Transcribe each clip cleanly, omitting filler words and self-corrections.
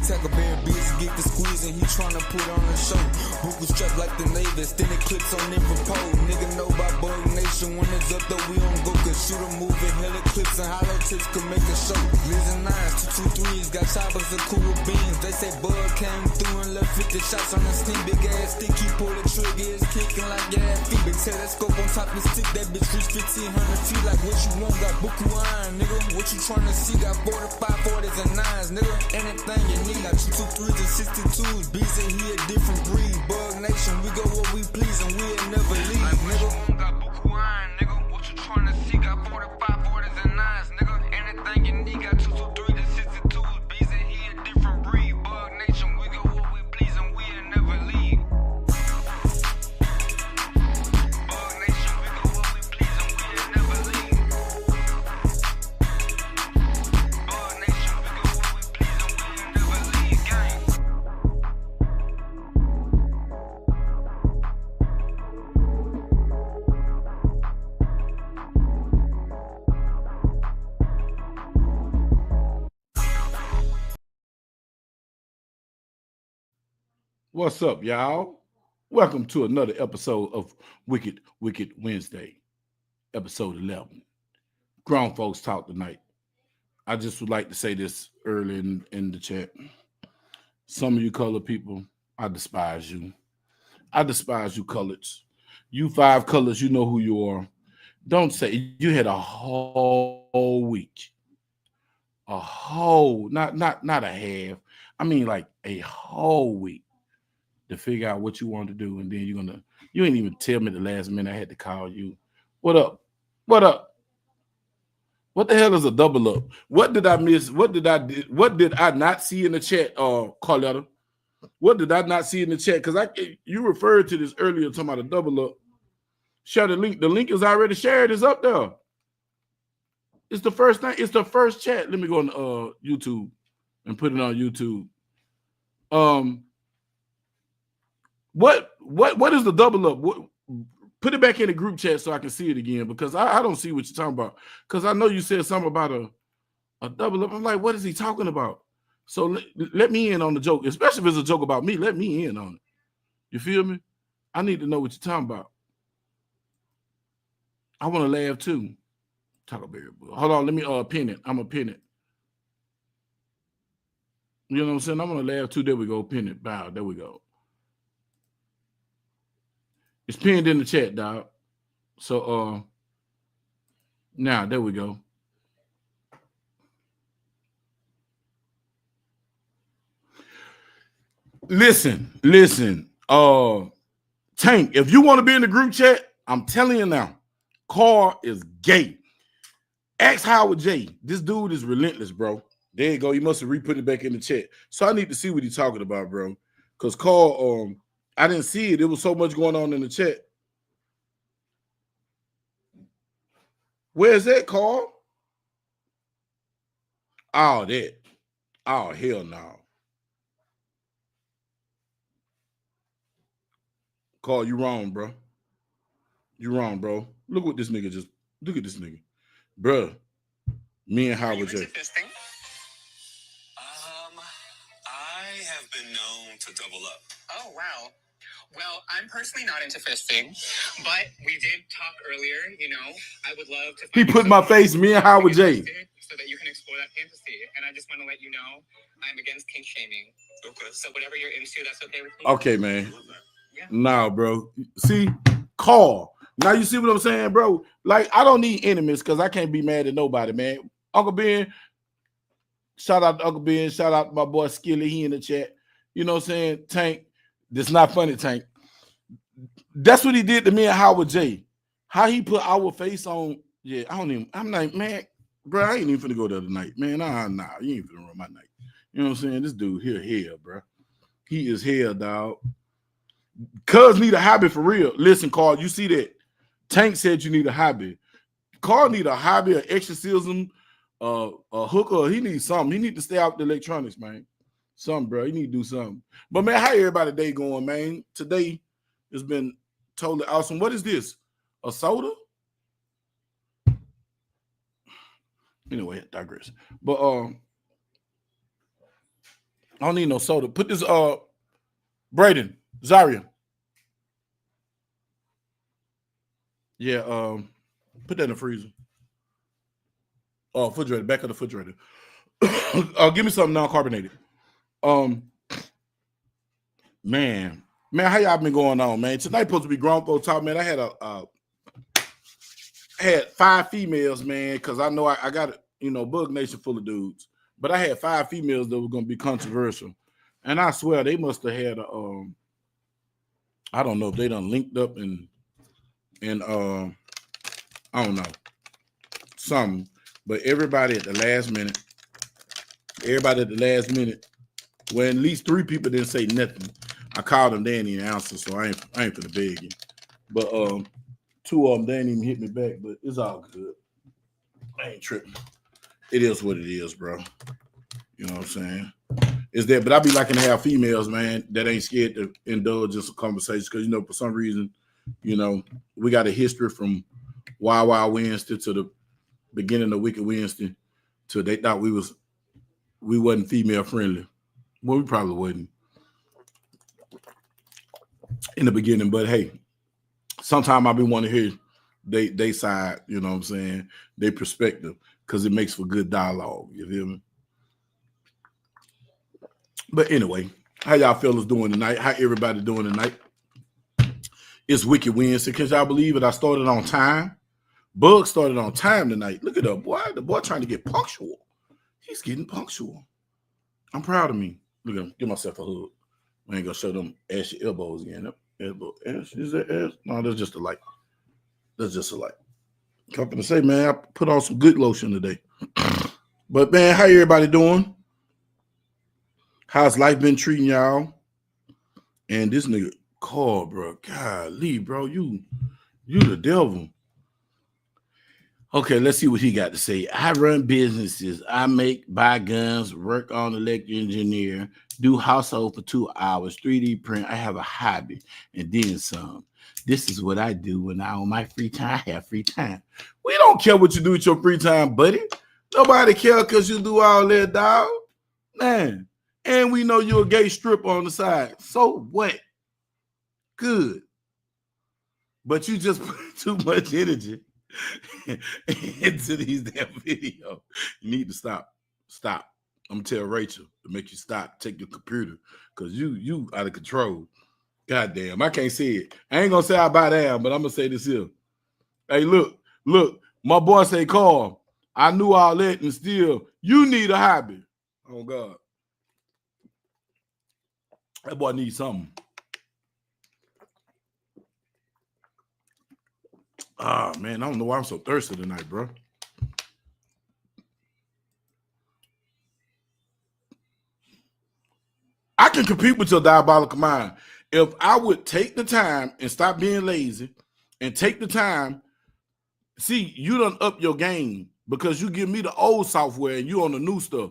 Tackleburybug get the squeeze and he tryna put on a show. Buckle strapped like the Navy, extended clips on every pole. Nigga know about Bug Nation, when it's up though we don't go. Cause shoot a movie, hella clips and hollow tips could make a show. Listen 9s, 223s, got choppers and cool beans. They say Bug came through and left 50 shots on the steam. Big ass stick, he pull the trigger, it's kicking like gas feet. Big telescope on top of the stick, that bitch reach 1,500 feet. Like what you want, got buku iron, nigga. What you tryna see, got 45, 40s and 9s, nigga. Anything you need, got 223s and 62s. Beats and he a different breed. Bug Nation, we go where we please and we'll never leave, like nigga. Got buku iron, nigga. What you tryna see, got 45, 40s and 9s, nigga. Anything you need, got 223s and 62s. Beats and he a different breed. Bug Nation, we go where we please and we'll never leave. Bug Nation, we go where we please and we'll never leave. Bug Nation, we go where we please and we'll never leave, gang. What's up, y'all? Welcome to another episode of Whicked Wednesday, episode 11. Grown folks talk tonight. I just would like to say this early in the chat. Some of you colored people, I despise you. I despise you coloreds. You 5 colors, you know who you are. Don't say you had a whole week. A whole, not a half. I mean like a whole week to figure out what you want to do, and then you ain't even tell me the last minute I had to call you. What up? What up? What the hell is a double up? What did I miss? What did I not see in the chat, Carletta? What did I not see in the chat? Because you referred to this earlier talking about a double up. Share the link. The link is already shared, it's up there. It's the first thing, it's the first chat. Let me go on YouTube and put it on YouTube. What is the double up? Put it back in the group chat so I can see it again, because I don't see what you're talking about. Because I know you said something about a double up. I'm like, what is he talking about? So let me in on the joke, especially if it's a joke about me. Let me in on it. You feel me? I need to know what you're talking about. I want to laugh too. Tackleburybug. Hold on, let me pin it. I'm gonna pin it. You know what I'm saying? I'm gonna laugh too. There we go. Pin it. Bow. There we go. It's pinned in the chat, dog. So now there we go. Listen. Tank, if you want to be in the group chat, I'm telling you now, Carl is gay. Ask Howard J. This dude is relentless, bro. There you go. He must have re-put it back in the chat. So I need to see what he's talking about, bro. Because Carl, I didn't see it. There was so much going on in the chat. Where's that, Carl? Oh, that. Oh, hell no. Carl, you wrong, bro. You wrong, bro. Look what this nigga just. Look at this nigga. Bruh. Me and Howard J. Fisting? I have been known to double up. Oh, wow. Well, I'm personally not into fisting, but we did talk earlier, you know, I would love to... He put my face, me and Howard J. So that you can explore that fantasy. And I just want to let you know, I'm against kink shaming. Okay. So whatever you're into, that's okay with me? Okay, man. Yeah. Nah, bro. See? Carl. Now you see what I'm saying, bro? Like, I don't need enemies because I can't be mad at nobody, man. Uncle Ben, shout out to Uncle Ben. Shout out to my boy Skilly. He in the chat. You know what I'm saying? Tank. This not funny, Tank. That's what he did to me and Howard J. How he put our face on. Yeah, I'm like, man, bro, I ain't even finna go there tonight, man. Nah, you ain't finna run my night. You know what I'm saying? This dude here, bro. He is here, dog. Cuz need a hobby for real. Listen, Carl, you see that? Tank said you need a hobby. Carl need a hobby, an exorcism, a hooker. He needs something. He need to stay out the electronics, man. Something, bro. He need to do something. But, man, how everybody day going, man? Today has been totally awesome. What is this? A soda? Anyway, I digress. But I don't need no soda. Put this Braden, Zaria. Yeah, put that in the freezer. Oh, refrigerator, back of the refrigerator. Give me something non-carbonated. Man, how y'all been going on, man? Tonight supposed to be grown folks talk, man. I had 5 females, man, because I know I got Bug Nation full of dudes, but I had 5 females that were gonna be controversial, and I swear they must have had I don't know if they done linked up and I don't know something, but everybody at the last minute, well, at least 3 people didn't say nothing. I called them, they didn't even answer, so I ain't finna beg you. But 2 of them, they didn't even hit me back, but it's all good. I ain't tripping. It is what it is, bro. You know what I'm saying? Is that, but I be liking to have females, man, that ain't scared to indulge in some conversations, because for some reason, we got a history from Wild Wild Wednesday to the beginning of Wicked Wednesday till they thought we wasn't female friendly. Well, we probably wasn't in the beginning, but hey, sometimes I be wanting to hear they side, you know what I'm saying, their perspective, because it makes for good dialogue. You feel me? But anyway, how y'all fellas doing tonight? How everybody doing tonight? It's Wicked Wednesday. Because y'all believe it, I started on time. Bug started on time tonight. Look at the boy. The boy trying to get punctual. He's getting punctual. I'm proud of me. Look at him. Give myself a hug. I ain't gonna show them ashy elbows again. Elbow ash. Is that ash? No, that's just a light. That's just a light. Come to say, man, I put on some good lotion today. But man, how everybody doing? How's life been treating y'all? And this nigga Carl, bro. Golly, bro, you the devil. Okay, let's see what he got to say. I run businesses. I buy guns, work on electrical engineer, do household for 2 hours, 3D print. I have a hobby and then some. This is what I do when on my free time. I have free time. We don't care what you do with your free time, buddy. Nobody care because you do all that, dog. Man. And we know you're a gay stripper on the side. So what? Good. But you just put too much energy into these damn videos. You need to stop. Stop. I'm gonna tell Rachel to make you stop. Take your computer, because you out of control. God damn, I can't say it. I ain't gonna say I buy down, but I'm gonna say this here. Hey, look, my boy say, Carl, I knew all that, and still you need a hobby. Oh God. That boy needs something. Ah, man, I don't know why I'm so thirsty tonight, bro. I can compete with your diabolical mind. If I would take the time and stop being lazy and take the time, see, you done up your game because you give me the old software and you on the new stuff.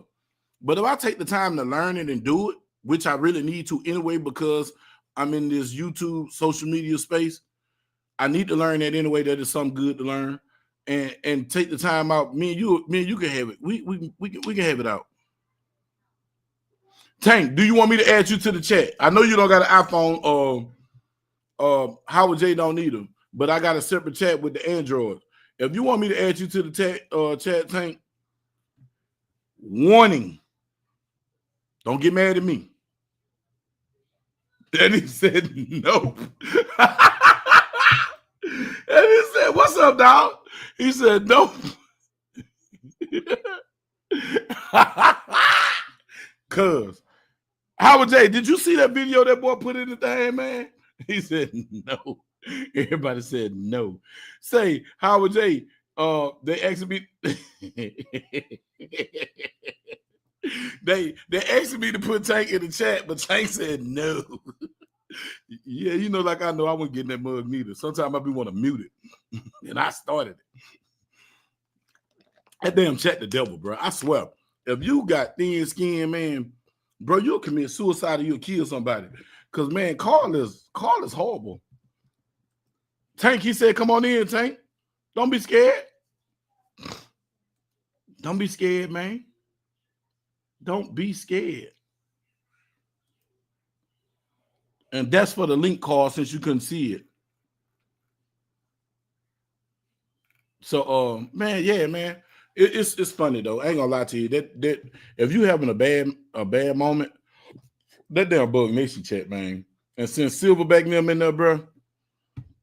But if I take the time to learn it and do it, which I really need to anyway, because I'm in this YouTube social media space, I need to learn that anyway. That is something good to learn, and take the time out. Me and you can have it. We can have it out. Tank, do you want me to add you to the chat? I know you don't got an iPhone. Howard J don't need them, but I got a separate chat with the Android. If you want me to add you to the chat, Tank, warning. Don't get mad at me. Then he said no. And he said, "What's up, dog?" He said, "No." Cuz Howard J, did you see that video that boy put in the thing, man? He said no. Everybody said no. Say, Howard J, they asked me they asked me to put Tank in the chat, but Tank said no. Yeah, like I know I wouldn't get in that mug neither. Sometimes I be want to mute it. And I started it. That damn chat the devil, bro. I swear. If you got thin skin, man, bro, you'll commit suicide or you'll kill somebody. Because, man, Carl is horrible. Tank, he said, come on in, Tank. Don't be scared. Don't be scared, man. Don't be scared. And that's for the link call since you couldn't see it. So man, yeah, man. It's funny though. I ain't gonna lie to you. That if you having a bad moment, that damn Bug Nation chat, man. And since Silverback and them in there, bro,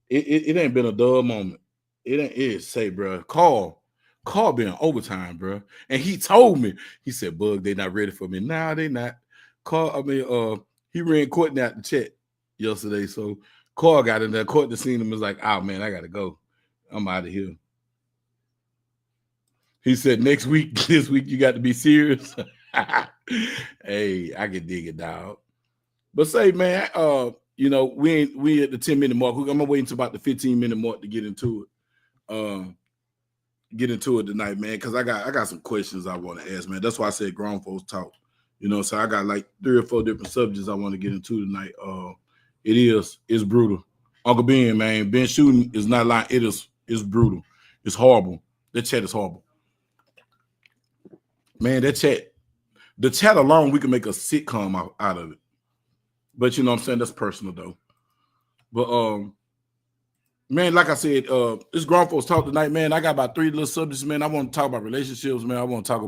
it ain't been a dull moment. It say, bro, call being overtime, bro. And he told me, he said, Bug, they not ready for me. Nah, they not. He ran Courtney out the chat yesterday. So Carl got in there. Courtney seen him, was like, oh man, I gotta go. I'm out of here. He said, next week, this week, you got to be serious. Hey, I can dig it, dog. But say, man, we at the 10-minute mark. I'm gonna wait until about the 15-minute mark to get into it. Tonight, man, because I got some questions I want to ask, man. That's why I said grown folks talk. So I got like 3 or 4 different subjects I want to get into tonight. It's brutal. Uncle Ben, man, Ben shooting is not lying. It's brutal. It's horrible. That chat is horrible. Man, the chat alone, we can make a sitcom out of it. But you know what I'm saying? That's personal though. But man, like I said, this grown folks talk tonight, man. I got about 3 little subjects, man. I want to talk about relationships, man. I want to talk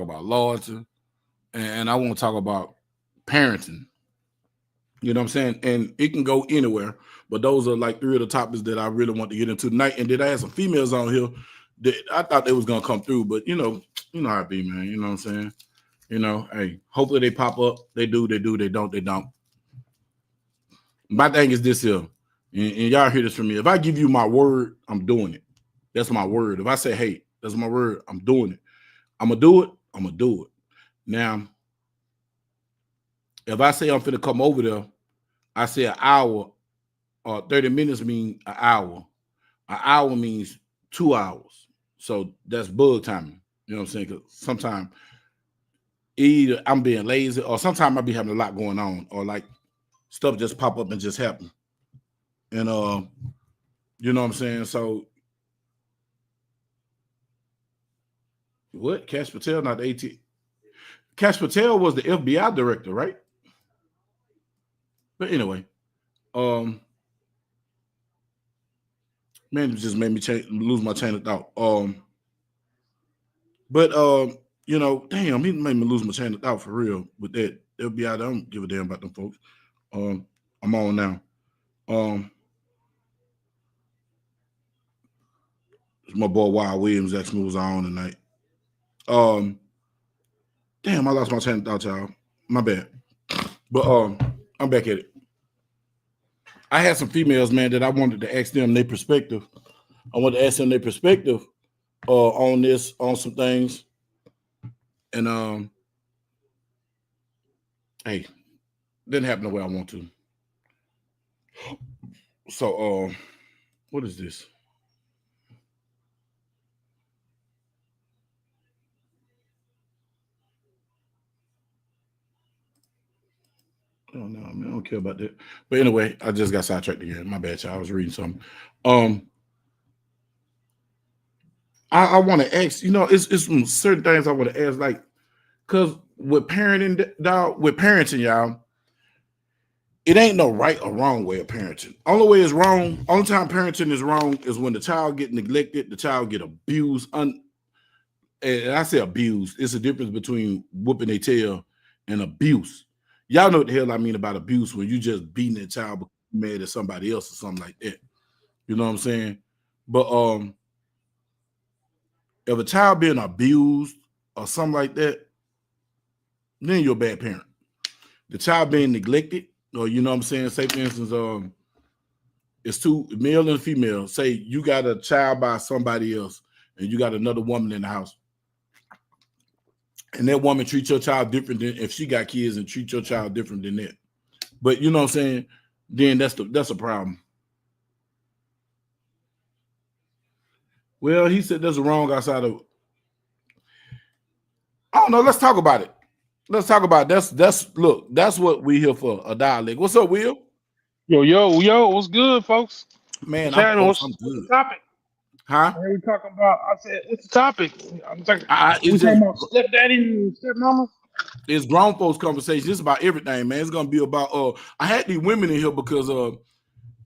about loyalty, and I want to talk about parenting. You know what I'm saying? And it can go anywhere, but those are like 3 of the topics that I really want to get into tonight. And then I had some females on here that I thought they was gonna come through, but you know how it be, man. You know what I'm saying? Hey, hopefully they pop up. They do, they don't, they don't. My thing is this here, and y'all hear this from me. If I give you my word, I'm doing it. That's my word. If I say, hey, that's my word, I'm doing it. I'm gonna do it. I'm gonna do it. Now, if I say I'm finna come over there, I say an hour or 30 minutes mean an hour. An hour means 2 hours. So that's bug timing. You know what I'm saying? Because sometimes either I'm being lazy or sometimes I be having a lot going on or like stuff just pop up and just happen. And you know what I'm saying? So what? Cash Patel, not the AT. Cash Patel was the FBI director, right? But anyway, man, it just made me lose my chain of thought. But damn, he made me lose my chain of thought for real with that FBI. I don't give a damn about them folks. I'm on now. My boy Wild Williams actually was on tonight. Damn, I lost my chain of thought, y'all. My bad. But I'm back at it. I had some females, man, that I wanted to ask them their perspective. I wanted to ask them their perspective on some things. And hey, didn't happen the way I want to. So what is this? Oh no, I mean, I don't care about that. But anyway, I just got sidetracked again. My bad, y'all. I was reading something. I want to ask, it's some certain things I want to ask, like, because with parenting, y'all, it ain't no right or wrong way of parenting. Only way is wrong. Only time parenting is wrong is when the child get neglected, the child get abused. And I say abused. It's a difference between whooping their tail and abuse. Y'all know what the hell I mean about abuse when you just beating that child because you're mad at somebody else or something like that. You know what I'm saying? But if a child being abused or something like that, then you're a bad parent. The child being neglected, or you know what I'm saying? Say for instance, it's 2 male and female. Say you got a child by somebody else, and you got another woman in the house, and that woman treats your child different than if she got kids and treat your child different than that. But you know what I'm saying? Then that's a problem. Well, he said there's a wrong outside of. I don't know. Let's talk about it. Let's talk about it. That's what we here for, a dialect. What's up, Will? Yo, what's good, folks? Man, I'm Chatting, what's good. the topic? Huh? What are we talking about? I said, what's the topic? I'm talking, It's we just talking about stepdaddy and stepmama? It's grown folks conversation. It's about everything, man. It's gonna be about I had these women in here because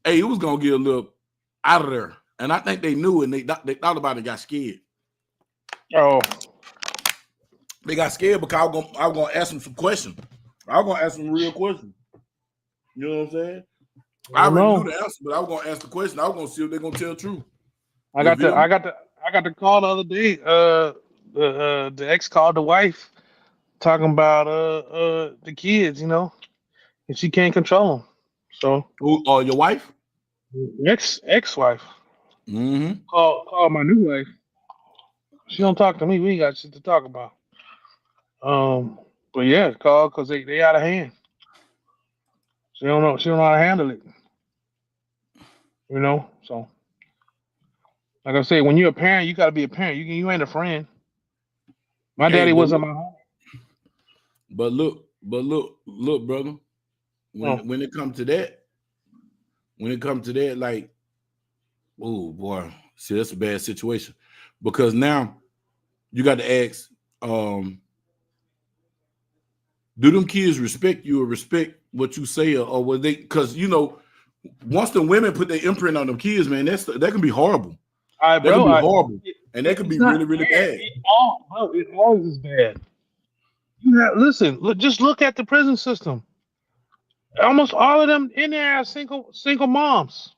hey, it was gonna get a little out of there. And I think they knew and they thought about it and got scared. Oh, They got scared because I was gonna ask them some questions. I was gonna ask them real questions. You know what I'm saying? I don't already knew know. the answer, but I was gonna ask the question. I was gonna see if they're gonna tell the truth. I You got the feel me? I got the I got the call the other day. The ex called the wife talking about the kids, and she can't control them. So Who your wife? ex wife Mm-hmm. called my new wife. She don't talk to me. We ain't got shit to talk about. But yeah, call because they out of hand. She don't know how to handle it. So like I said, when you're a parent, you got to be a parent. You ain't a friend. My Hey, daddy wasn't my home. look, brother. Oh, When it comes to that, like, oh boy, see, that's a bad situation because now you got to ask, do them kids respect you or respect what you say, or will they? Because once the women put their imprint on them kids, man, that can be horrible. all right, That can bro. be horrible, and that can It's be not really, really bad. bad. It always is bad. Listen. Just look at the prison system. Almost all of them in there are single moms.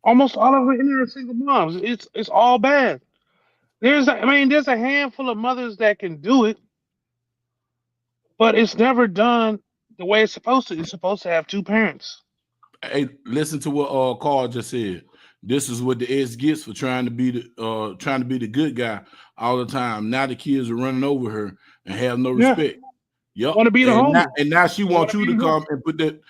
Almost all of them in there are single moms. It's all bad. There's a handful of mothers that can do it, but it's never done the way it's supposed to. It's supposed to have two parents. Hey, listen to what Carl just said. This is what the ex gets for trying to be the good guy all the time. Now the kids are running over her and have no Yeah, respect. Yep. want to be the homie. And now she They want wants to you be to the homie. come and put that.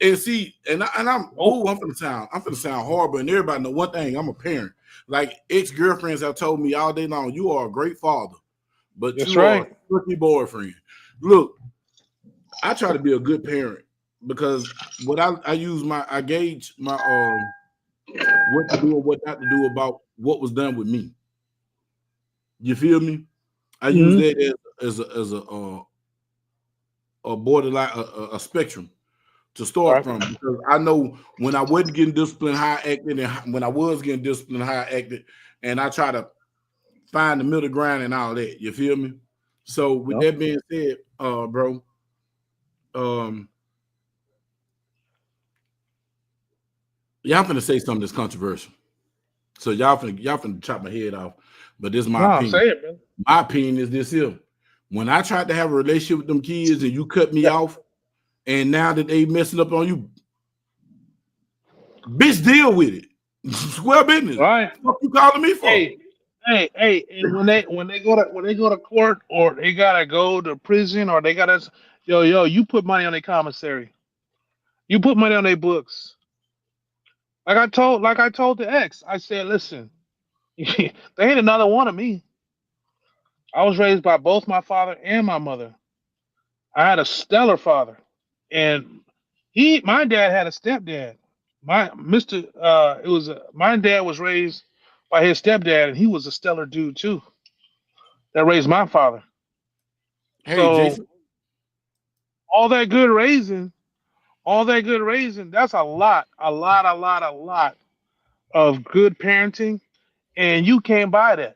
And see, Oh, I'm gonna sound horrible. And everybody know one thing. I'm a parent. Like ex girlfriends have told me all day long, you are a great father, but that's you are a right. tricky boyfriend. Look, I try to be a good parent because what I gauge my what to do and what not to do about what was done with me. You feel me? I use Hmm. that as a borderline a spectrum to start Right. from because I know when I wasn't getting disciplined, how I acted, and when I was getting disciplined, how I acted, and I try to find the middle ground and all that. You feel me? So with Yep. that being said, bro, um, y'all finna say something that's controversial. So y'all finna chop my head off, but this is my No, say opinion. it, man. My opinion is this here. When I tried to have a relationship with them kids and you cut me Yeah. off, and now that they messing up on you, bitch, deal with it. Square business. Right. What you calling me for? Hey, hey, and when they go to court or they gotta go to prison or they gotta you put money on their commissary. You put money on their books. Like I told the ex, I said, listen, they ain't another one of me. I was raised by both my father and my mother. I had a stellar father, and my dad had a stepdad. My dad was raised by his stepdad, and he was a stellar dude too. That raised my father. Hey, So Jason. all that good raising, that's a lot of good parenting, and you can't buy that.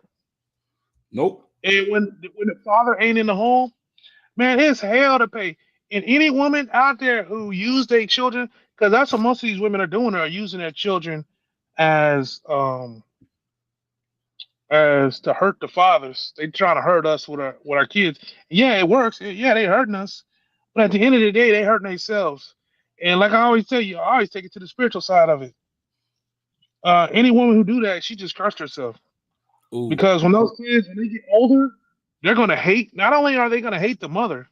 Nope. And when the father ain't in the home, man, it's hell to pay. And any woman out there who use their children, because that's what most of these women are doing, are using their children as to hurt the fathers. They trying to hurt us with our kids. Yeah, it works. Yeah, they hurting us, but at the end of the day, they hurting themselves. And like I always tell you, I always take it to the spiritual side of it. Any woman who do that, she just cursed herself Ooh. because when those kids when they get older, they're gonna hate. Not only are they gonna hate the mother,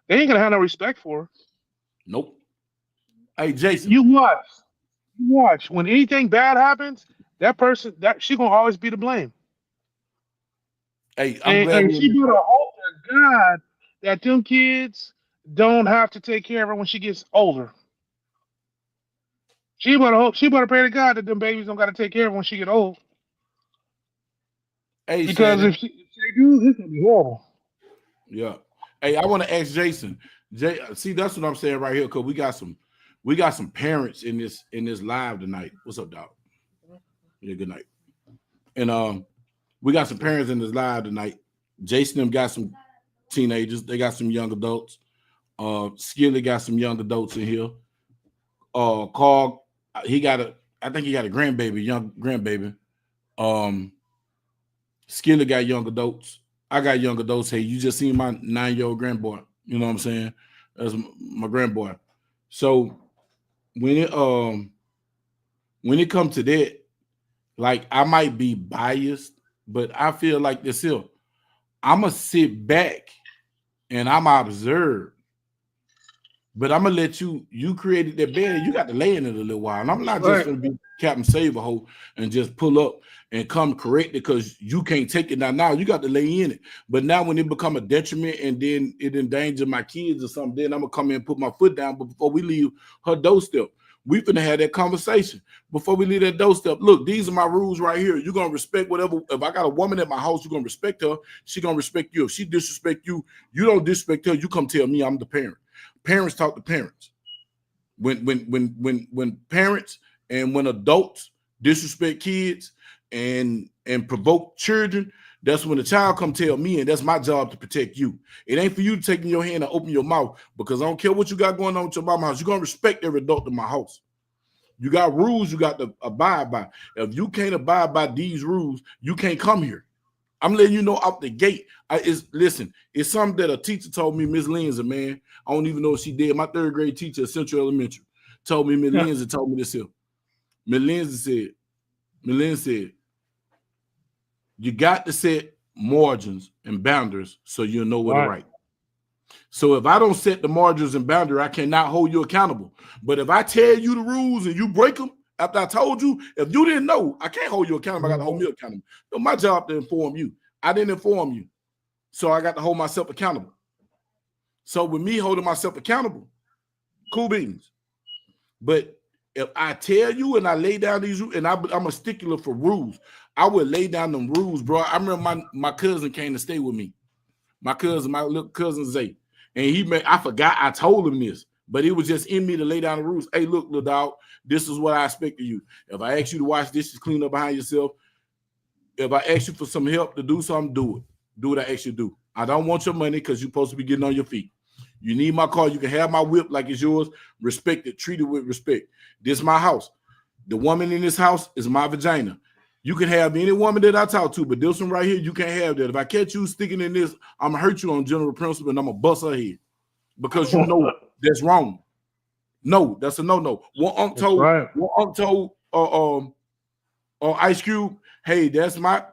they ain't gonna have no respect for her. Nope. Hey, Jason. You watch, you watch. When anything bad happens, that person that she gonna always be to blame. Hey, I'm glad And we. she better hope to God that them kids don't have to take care of her when she gets older. She better pray to God that them babies don't got to take care of her when she get old. Hey, Because Shannon. if they do, it's gonna be horrible. Yeah. Hey, I want to ask Jason. See, that's what I'm saying right here, because we got some parents in this live tonight. What's up, dog? Yeah, good night. And we got some parents in this live tonight. Jason them got some teenagers. They got some young adults. Skilly got some young adults in here. Carl, I think he got a grandbaby, young grandbaby. Um, Skilly got young adults. I got young adults. Hey, you just seen my 9-year-old grandboy. You know what I'm saying? That's my grandboy. So when it comes to that, like I might be biased, but I feel like this here. I'ma sit back and I'ma observe. But I'm gonna let you created that bed. You got to lay in it a little while. And I'm not just gonna be Captain Saverho and just pull up and come correct it because you can't take it now. Now you got to lay in it. But now when it become a detriment and then it endanger my kids or something, then I'm gonna come in and put my foot down. But before we leave her doorstep, we finna have that conversation. Before we leave that doorstep, look, these are my rules right here. You're gonna respect whatever. If I got a woman at my house, you're gonna respect her. She gonna respect you. If she disrespect you, you don't disrespect her. You come tell me I'm the parent. Parents talk to parents. When parents and when adults disrespect kids and provoke children, that's when the child come tell me, and that's my job to protect you. It ain't for you to take in your hand and open your mouth, because I don't care what you got going on with your mama house. You're gonna respect every adult in my house. You got rules you got to abide by. If you can't abide by these rules, you can't come here. I'm letting you know out the gate. It's something that a teacher told me, Miss Lindsay, man. I don't even know if she did. My third grade teacher at Central Elementary told me, Miss Lindsay told me this here. Miss Lindsay said, you got to set margins and boundaries so you'll know what to write. So if I don't set the margins and boundaries, I cannot hold you accountable. But if I tell you the rules and you break them, after I told you, if you didn't know, I can't hold you accountable. I got to hold me accountable. So my job to inform you. I didn't inform you. So I got to hold myself accountable. So with me holding myself accountable, cool beans. But if I tell you and I lay down these rules, and I'm a stickler for rules, I would lay down them rules, bro. I remember my cousin came to stay with me. My little cousin Zay. And I forgot I told him this, but it was just in me to lay down the rules. Hey, look, little dog, this is what I expect of you. If I ask you to wash dishes, clean up behind yourself, if I ask you for some help to do something, do it. Do what I ask you to do. I don't want your money because you're supposed to be getting on your feet. You need my car. You can have my whip like it's yours. Respect it. Treat it with respect. This is my house. The woman in this house is my vagina. You can have any woman that I talk to, but this one right here, you can't have that. If I catch you sticking in this, I'm going to hurt you on general principle, and I'm going to bust her head because you know that's wrong. No, that's a no-no. One unc told Ice Cube, hey, that's my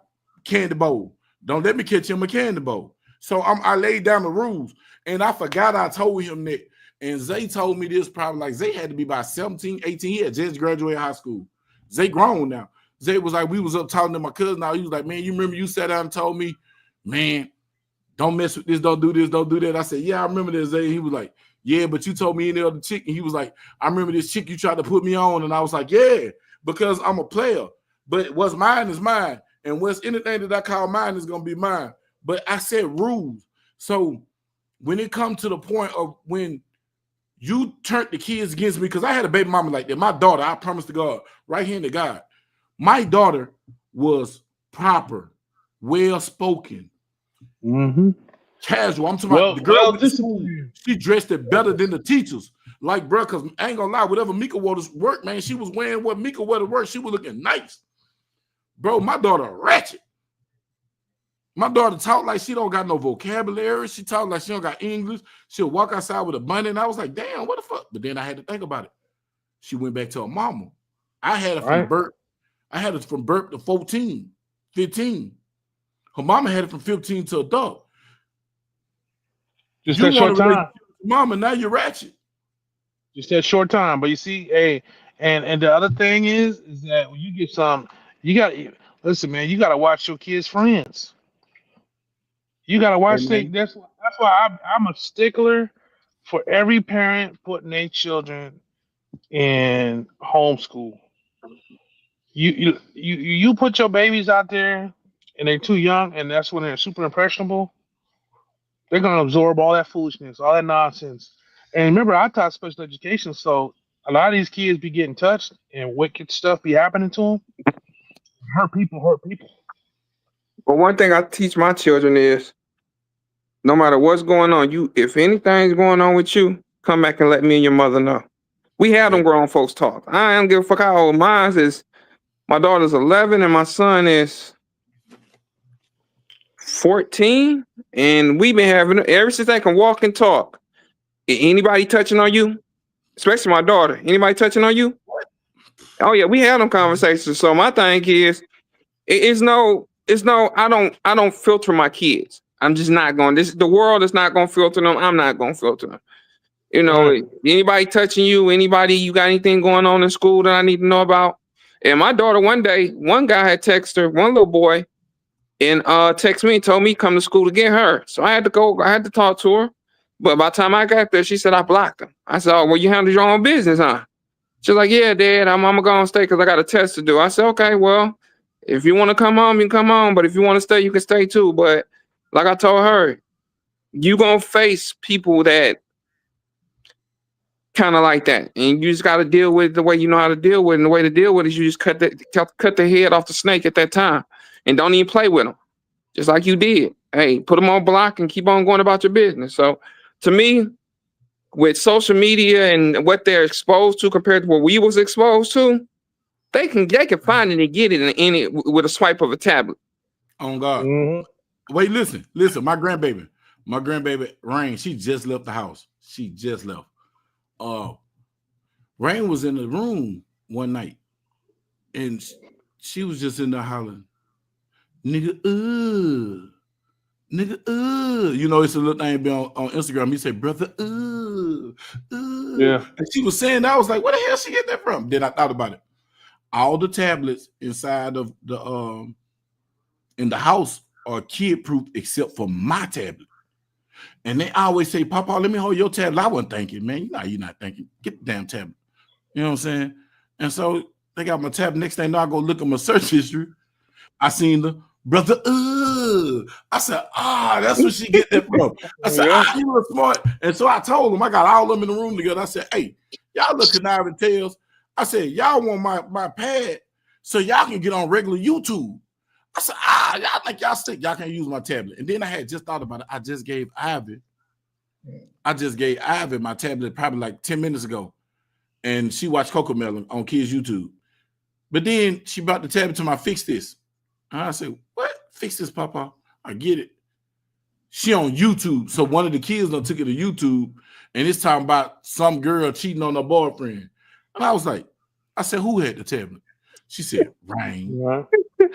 candy bowl. Don't let me catch him a candy bowl. So I laid down the rules, and I forgot I told him that. And Zay told me this probably like Zay had to be about 17, 18. He had just graduated high school. Zay grown now. Zay was like, we was up talking to my cousin. Now he was like, man, you remember you sat down and told me, man, don't mess with this, don't do this, don't do that. I said, yeah, I remember this, Zay. He was like, yeah, but you told me any other chick. And he was like, I remember this chick you tried to put me on. And I was like, yeah, because I'm a player. But what's mine is mine. And what's anything that I call mine is going to be mine. But I said rules. So when it comes to the point of when you turned the kids against me, because I had a baby mama like that. My daughter, I promise to God, right here to God, my daughter was proper, well-spoken, casual. I'm talking about the girl with the school. She dressed it better than the teachers. Like, bro, because I ain't gonna lie, whatever Mika wore to work, man, she was wearing what Mika wore to work. She was looking nice. Bro, my daughter ratchet. My daughter talk like she don't got no vocabulary. She talk like she don't got English. She'll walk outside with a bunny. And I was like, damn, what the fuck? But then I had to think about it. She went back to her mama. I had her from birth. I had her from birth to 14, 15. Her mama had it from 15 to adult. Just that short time. Mama, now you're ratchet. Just that short time. But you see, hey, and the other thing is that when you get some, listen, man, you got to watch your kids' friends. You got to watch that's why I'm a stickler for every parent putting their children in homeschool. You put your babies out there and they're too young, and that's when they're super impressionable. They're gonna absorb all that foolishness, all that nonsense. And remember, I taught special education, so a lot of these kids be getting touched and wicked stuff be happening to them. Hurt people, hurt people. But one thing I teach my children is no matter what's going on, if anything's going on with you, come back and let me and your mother know. We have them grown folks talk. I don't give a fuck how old mine is. My daughter's 11 and my son is 14. And we've been having it ever since they can walk and talk. Anybody touching on you, especially my daughter, anybody touching on you? Oh yeah, we have them conversations. So my thing is, I don't filter my kids. I'm just not going. The world is not going to filter them. I'm not going to filter them. You know, anybody touching you, anybody, you got anything going on in school that I need to know about? And my daughter, one day, one guy had texted her, one little boy, and text me and told me come to school to get her. So I had to go. I had to talk to her. But by the time I got there, she said I blocked him. I said, "Oh, well, you handled your own business, huh?" She's like, "Yeah, Dad, I'm going to stay because I got a test to do." I said, "Okay, well, if you want to come home, you can come home. But if you want to stay, you can stay too." But like I told her, you going to face people that kind of like that. And you just got to deal with it the way you know how to deal with it. And the way to deal with it is you just cut the head off the snake at that time. And don't even play with them. Just like you did. Hey, put them on block and keep on going about your business. So to me, with social media and what they're exposed to compared to what we was exposed to, they can find it and get it in it with a swipe of a tablet. Oh God. Mm-hmm. Wait, listen. My grandbaby, Rain, she just left the house. She just left. Rain was in the room one night and she was just in there hollering, nigga, you know, it's a little thing on Instagram. He said, brother, Yeah. And she was saying that. I was like, where the hell she get that from? Then I thought about it. All the tablets inside of the in the house are kid proof except for my tablet. And they always say, Papa, let me hold your tablet. I wasn't thinking, man. You're not thinking. Get the damn tablet. You know what I'm saying? And so they got my tablet. Next thing I know, I go look at my search history. I seen the brother. I said, that's where she get that from. I said, you look smart. And so I told them, I got all of them in the room together. I said, hey, y'all look conniving tails. I said, y'all want my pad so y'all can get on regular YouTube. I said, y'all think y'all sick. Y'all can't use my tablet. And then I had just thought about it. I just gave Ivy my tablet probably like 10 minutes ago. And she watched Coco Melon on Kids YouTube. But then she brought the tablet to my Fix This. And I said, what? Fix This, Papa? I get it. She on YouTube. So one of the kids done took it to YouTube. And it's talking about some girl cheating on her boyfriend. And I was like, I said, who had the tablet? She said, Rain. Yeah.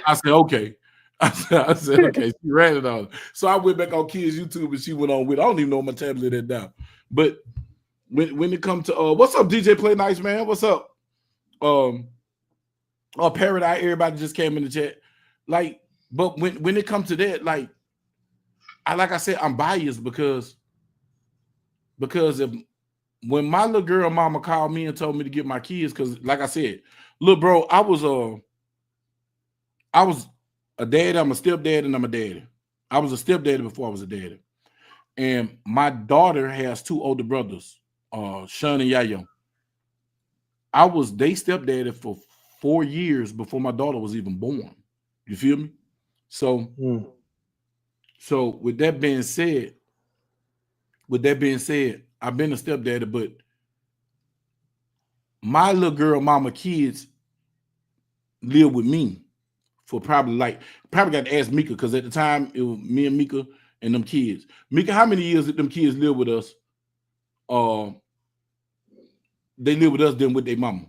I said, okay. I said, okay. She ran it on. So I went back on Kids YouTube and she went on with it. I don't even know my tablet is now. But when it comes to what's up, DJ Play Nice, man? What's up? Paradise, everybody just came in the chat. Like, but when it comes to that, like I said, I'm biased because when my little girl mama called me and told me to get my kids, because like I said, look, bro, I was a dad, I'm a stepdad, and I'm a daddy. I was a stepdaddy before I was a daddy. And my daughter has two older brothers, Sean and Yayo. I was they stepdaddy for 4 years before my daughter was even born. You feel me? So with that being said, I've been a stepdaddy, but my little girl mama kids live with me for probably got to ask Mika, because at the time it was me and Mika and them kids. Mika, how many years did them kids live with us? They live with us then with their mama.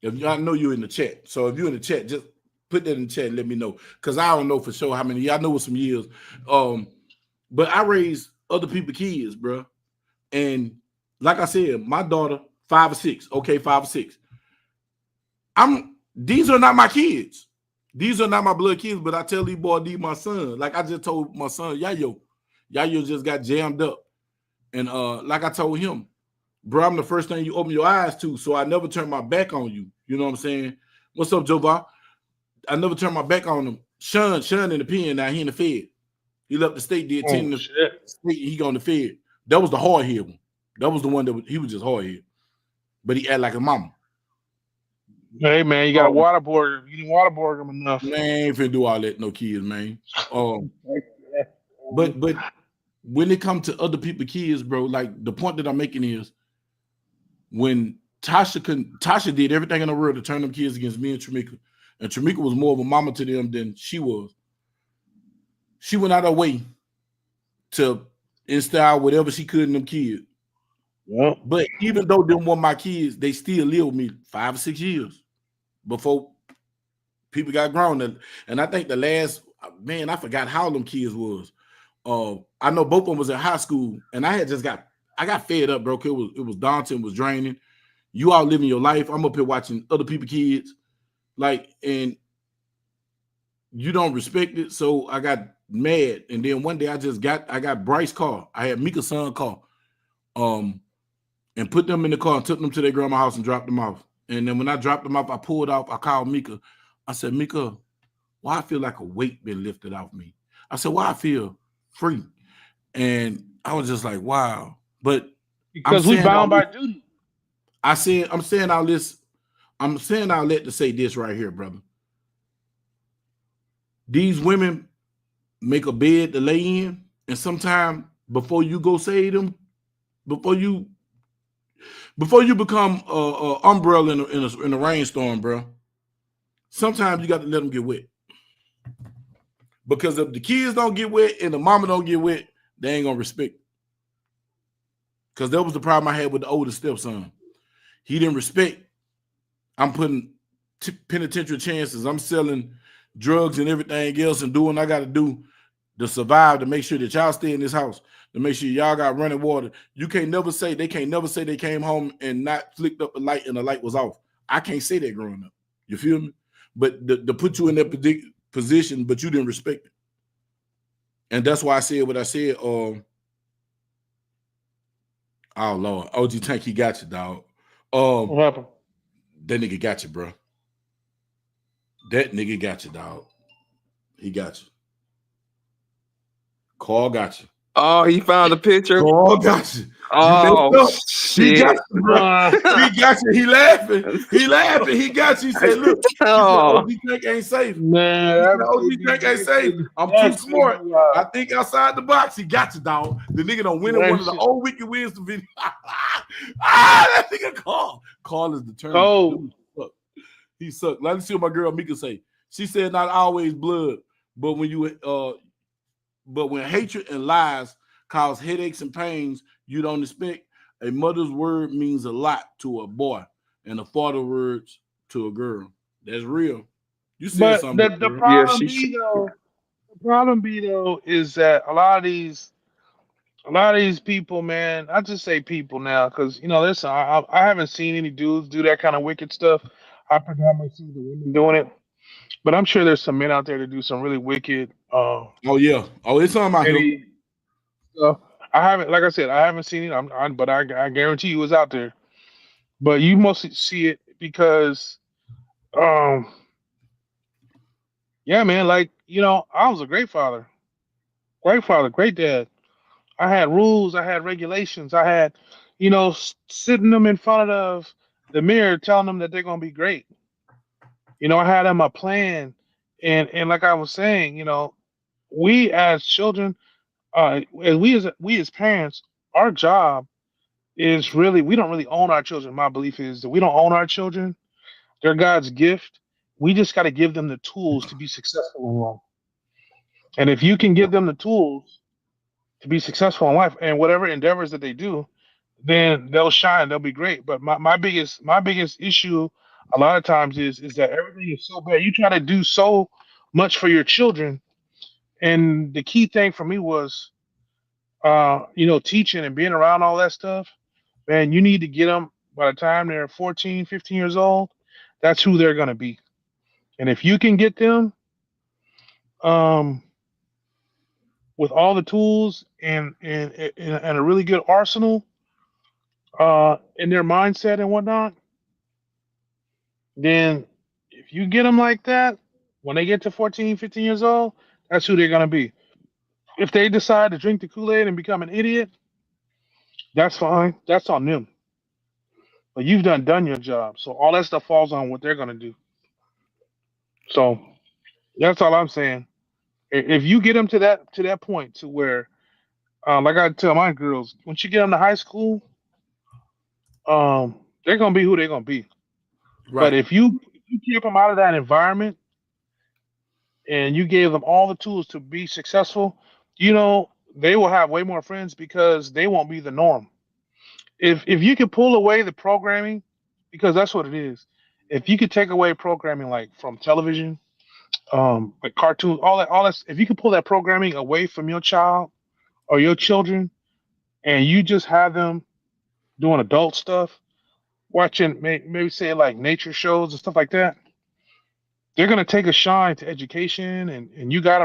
If y'all know you're in the chat. So if you're in the chat, just put that in the chat and let me know. Because I don't know for sure how many. Y'all know with some years. But I raised other people's kids, bro. And like I said, my daughter, 5 or 6. Okay, 5 or 6. These are not my kids. These are not my blood kids, but I tell these boys, these my son. Like I just told my son, Yayo just got jammed up. And like I told him, bro, I'm the first thing you open your eyes to, so I never turn my back on you. You know what I'm saying? What's up, Jova? I never turn my back on him. Sean in the pen now, he in the Fed. He left the state, did 10 in Oh the shit. state, he got on the Fed. That was the hard head one. That was the one he was just hard head. But he acted like a mama. Hey man, you got to waterboard. You didn't waterboard them enough. Man, ain't finna do all that, no kids, man. But when it comes to other people's kids, bro, like the point that I'm making is when Tasha did everything in the world to turn them kids against me and Tramika was more of a mama to them than she was. She went out of her way to instill whatever she could in them kids. Yeah. But even though them were my kids, they still lived with me 5 or 6 years before people got grown. And I think the last, man, I forgot how them kids was. I know both of them was in high school, and I got fed up, bro. It was daunting, it was draining. You all living your life. I'm up here watching other people's kids, like, and you don't respect it. So I got mad, and then one day I got Bryce's car. I had Mika's son car, and put them in the car and took them to their grandma's house and dropped them off. And then when I dropped them off, I pulled off. I called Mika. I said, Mika, why I feel like a weight been lifted off me? I said, why I feel free? And I was just like, wow. But because we bound by duty. I'm saying all this to say this right here, brother. These women make a bed to lay in, and sometimes before you go save them, before you become a umbrella in a rainstorm, bro, sometimes you got to let them get wet. Because if the kids don't get wet and the mama don't get wet, they ain't gonna respect it. Because that was the problem I had with the older stepson. He didn't respect. I'm putting penitentiary chances. I'm selling drugs and everything else and doing what I got to do to survive, to make sure that y'all stay in this house, to make sure y'all got running water. They can't never say they came home and not flicked up a light and the light was off. I can't say that growing up. You feel me? But to put you in that position, but you didn't respect it. And that's why I said what I said. Oh Lord, OG Tank, he got you, dog. What happened? That nigga got you, bro. That nigga got you, dog. He got you. Carl got you. Oh, he found a picture. Carl got you. Oh, shit. He got you, bro. He got you. He laughing. He laughing. He got you. He said, look, OG Tank ain't safe. Man, OG Tank ain't safe. I'm too smart. I think outside the box. He got you, dog. The nigga done win one of the old Wicked wins the video. That nigga Carl. Carl is determined. Oh. He sucked. Let me see what my girl Mika say. She said, not always blood, but when hatred and lies cause headaches and pains you don't expect, a mother's word means a lot to a boy, and a father's words to a girl. That's real. You said but something. The problem be though is that a lot of these people, man. I just say people now because listen, I haven't seen any dudes do that kind of wicked stuff. I predominantly see the women doing it, but I'm sure there's some men out there that do some really wicked. Oh yeah. Oh, it's on my maybe stuff. I haven't, like I said, I haven't seen it. But I guarantee you it's out there. But you mostly see it because, yeah, man. Like I was a great father, great dad. I had rules, I had regulations, I had, sitting them in front of the mirror, telling them that they're gonna be great. I had them a plan, and like I was saying, we as children, we as parents, our job is really we don't really own our children. My belief is that we don't own our children; they're God's gift. We just got to give them the tools to be successful in life. And if you can give them the tools to be successful in life and whatever endeavors that they do, then they'll shine. They'll be great. But my biggest issue a lot of times is that everything is so bad. You try to do so much for your children, and the key thing for me was, teaching and being around all that stuff. Man, you need to get them by the time they're 14, 15 years old. That's who they're gonna be. And if you can get them, with all the tools and a really good arsenal in their mindset and whatnot, then if you get them like that, when they get to 14, 15 years old, that's who they're going to be. If they decide to drink the Kool-Aid and become an idiot, that's fine. That's on them. But you've done your job, so all that stuff falls on what they're gonna do. So that's all I'm saying. If you get them to that point to where, like I tell my girls, once you get them to high school, they're gonna be who they're gonna be. But Right. if you keep them out of that environment and you gave them all the tools to be successful, they will have way more friends because they won't be the norm. If you can pull away the programming, because that's what it is. If you could take away programming like from television, like cartoons, all that, if you can pull that programming away from your child or your children, and you just have them doing adult stuff, watching maybe say like nature shows and stuff like that, they're gonna take a shine to education, and you got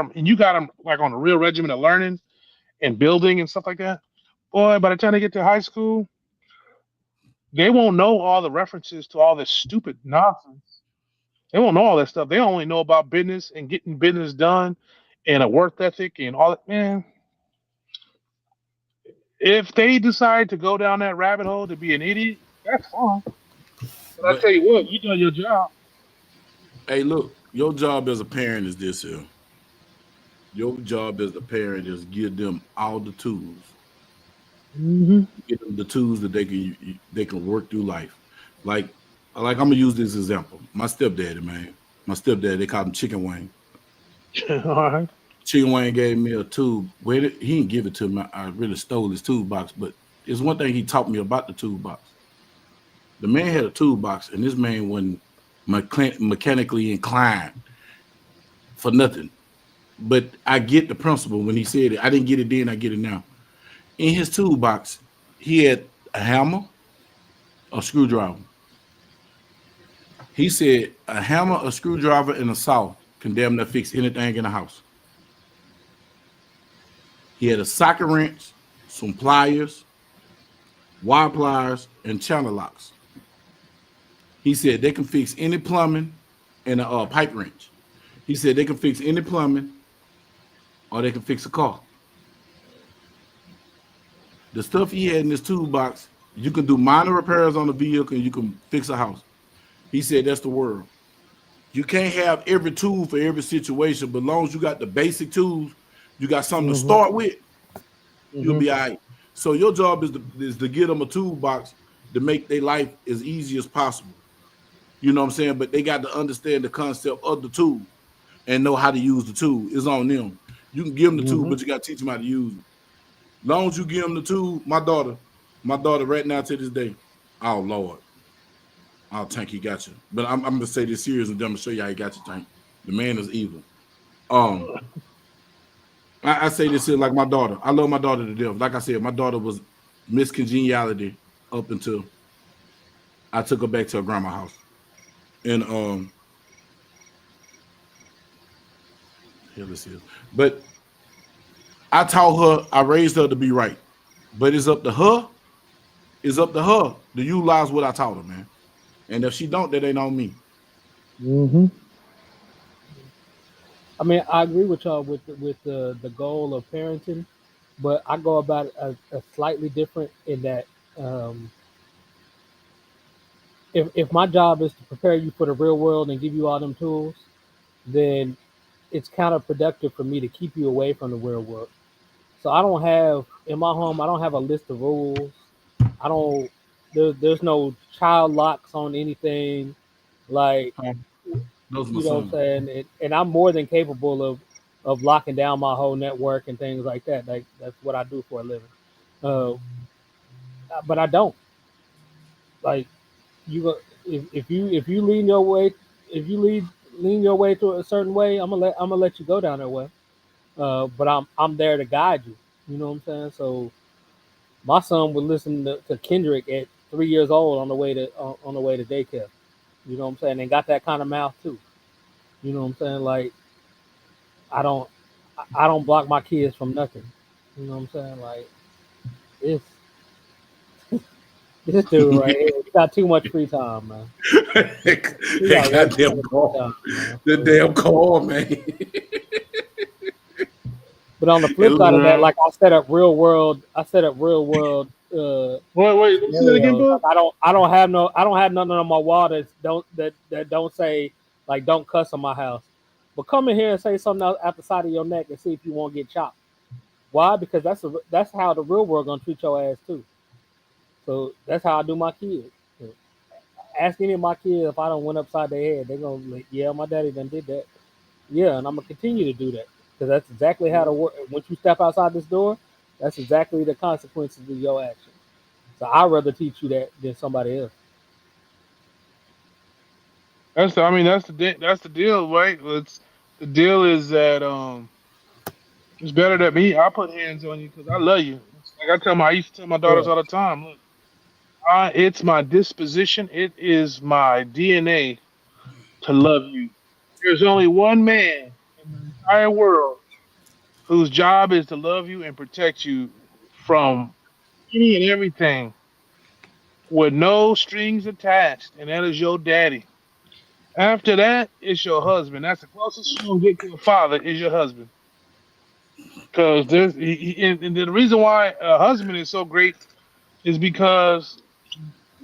them like on a real regimen of learning and building and stuff like that. Boy, by the time they get to high school, they won't know all the references to all this stupid nonsense. They won't know all that stuff. They only know about business and getting business done and a work ethic and all that. Man, if they decide to go down that rabbit hole to be an idiot, that's fine. But I But tell you what, you done your job. hey, look, your job as a parent is this here. Your job as a parent is give them all the tools. Hmm. Give them the tools that they can work through life. Like I'm gonna use this example. My stepdaddy, man. My stepdad, they called him Chicken Wayne. All right. Chicken Wayne gave me a tube. He didn't give it to me. I really stole his toolbox, but it's one thing he taught me about the toolbox. The man had a toolbox, and this man wasn't mechanically inclined for nothing. But I get the principle when he said it. I didn't get it then, I get it now. In his toolbox, he had a hammer, a screwdriver. He said a hammer, a screwdriver, and a saw can damn near fix anything in the house. He had a socket wrench, some pliers, wire pliers, and channel locks. He said they can fix any plumbing and a pipe wrench. He said they can fix any plumbing or they can fix a car. The stuff he had in his toolbox, you can do minor repairs on the vehicle and you can fix a house. He said that's the world. You can't have every tool for every situation, but as long as you got the basic tools, you got something to Hmm. start with, you'll Hmm. be all right. So your job is to get them a toolbox to make their life as easy as possible. You know what I'm saying? But they got to understand the concept of the tool and know how to use the tool. It's on them. You can give them the tool, Hmm. but you got to teach them how to use it. As long as you give them the tool, my daughter right now to this day, oh Lord, oh Tank, he got you. But I'm gonna say this serious and I'm gonna show you how he got you, Tank. The man is evil. Um, I say this here like my daughter. I love my daughter to death. Like I said, my daughter was Miss Congeniality up until I took her back to her grandma's house. And here this is. But I taught her, I raised her to be right. But it's up to her to utilize what I taught her, man. And if she don't, that ain't on me. Hmm. I mean, I agree with y'all with the goal of parenting, but I go about it a slightly different in that um, if my job is to prepare you for the real world and give you all them tools, then it's counterproductive for me to keep you away from the real world. So I don't have in my home. I don't have a list of rules. I don't. There's no child locks on anything. Like Those are my you know what I'm son. saying, and I'm more than capable of locking down my whole network and things like that. Like that's what I do for a living. Uh, but I don't like you. If you lean your way, if you lean your way to a certain way, I'm gonna let you go down that way. But I'm there to guide you. You know what I'm saying? So my son would listen to Kendrick at 3 years old on the way to daycare. You know what I'm saying? And got that kind of mouth too. You know what I'm saying? Like I don't I don't block my kids from nothing. You know what I'm saying? Like this this dude right here, he got too much free time, man. He That got way too goddamn much free call. time, man. The So damn call, man. But on the flip side of that, like I set up real world Wait, let me see that again, scenarios. bud. Like I don't have nothing on my wall that don't say like don't cuss on my house. But come in here and say something else out the side of your neck and see if you won't get chopped. Why? Because that's how the real world gonna treat your ass too. So that's how I do my kids. Ask any of my kids if I don't went upside their head, they're gonna like, yeah, my daddy done did that. Yeah, and I'm gonna continue to do that because that's exactly how to work. Once you step outside this door, that's exactly the consequences of your actions. So I'd rather teach you that than somebody else. That's the deal, right? The deal is that it's better that me. I put hands on you because I love you. It's like I used to tell my daughters Yeah, all the time. Look, it's my disposition. It is my DNA to love you. There's only one man in the entire world whose job is to love you and protect you from any and everything with no strings attached, and that is your daddy. After that, it's your husband. That's the closest you're gonna get to a father is your husband. Because and the reason why a husband is so great is because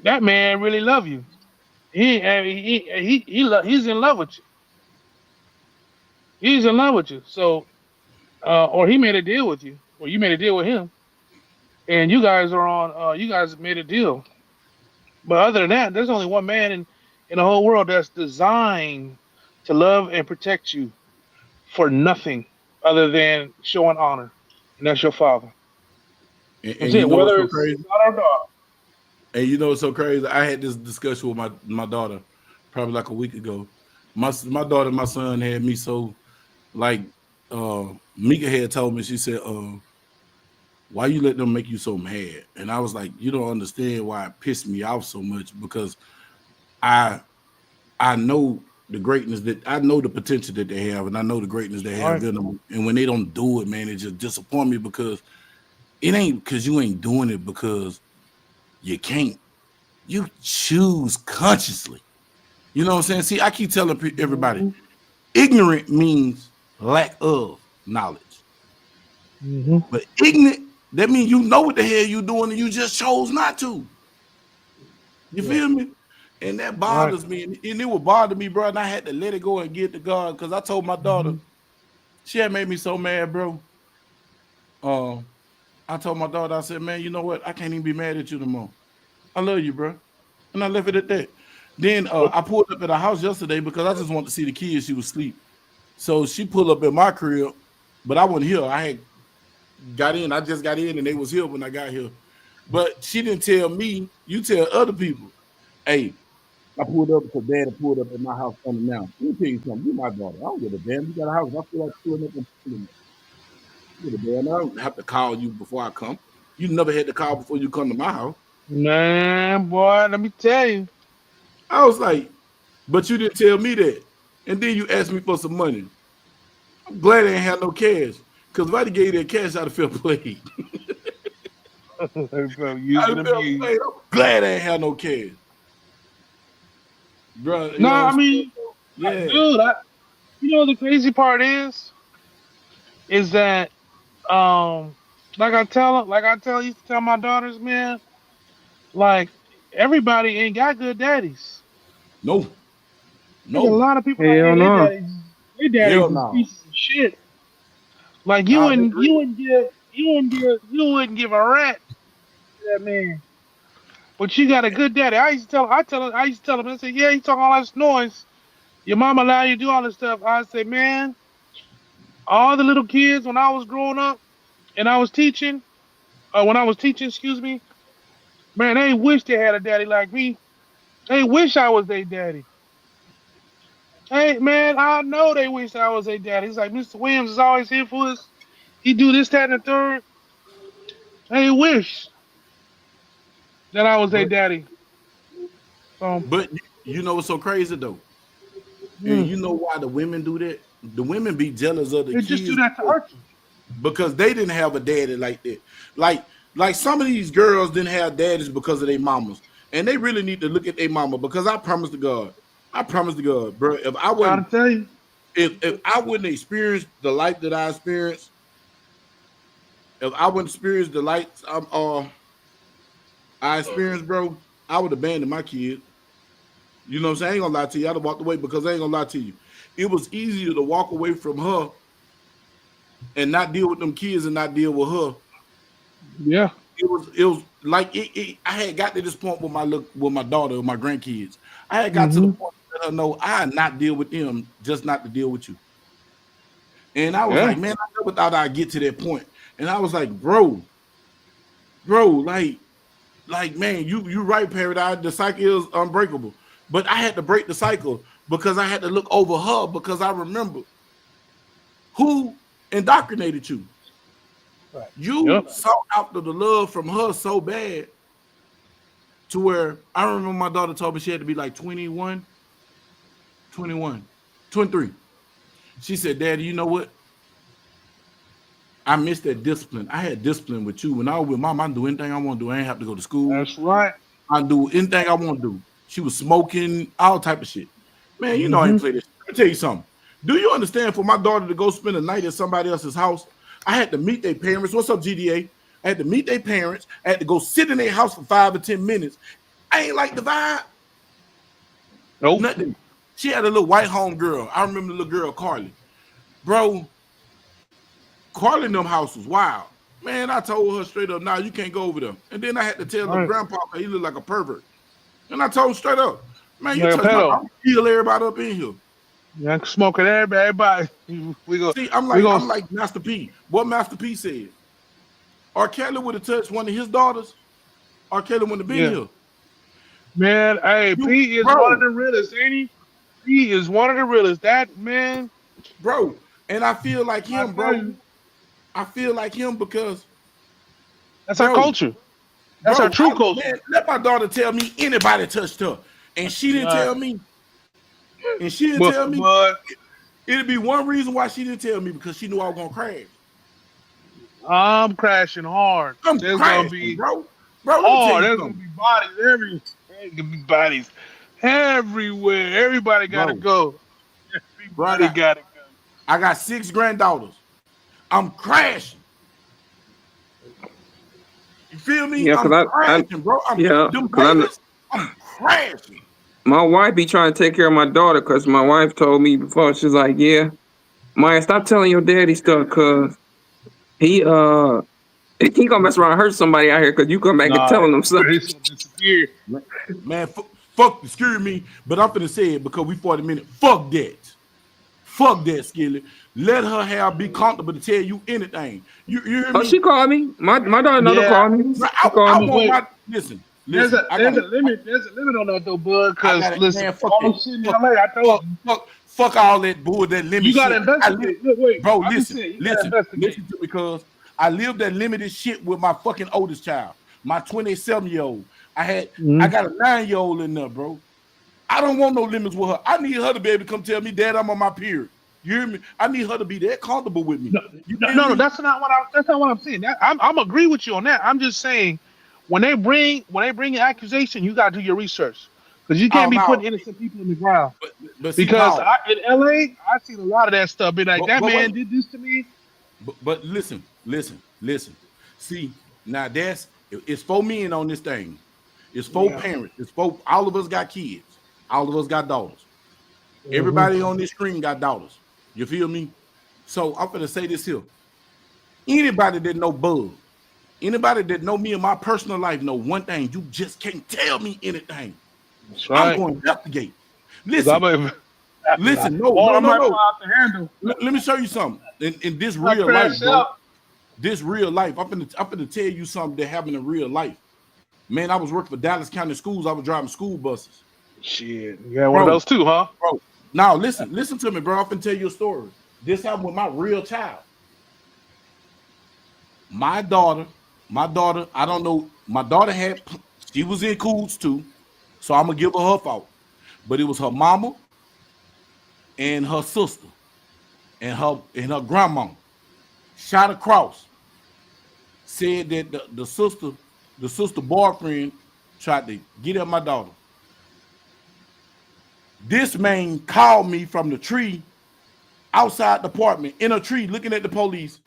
that man really love you. He's in love with you. He's in love with you. So, or he made a deal with you, or you made a deal with him, and you guys are on. You guys made a deal. But other than that, there's only one man in the whole world that's designed to love and protect you for nothing other than showing honor, and that's your father. That's And you it. know what's Whether so it's crazy? son or daughter. And you know what's so crazy? I had this discussion with my daughter probably like a week ago. My daughter and my son had me so like Mika had told me, she said, why you let them make you so mad? And I was like, you don't understand why it pissed me off so much because I I know the greatness that I know the potential that they have, and I know the greatness they All have right. in them. And when they don't do it, man, it just disappoint me because it ain't because you ain't doing it because you can't. You choose consciously. You know what I'm saying? See, I keep telling everybody, Mm-hmm. ignorant means lack of knowledge, Mm-hmm. but ignorant that means you know what the hell you doing and you just chose not to. You yeah. feel me? And that All right. bothers me, and it would bother me, bro. And I had to let it go and get to God because I told my daughter Mm-hmm. she had made me so mad, bro. Um, I told my daughter, I said, man, you know what? I can't even be mad at you no more. I love you, bro. And I left it at that. Then But I pulled up at her house yesterday because I just wanted to see the kids. She was asleep. So she pulled up at my crib, but I wasn't here. I had got in. I just got in and they was here when I got here. But she didn't tell me. You tell other people, hey, I pulled up because Dad pulled up at my house coming now. Let me tell you something. You my daughter. I don't give a damn. You got a house. I feel like pulling up and pulling up. Give a damn. I don't have to call you before I come. You never had to call before you come to my house. man, boy, let me tell you. I was like, but you didn't tell me that. And then you asked me for some money. I'm glad I ain't had no cash. Because if I'd have gave you that cash, I'd have felt played. So I'd used and have felt abused. played. I'm glad I ain't had no cash. Bro, you No, know what I'm I saying? mean, Yeah. dude, you know the crazy part is that like I used to tell my daughters, man, like everybody ain't got good daddies. No. There's a No. lot of people out Hell here, no. their Hell daddies is no. pieces of shit. Like I agree. you wouldn't give a rat to that man. But you got a good daddy. I used to tell him, I said, yeah, you talking all this noise. Your mama allow you to do all this stuff. I say, man, all the little kids when I was growing up and I was teaching, excuse me, man, they wish they had a daddy like me. They wish I was their daddy. Hey, man, I know they wish I was their daddy. It's like Mr. Williams is always here for us. He do this, that, and the third. They wish that I was their But daddy. So, but you know what's so crazy though? And mm, you know why the women do that? The women be jealous of the they just do kids that to hurt you. because they didn't have a daddy like that. Like like some of these girls didn't have daddies because of their mamas. And they really need to look at their mama because I promise to God, bro, Trying to tell you. if I wouldn't experience the life that I experienced, if I wouldn't experience the lights I experienced, bro, I would abandon my kid. You know what I'm saying? I ain't gonna lie to you. I'd have walked away because I ain't gonna lie to you. It was easier to walk away from her and not deal with them kids and not deal with her. Yeah. It was like I had got to this point with my daughter and my grandkids. I had got to the point to let her know I not deal with them, just not to deal with you. And I was like, man, I never thought I'd get to that point. And I was like, bro, like man, you right, Paradise. The cycle is unbreakable. But I had to break the cycle because I had to look over her because I remember who indoctrinated you. Right. You sought after the love from her so bad to where I remember my daughter told me she had to be like 21, 23. She said, Daddy, you know what? I missed that discipline. I had discipline with you. When I was with Mom, I do anything I want to do. I ain't have to go to school. That's right. I do anything I want to do. She was smoking, all type of shit. Man, you know I ain't play this. Let me tell you something. Do you understand for my daughter to go spend a night at somebody else's house? I had to meet their parents. What's up, GDA? I had to meet their parents. I had to go sit in their house for 5 or 10 minutes. I ain't like the vibe. Nope. Nothing. She had a little white home girl. I remember the little girl, Carly. Bro, Carly in them house was wild. Man, I told her straight up, nah, you can't go over there. And then I had to tell the grandpa that he looked like a pervert. And I told him straight up, man, you touch my mouth, kill everybody up in here. Yeah, smoking everybody. We go. See, I'm like Master P. What Master P said. R. Kelly would have touched one of his daughters. R. Kelly wouldn't have been here. Man, hey, P is one of the realest, ain't he? He is one of the realest. That man, bro. And I feel like him, bro. I feel like him because that's our culture. That's our true culture. Man, let my daughter tell me anybody touched her, and she didn't tell me. And she didn't tell me. It'd be one reason why she didn't tell me because she knew I was gonna crash. I'm crashing hard. There's crashing, gonna be, bro. Oh, there's gonna be bodies everywhere. Everybody gotta go. Everybody gotta go. I got 6 granddaughters. I'm crashing. You feel me? Yeah, I'm crashing, bro. I'm crashing. My wife be trying to take care of my daughter because my wife told me before, she's like, yeah, Maya, stop telling your daddy stuff because he gonna mess around and hurt somebody out here because you come back and telling them something. Man, fuck, excuse me, but I'm finna say it because we 40 minutes. Fuck that. Fuck that, Skillet. Let her be comfortable to tell you anything. You hear me? Oh, she called me. My daughter never called me. Listen. There's a limit. There's a limit on that though, bud. Because listen, fuck all that bull, that limit. You gotta investigate. Bro, listen to me, because I lived that limited shit with my fucking oldest child, my 27-year-old. I got a 9-year-old in there, bro. I don't want no limits with her. I need her to be able to come tell me, Dad, I'm on my period. You hear me? I need her to be that comfortable with me. No, that's not what I'm saying. I'm agree with you on that. I'm just saying when they bring an accusation, you gotta do your research because you can't be putting innocent people in the ground. But because in LA, I seen a lot of that stuff. Be like, that man did this to me. But listen. See, now it's 4 men on this thing. It's 4 parents. It's 4. All of us got kids. All of us got daughters. Everybody on this screen got daughters. You feel me? So I'm gonna say this here. Anybody that know Bug, anybody that know me in my personal life know one thing: you just can't tell me anything. That's right. I'm going to investigate. Listen. No. Let me show you something. In this real life, bro. This real life. I'm gonna tell you something that happened in real life. Man, I was working for Dallas County Schools. I was driving school buses. Shit, you got one of those too, huh? Bro, now listen to me, bro. I'm gonna tell you a story. This happened with my real child. My daughter, I don't know. My daughter she was in Coots too, so I'm gonna give her fault. But it was her mama and her sister and her grandma shot across. Said that the sister boyfriend tried to get at my daughter. This man called me from the tree outside the apartment in a tree looking at the police,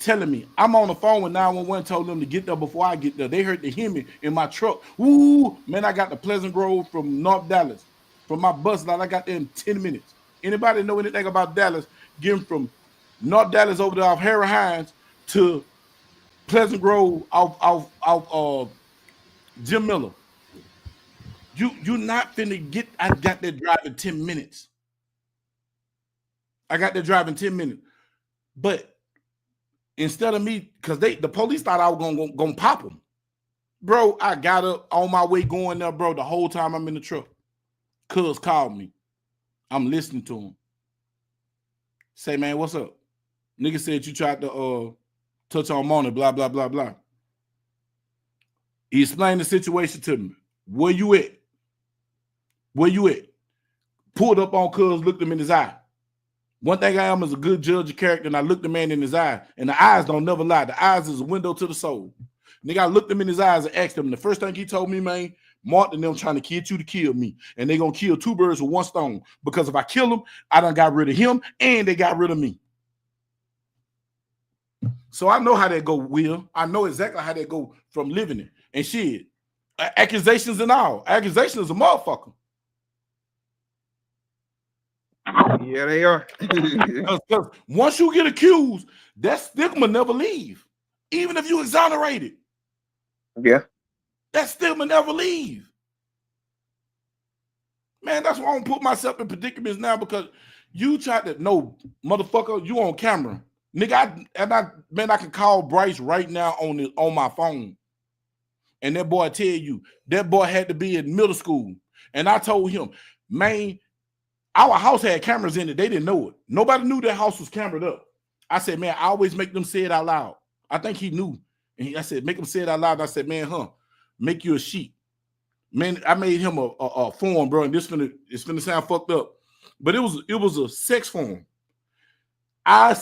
telling me. I'm on the phone with 911, told them to get there before I get there. They heard the hemming in my truck. Ooh, man, I got the Pleasant Grove from North Dallas. From my bus line, I got there in 10 minutes. Anybody know anything about Dallas? Getting from North Dallas over there off Harry Hines to Pleasant Grove off Jim Miller. You not finna get. I got that drive in 10 minutes. I got that drive in 10 minutes. But instead of me, because the police thought I was gonna pop them. Bro, I got up on my way going there, bro, the whole time I'm in the truck. Cuz called me. I'm listening to him. Say, man, what's up? Nigga said you tried to touch on money, blah, blah, blah, blah. He explained the situation to me. Where you at? Where you at? Pulled up on cuz, looked him in his eye. One thing I am is a good judge of character, and I looked the man in his eye, and the eyes don't never lie. The eyes is a window to the soul. Nigga, I looked him in his eyes and asked him, the first thing he told me, man, Martin and them trying to get you to kill me, and they gonna kill two birds with one stone, because if I kill him, I done got rid of him, and they got rid of me. So I know how that go, Will. I know exactly how that go from living it. And shit, accusations and all. Accusations is a motherfucker. Yeah, they are. Because once you get accused, that stigma never leave. Even if you exonerated. Yeah. That stigma never leave. Man, that's why I don't put myself in predicaments now, because you tried to, no, motherfucker, you on camera. Nigga, I can call Bryce right now on my phone. And that boy tell you, that boy had to be in middle school. And I told him, man, our house had cameras in it. They didn't know it. Nobody knew that house was camered up. I said, man, I always make them say it out loud. I think he knew. And I said, make him say it out loud. And I said, man, make you a sheet. Man, I made him a form, bro, and it's finna sound fucked up. But it was a sex form. I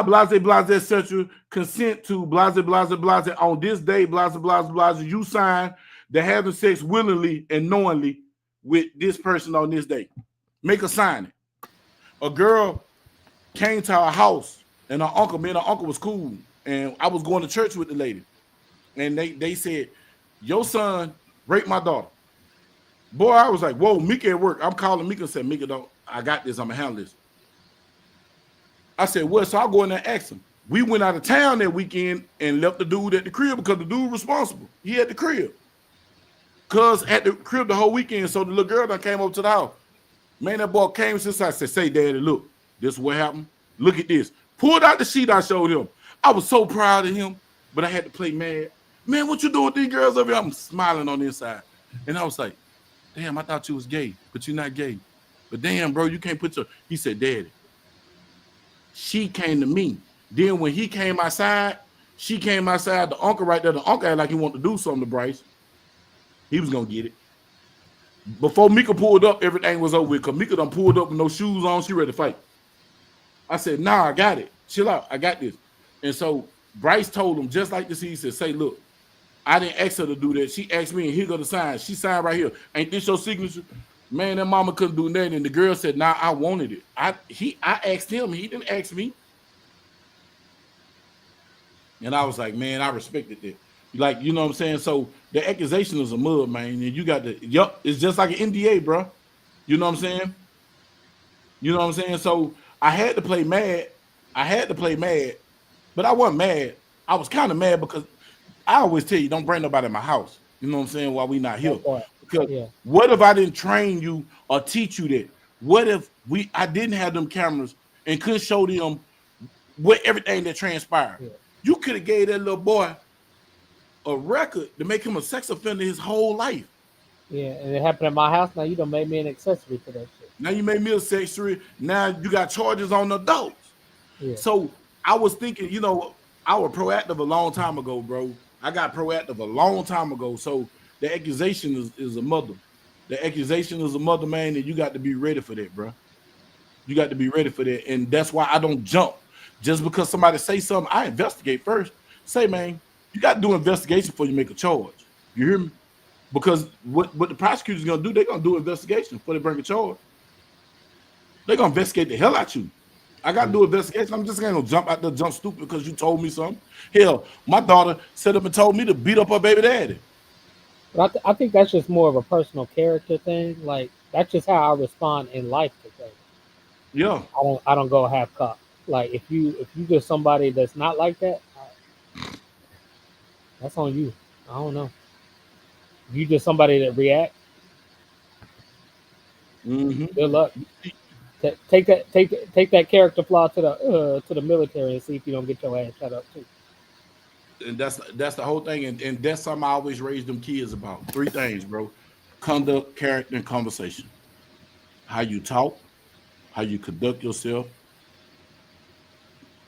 blase, etc. consent to blase on this day, blase, you sign the having sex willingly and knowingly with this person on this day. Make her sign it. A girl came to our house, and her uncle was cool, and I was going to church with the lady, and they said, your son raped my daughter. Boy, I was like, whoa, Mika at work. I'm calling Mika and said, Mika, I got this. I'm going to handle this. I said, well, so I'll go in there and ask him. We went out of town that weekend and left the dude at the crib because the dude responsible. He at the crib. Cuz at the crib the whole weekend, so the little girl done came up to the house. Man, that boy came since I said, say, Daddy, look, this is what happened. Look at this. Pulled out the sheet I showed him. I was so proud of him, but I had to play mad. Man, what you doing with these girls over here? I'm smiling on the inside. And I was like, damn, I thought you was gay, but you're not gay. But damn, bro, you can't put your... He said, Daddy, she came to me. Then when he came outside, she came outside, the uncle right there, the uncle had like he wanted to do something to Bryce. He was going to get it. Before Mika pulled up, everything was over with, because Mika done pulled up with no shoes on. She ready to fight. I said, nah, I got it. Chill out. I got this. And so Bryce told him, just like this, he said, say, look, I didn't ask her to do that. She asked me, and here go the sign. She signed right here. Ain't this your signature? Man, that mama couldn't do nothing. And the girl said, nah, I wanted it. I asked him. He didn't ask me. And I was like, man, I respected that. Like, you know what I'm saying? So the accusation is a mud, man. And you got to, it's just like an NDA, bro. You know what I'm saying? You know what I'm saying? So I had to play mad. But I wasn't mad. I was kind of mad because I always tell you, don't bring nobody in my house. You know what I'm saying? While we not here. Because what if I didn't train you or teach you that? What if I didn't have them cameras and couldn't show them what everything that transpired? Yeah. You could have gave that little boy a record to make him a sex offender his whole life. Yeah, and it happened at my house. Now you done made me an accessory to that shit. Now you made me a accessory. Now you got charges on adults. Yeah. So I was thinking, you know, I was proactive a long time ago, bro. I got proactive a long time ago. So the accusation is a mother. The accusation is a mother, man, and you got to be ready for that, bro. You got to be ready for that. And that's why I don't jump. Just because somebody say something, I investigate first. Say, man, you got to do investigation before you make a charge. You hear me? Because what the prosecutor's going to do, they're going to do investigation before they bring a charge. They're going to investigate the hell out you. I got to do investigation. I'm just gonna jump out there, jump stupid because you told me something. Hell, my daughter set up and told me to beat up her baby daddy. But I think that's just more of a personal character thing. Like that's just how I respond in life to things. Yeah. I don't go half cocked. Like if you just somebody that's not like that, that's on you. I don't know. If you just somebody that react, Mm-hmm. good luck. Take that character flaw to the military and see if you don't get your ass shut up too. And that's the whole thing. And that's something I always raise them kids about. Three things, bro: conduct, character, and conversation. How you talk, how you conduct yourself,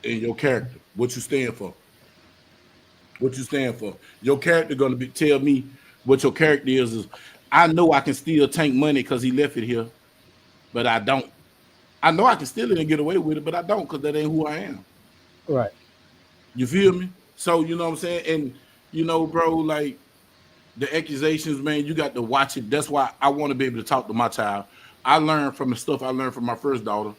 and your character. What you stand for. What you stand for. Your character gonna be tell me what your character is I know I can steal Tank money because he left it here, but I don't. I know I can steal it and get away with it, but I don't because that ain't who I am. Right. You feel me? So you know what I'm saying? And bro, like the accusations, man, you got to watch it. That's why I want to be able to talk to my child. I learned from the stuff I learned from my first daughter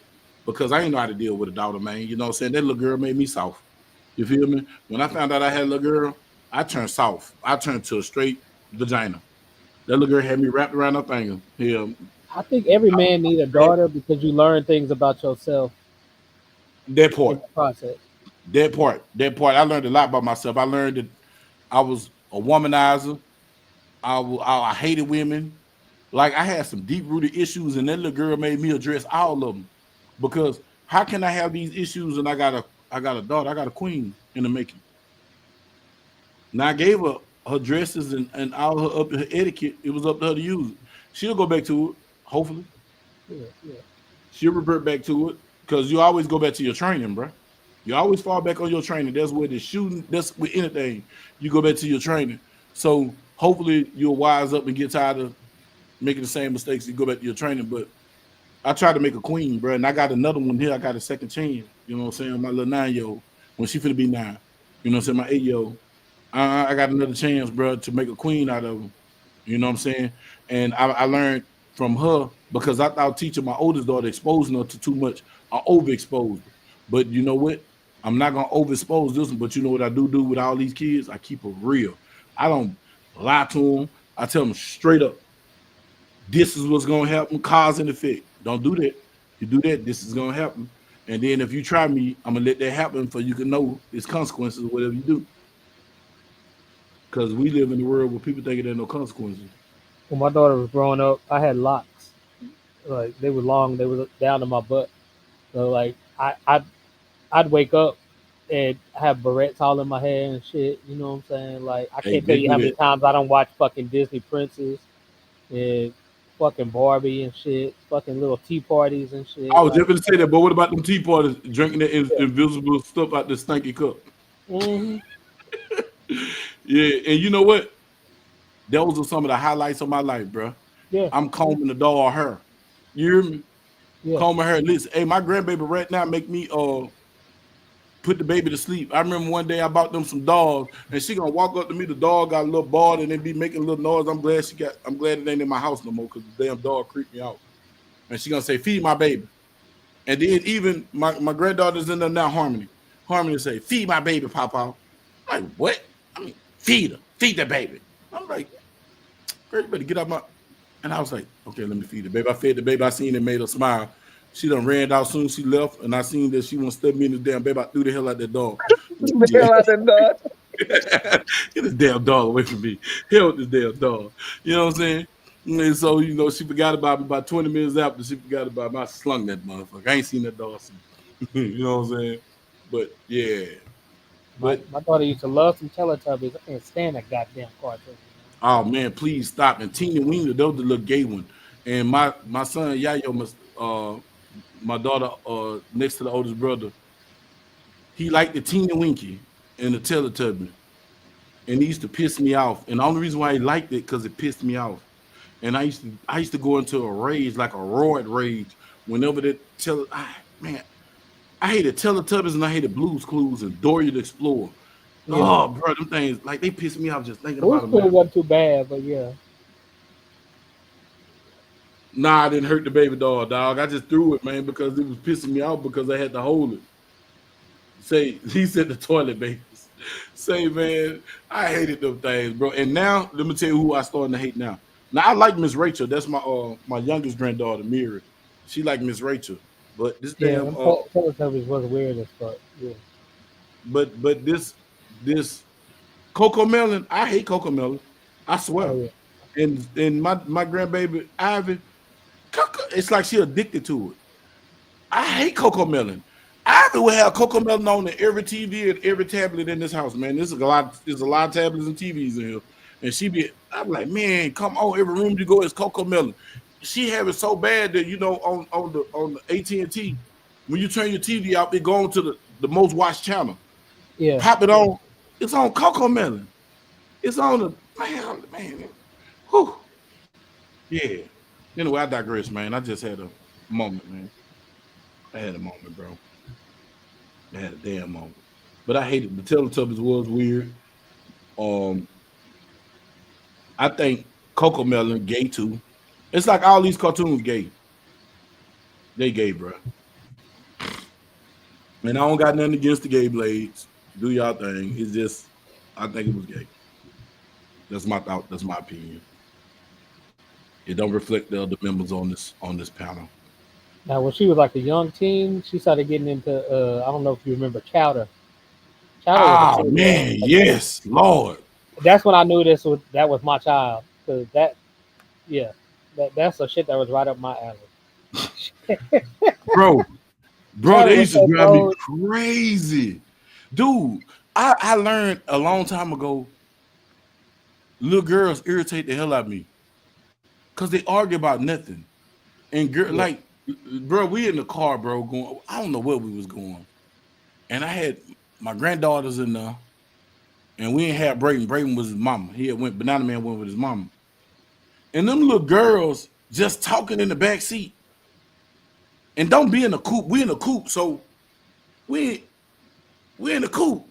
because I didn't know how to deal with a daughter, man. You know what I'm saying? That little girl made me soft. You feel me? When I found out I had a little girl, I turned soft. I turned to a straight vagina. That little girl had me wrapped around her finger. Yeah. I think every man need a daughter because you learn things about yourself That in part. the process. That part. I learned a lot about myself. I learned that I was a womanizer. I hated women. Like I had some deep rooted issues, and that little girl made me address all of them. Because how can I have these issues and I got a daughter, I got a queen in the making. Now I gave her her dresses and all her etiquette. It was up to her to use it. She'll go back to it. Hopefully, Yeah, yeah. she'll revert back to it because you always go back to your training, bro. You always fall back on your training. That's where the shooting. That's with anything. You go back to your training. So hopefully you'll wise up and get tired of making the same mistakes. You go back to your training. But I tried to make a queen, bro, and I got another one here. I got a second chance. You know what I'm saying? My little 9-year old when she finna be 9. You know what I'm saying? My 8-year old. I got another chance, bro, to make a queen out of them. You know what I'm saying? And I learned from her because I thought teaching my oldest daughter exposing her to too much, I overexposed her. But you know what? I'm not gonna overexpose this one. But you know what I do with all these kids? I keep it real. I don't lie to them. I tell them straight up, this is what's gonna happen, cause and effect. Don't do that. You do that, this is gonna happen. And then if you try me, I'm gonna let that happen for you can know its consequences, whatever you do. Because we live in the world where people think there are no consequences. When my daughter was growing up, I had locks. Like they were long, they were down to my butt. So like I'd wake up and have barrettes all in my hair and shit. You know what I'm saying? Like I Hey, can't tell they you do how many that. times I don't watch fucking Disney Princess and fucking Barbie and shit, fucking little tea parties and I shit. was just Like, gonna say that, but what about them tea parties drinking the yeah. invisible stuff out the stinky cup? Hmm. Yeah, and you know what? Those are some of the highlights of my life, bro. Yeah, I'm yeah, combing the dog hair. You hear me? yeah. Combing her hair. Listen, hey, my grandbaby right now make me put the baby to sleep. I remember one day I bought them some dogs, and she gonna walk up to me. The dog got a little bald, and they be making a little noise. I'm glad it ain't in my house no more because the damn dog creeped me out. And she gonna say, "Feed my baby." And then even my granddaughter's in there now, Harmony. Harmony say, "Feed my baby, Papa." I'm like, what? I mean, feed her, feed the baby. I'm like, girl, you better get up my. And I was like, okay, let me feed the baby. I fed the baby. I seen it made her smile. She done ran out soon as she left, and I seen that she want to step me in the damn baby. I threw the hell out that dog. The hell out that dog. Get this damn dog away from me. Hell with this damn dog. You know what I'm saying? And so, she forgot about me about 20 minutes after she forgot about me. I slung that motherfucker. I ain't seen that dog since. You know what I'm saying? But yeah. My But my daughter used to love some Teletubbies. I can't stand that goddamn cartoon. oh man, please stop. And Teeny Weeny, those the little gay one. And my son Yayo must my daughter next to the oldest brother, he liked the Teeny Winky and the Teletubby. And he used to piss me off. And the only reason why he liked it because it pissed me off. And I used to go into a rage, like a roared rage, whenever man, I hated Teletubbies and I hated Blues Clues and Dora the Explorer. Yeah, Oh, bro, them things like they piss me off just thinking about Blue's them Clues now. wasn't too bad, but yeah, Nah, I didn't hurt the baby doll, dog. I just threw it, man, because it was pissing me off because I had to hold it. Say, he said the toilet babies. Say, man, I hated them things, bro. And now, let me tell you who I starting to hate now. Now I like Miss Rachel. That's my youngest granddaughter, Miri. She like Miss Rachel. But this Yeah, damn them Teletubbies was weird as fuck. Yeah. but this Coco Melon, I hate Coco Melon. I Oh swear. yeah. And my grandbaby Ivy, it's like she addicted to it. I hate Coco Melon. Ivy will have Coco Melon on in every TV and every tablet in this house, man. There's a lot of tablets and TVs in here. And I'm like, man, come on, every room you go is Coco Melon. She have it so bad that on the AT&T, when you turn your TV out, it go on to the most watched channel. Yeah. Pop it on, it's on Coco Melon. It's on the man. Whew. Yeah. Anyway, I digress, man. I just had a moment, man. I had a moment, bro. I had a damn moment. But I hated the Teletubbies was weird. Um, I think Coco Melon gay too. It's like all these cartoons gay. They gay, bro. And I don't got nothing against the gay blades. Do y'all thing. It's just I think it was gay. That's my thought. That's my opinion. It don't reflect the other members on this panel. Now when she was like a young teen, she started getting into I don't know if you remember Chowder. Chowder was a Oh kid. man, yes, Lord. That's when I knew that was my child. Cause that's a shit that was right up my alley. Bro, Chowder they was used to so drive me cold. crazy. Dude, I learned a long time ago, little girls irritate the hell out of me because they argue about nothing. And girl, Yeah. like, bro, we in the car, bro, going, I don't know where we was going. And I had my granddaughters in there, and we ain't had Brayden. Brayden was his mama. Banana Man went with his mama. And them little girls just talking in the back seat. And don't be in the coop. We in the coop, so we in the coop.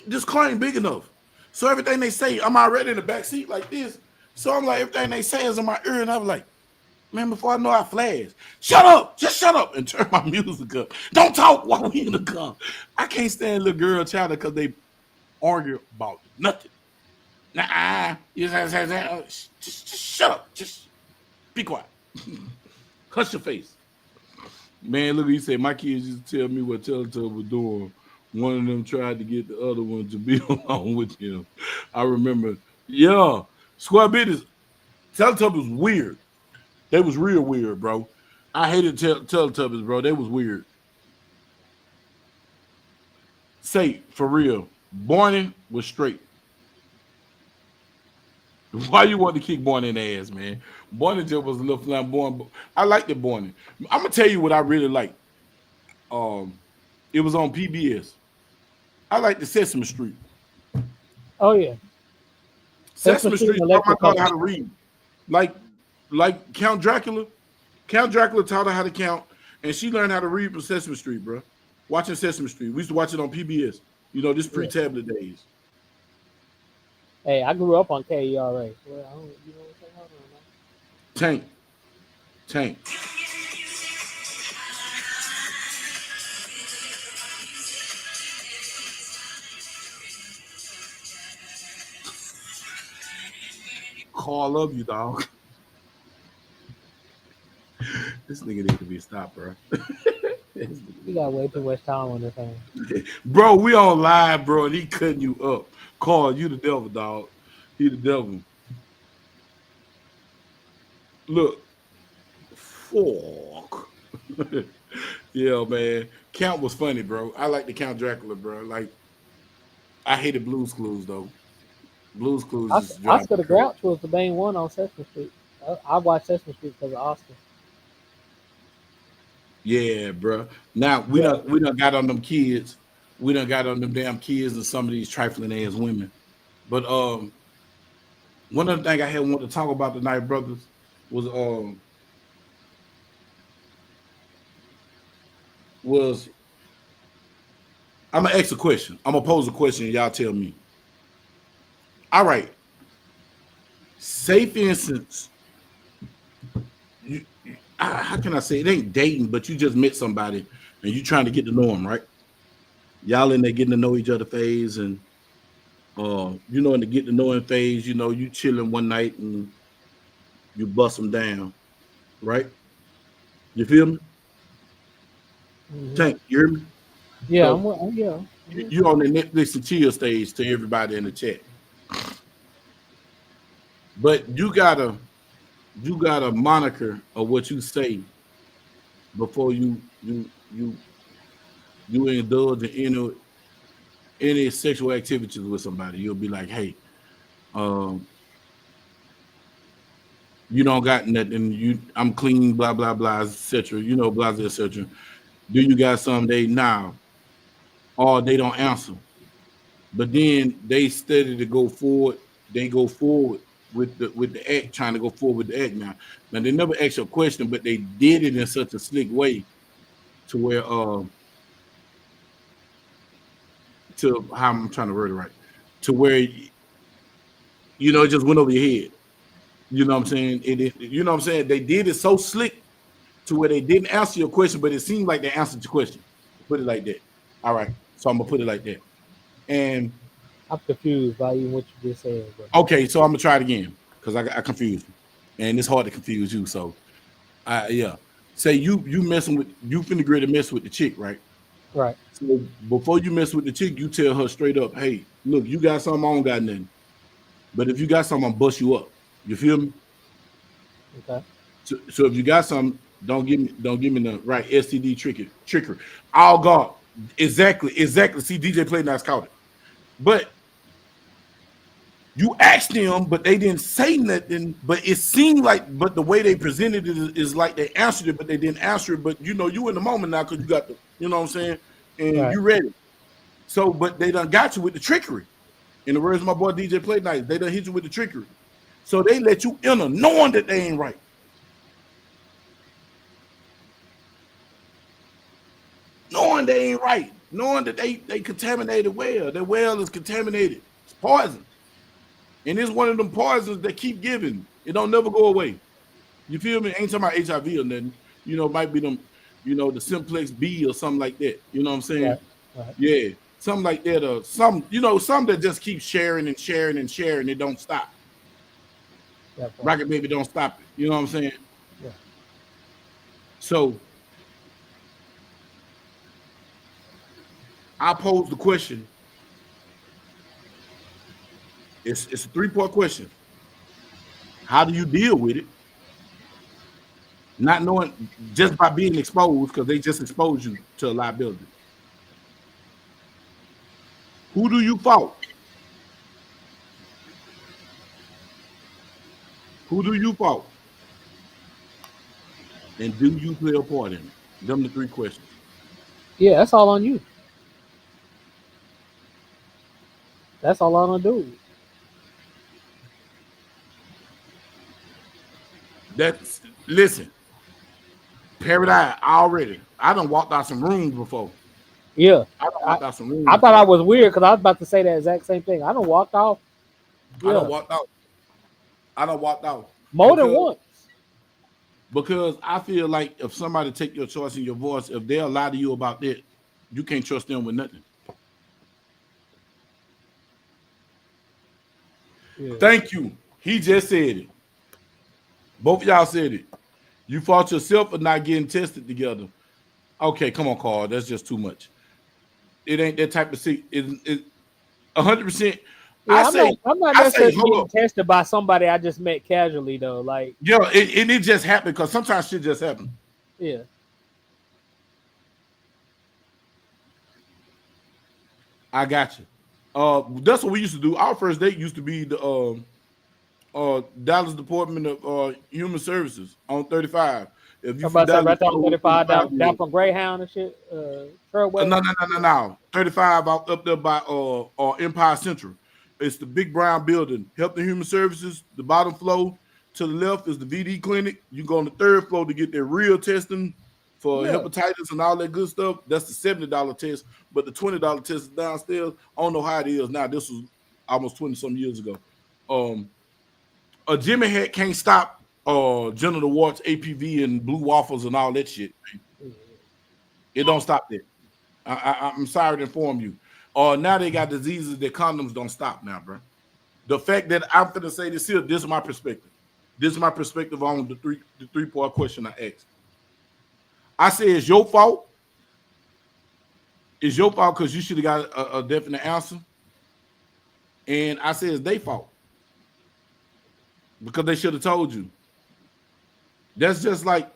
This car ain't big enough. So everything they say, I'm already in the back seat like this. So I'm like, everything they say is in my ear, and I'm like, man, before I know I flash, shut up, just shut up, and turn my music up. Don't talk while we in the car. I can't stand little girl child because they argue about nothing. Nah, just shut up, just be quiet. Hush your face. Man, look, he said, my kids used to tell me what Teletubbies was doing. One of them tried to get the other one to be along with him. I remember, yeah, Square Business, Teletubbies was weird. They was real weird, bro. I hated Teletubbies, bro. They was weird. Say, for real, Barney was straight. Why you want to kick Barney in the ass, man? Barney just was a little flamboyant. I liked the Barney. I'm gonna tell you what I really liked. It was on PBS. I like the Sesame Street. Oh yeah. Sesame Sesame Street Street and taught my Electric daughter Company. how to read. Like like Count Dracula. Count Dracula taught her how to count, and she learned how to read from Sesame Street, bro. Watching Sesame Street. We used to watch it on PBS. This Yeah. pre-tablet days. Hey, I grew up on KERA. Well, you know what I'm saying? Hold on, man. Tank. Tank. Call love you, dog. This nigga need to be stopped, bro. You got way too much time on this thing. Bro, we on live, bro, and he cutting you up. Carl, you the devil, dog. He the devil. Look, fuck. Yeah, man. Count was funny, bro. I like the Count Dracula, bro. Like, I hated Blue's Clues though. Blue's Clues just drive Oscar me the crazy. Grouch was the main one on Sesame Street. I watched Sesame Street because of Oscar. Yeah, bro. Now Yeah. we done got on them kids. We done got on them damn kids and some of these trifling ass women. But one other thing I had wanted to talk about tonight, brothers, was was I'm gonna ask a question. I'm gonna pose a question and y'all tell me. All right. Say for instance, how can I say it ain't dating, but you just met somebody and you trying to get to know them, right? Y'all in there getting to know each other phase, and in the get to know him phase, you chilling one night and you bust them down, right? You feel me? Hmm. Tank, you hear me? Yeah, So yeah. you on the Netflix and chill stage to everybody in the chat, but you got a moniker of what you say before you indulge in any sexual activities with somebody. You'll be like, hey, um, you don't got nothing. I'm clean, blah blah blah, etc. Blah blah etc. Do you got some? They now, or they don't answer. But then they steady to go forward. They go forward with the act, trying to go forward with the act now. Now they never asked you a question, but they did it in such a slick way to where to how I'm trying to word it right, to where it just went over your head. You know what I'm saying? You know what I'm saying? They did it so slick to where they didn't answer your question, but it seemed like they answered your question. Put it like that. All right. So I'm gonna put it like that. And I'm confused by even what you just said, bro. okay, so I'm gonna try it again because I confused you, and it's hard to confuse you. So, yeah, say you messing with you finna agree to mess with the chick, right? Right. So before you mess with the chick, you tell her straight up, hey, look, you got something, I don't got nothing. But if you got something, I'm bust you up. You feel me? Okay. So if you got something, don't give me the right STD trickery. Oh God, exactly. See, DJ Play Nice caught it, but you asked them, but they didn't say nothing. But it seemed like, but the way they presented it is like they answered it, but they didn't answer it. But you in the moment now because you got you know what I'm saying, and Right. you ready. So, but they done got you with the trickery. In the words of my boy DJ Play Nice, they done hit you with the trickery. So they let you enter knowing that they ain't right. Knowing they ain't right. Knowing that they contaminated well. Their well is contaminated. It's poison. And it's one of them poisons that keep giving. It don't never go away. You feel me? Ain't talking about HIV or nothing. Might be them, the simplex B or something like that. You know what I'm saying? Right. Right. Yeah. Something like that, or some that just keep sharing and sharing and sharing. It don't stop. That part. Rocket Baby don't stop it. You know what I'm saying? Yeah. So I pose the question. It's a 3-part question. How do you deal with it? Not knowing just by being exposed, because they just expose you to a liability. Who do you fault? Who do you fault? And do you play a part in it? Them the 3 questions. Yeah, that's all on you. That's all I'm gonna do. That's listen, Paradise already. I done walked out some rooms before. Yeah. I done I walked out some rooms I thought I before. was weird because I was about to say that exact same thing. I don't walked off. I done Yeah. walked out. I done walked out More than because once. I feel like if somebody take your choice and your voice, if they'll lie to you about that, you can't trust them with nothing. Yeah. Thank you. He just said it. Both of y'all said it. You fought yourself for not getting tested together. Okay, come on, Carl. That's just too much. It ain't that type of thing. It 100%. I Yeah, say, I'm not I say, necessarily hold getting up. tested by somebody I just met casually though. Like, Yeah, it just happened because sometimes shit just happen. yeah. I got you. That's what we used to do. Our first date used to be the Dallas Department of Human Services on 35. If you I'm from about to say Dallas, right there you on know what 35 35 down is. from Greyhound and shit. Trailway. No. 35 out up there by Empire Central. It's the big brown building. Health and Human Services. The bottom floor to the left is the VD clinic. You go on the 3rd floor to get their real testing for Yeah. hepatitis and all that good stuff. That's the $70 test, but the $20 test is downstairs. I don't know how it is now. This was almost 20 some years ago. A Jimmy hat can't stop genital warts, APV, and blue waffles and all that shit. Man. It don't stop there. I'm sorry to inform you. Now they got diseases that condoms don't stop now, bro. The fact that I'm gonna say this here, this is my perspective. This is my perspective on the three-part question I asked. I say it's your fault. It's your fault because you should have got a definite answer. And I say it's their fault because they should have told you. That's just like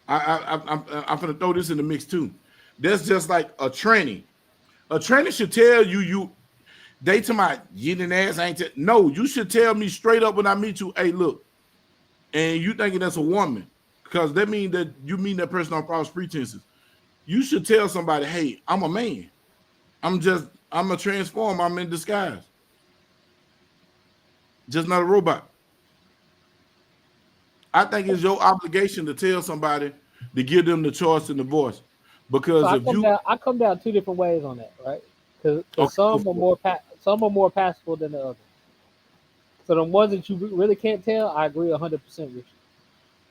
I'm gonna throw this in the mix too. That's just like a tranny. A tranny should tell you they to my getting ass ain't no. You should tell me straight up when I meet you. Hey, look, and you thinking that's a woman because that means that you mean that person on false pretenses. You should tell somebody, hey, I'm a man. I'm a transformer. I'm in disguise. Just not a robot. I think it's your obligation to tell somebody to give them the choice and the voice. Because so I come down two different ways on that, right? Because some are more passable than the others. So the ones that you really can't tell, I agree 100% with you.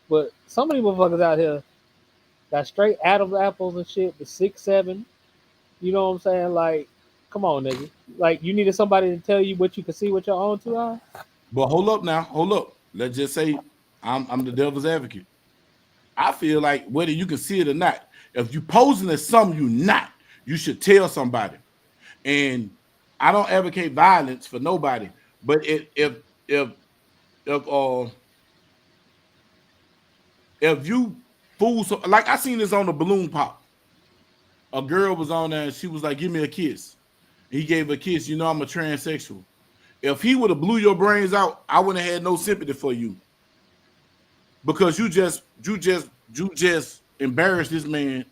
But some of these motherfuckers out here got straight Adam's apples and shit, the 6'7". You know what I'm saying? Like, come on, nigga. Like, you needed somebody to tell you what you can see with your own two eyes. But hold up now, hold up. Let's just say I'm the devil's advocate. I feel like whether you can see it or not, if you posing as something you're not, you should tell somebody. And I don't advocate violence for nobody, but if you fool, like I seen this on the balloon pop. A girl was on there and she was like, "Give me a kiss." He gave a kiss. You know, I'm a transsexual. If he would have blew your brains out, I wouldn't have had no sympathy for you. Because you just embarrassed this man.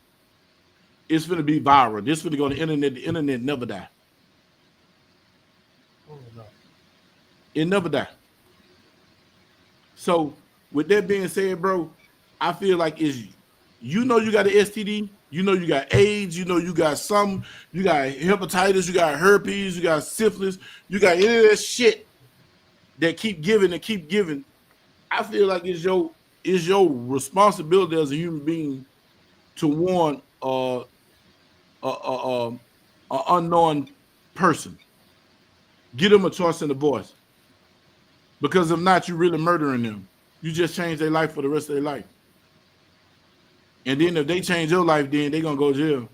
It's gonna be viral. This gonna go on the internet. The internet never die. Oh, no. It never die. So with that being said, bro, I feel like you know you got an STD, you know you got AIDS, you know you got you got hepatitis, you got herpes, you got syphilis, you got any of that shit that keep giving and keep giving. I feel like it's your responsibility as a human being to warn an unknown person. Give them a choice and a voice. Because if not, you're really murdering them. You just change their life for the rest of their life. And then if they change your life, then they're going to go to jail.